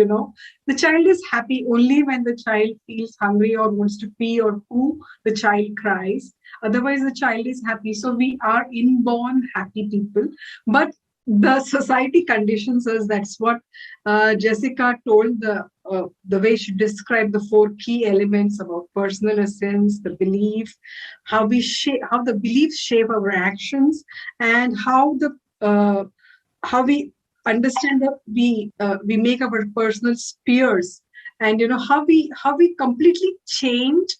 the child is happy only when the child feels hungry or wants to pee or poo, the child cries. Otherwise, the child is happy. So we are inborn happy people. But the society conditions us. That's what Jessica told, the way she described the 4 key elements about personal essence, the belief, how the beliefs shape our actions, and how we understand that we make our personal spheres, and how we completely change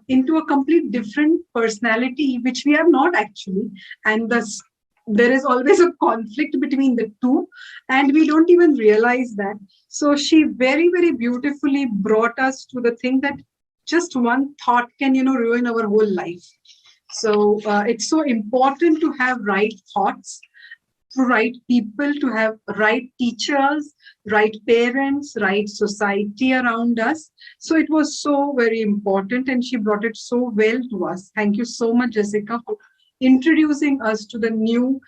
into a complete different personality, which we are not actually, and thus there is always a conflict between the two, and we don't even realize that. So she very, very beautifully brought us to the thing that just one thought can ruin our whole life. So it's so important to have right thoughts, to right people, to have right teachers, right parents, right society around us. So it was so very important, and she brought it so well to us. Thank you so much, Jessica, for introducing us to the new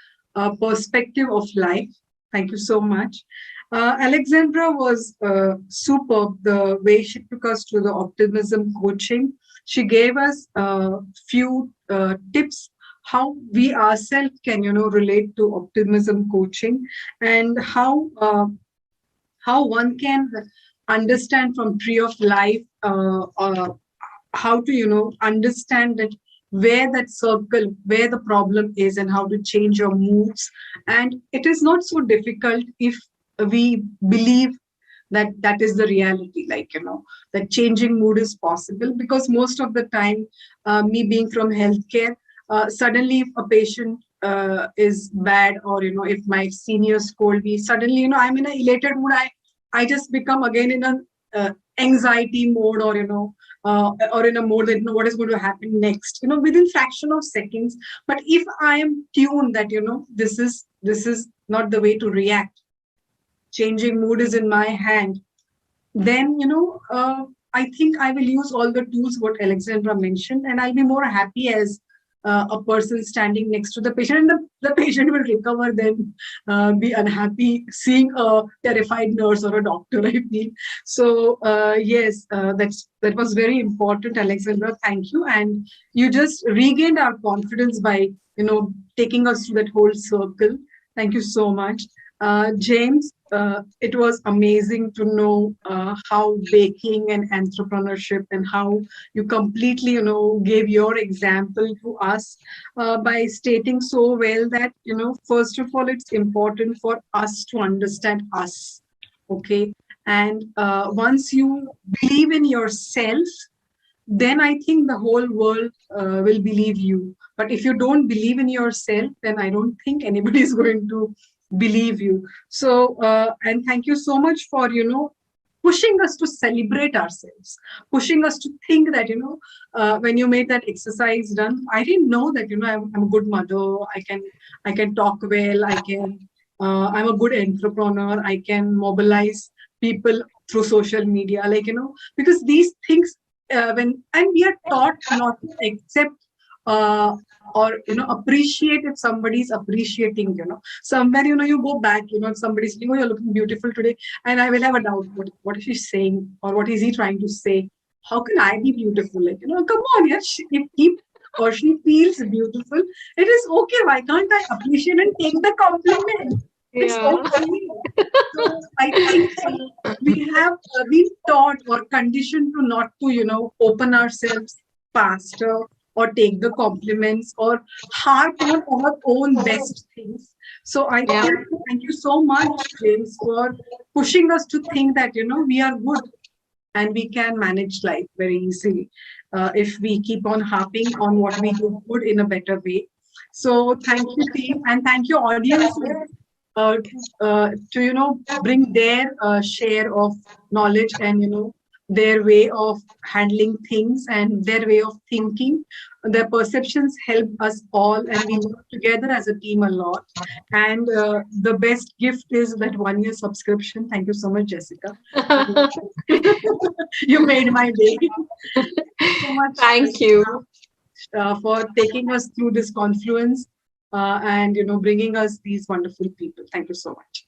perspective of life. Thank you so much. Alexandra was superb, the way she took us to the optimism coaching. She gave us a few tips how we ourselves can relate to optimism coaching, and how one can understand from tree of life, how to understand that where that circle, where the problem is, and how to change your moods. And it is not so difficult if we believe that that is the reality, that changing mood is possible. Because most of the time, me being from healthcare, suddenly if a patient is bad, or if my seniors scold me, suddenly I'm in an elated mood, I just become again in an anxiety mode, or or in a mode that what is going to happen next, within fraction of seconds. But if I am tuned that this is not the way to react, changing mood is in my hand, then I think I will use all the tools what Alexandra mentioned, and I'll be more happy as a person standing next to the patient, and the patient will recover, then be unhappy seeing a terrified nurse or a doctor, I feel. So yes, that was very important, Alexandra. Thank you. And you just regained our confidence by taking us through that whole circle. Thank you so much. James, it was amazing to know how baking and entrepreneurship, and how you completely, gave your example to us by stating so well that, first of all, it's important for us to understand us. Okay. And once you believe in yourself, then I think the whole world will believe you. But if you don't believe in yourself, then I don't think anybody is going to believe you. So, and thank you so much for, pushing us to celebrate ourselves, pushing us to think that, when you made that exercise run, I didn't know that, I'm a good mother. I can talk well. I'm a good entrepreneur. I can mobilize people through social media, because these things, and we are taught not to accept or appreciate if somebody's appreciating. Somewhere you go back, somebody's saying, oh, you're looking beautiful today, and I will have a doubt, what is she saying, or what is he trying to say? How can I be beautiful? Come on, yes, if he or she feels beautiful, it is okay. Why can't I appreciate and take the compliment? It's okay. So I think we have been taught or conditioned to not to, open ourselves faster, or take the compliments, or harp on our own best things. So I think, thank you so much, James, for pushing us to think that, we are good and we can manage life very easily if we keep on harping on what we do good in a better way. So thank you, team, and thank you, audience, to bring their share of knowledge, and their way of handling things, and their way of thinking. Their perceptions help us all, and we work together as a team a lot. And the best gift is that 1-year subscription. Thank you so much, Jessica. You made my day. So much. Thank you for taking us through this confluence, and bringing us these wonderful people. Thank you so much.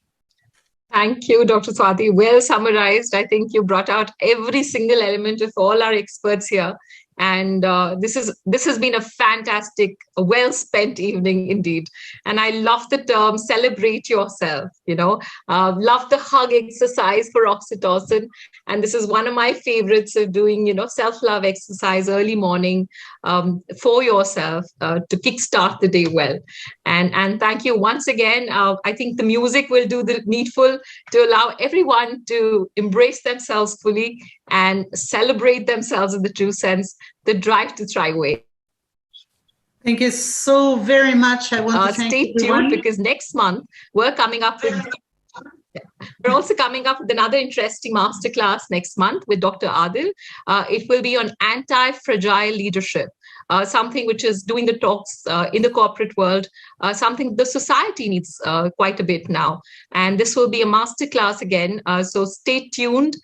Thank you, Dr. Swati. Well summarized. I think you brought out every single element of all our experts here And this has been a fantastic, well spent evening indeed. And I love the term "celebrate yourself." Love the hug exercise for oxytocin, and this is one of my favorites of doing self-love exercise early morning for yourself to kickstart the day well. And thank you once again. I think the music will do the needful to allow everyone to embrace themselves fully and celebrate themselves in the true sense, the drive to thrive way. Thank you so very much. I want to thank stay everyone. tuned, because next month we're also coming up with another interesting masterclass next month with Dr. Adil. It will be on anti-fragile leadership, something which is doing the talks in the corporate world, something the society needs quite a bit now. And this will be a masterclass again. So stay tuned.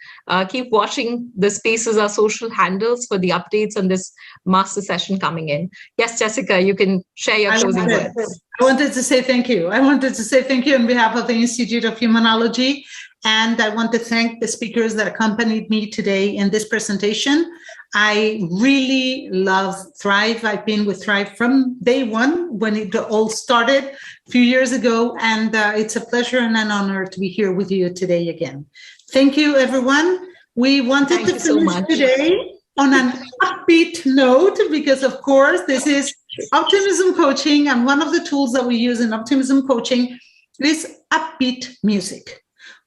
Keep watching the Spaces, our social handles, for the updates on this master session coming in. Yes, Jessica, you can share your closing words. I wanted to say thank you. I wanted to say thank you on behalf of the Institute of Humanology. And I want to thank the speakers that accompanied me today in this presentation. I really love Thrive. I've been with Thrive from day one when it all started a few years ago. And it's a pleasure and an honor to be here with you today again. Thank you, everyone. We wanted to finish today on an upbeat note because, of course, this is Optimism coaching, and one of the tools that we use in Optimism coaching is upbeat music,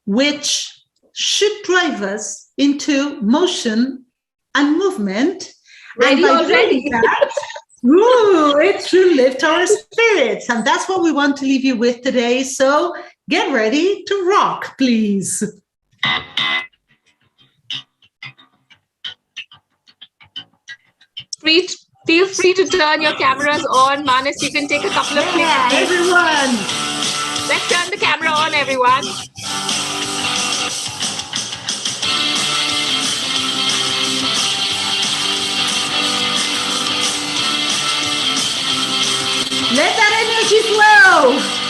which should drive us into motion and movement. Ready and by already? doing that, it should lift our spirits, and that's what we want to leave you with today. So get ready to rock, please. Feel free to turn your cameras on. Manas, you can take a couple of clicks. Everyone. Let's turn the camera on, everyone. Let that energy flow.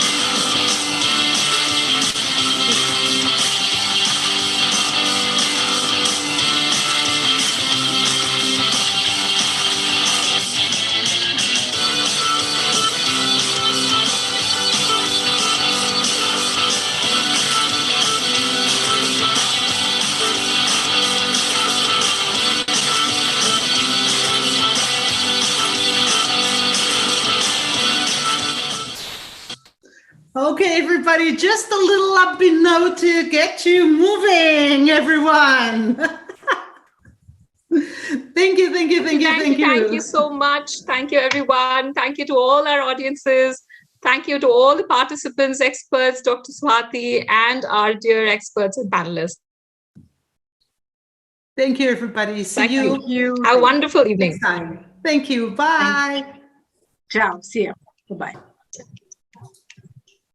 Okay, everybody, just a little upbeat note to get you moving, everyone. Thank you. Thank you so much. Thank you, everyone. Thank you to all our audiences. Thank you to all the participants, experts, Dr. Swati, and our dear experts and panelists. Thank you, everybody. See you. Have a wonderful evening. Next time. Thank you. Bye. Ciao. See you. Bye-bye.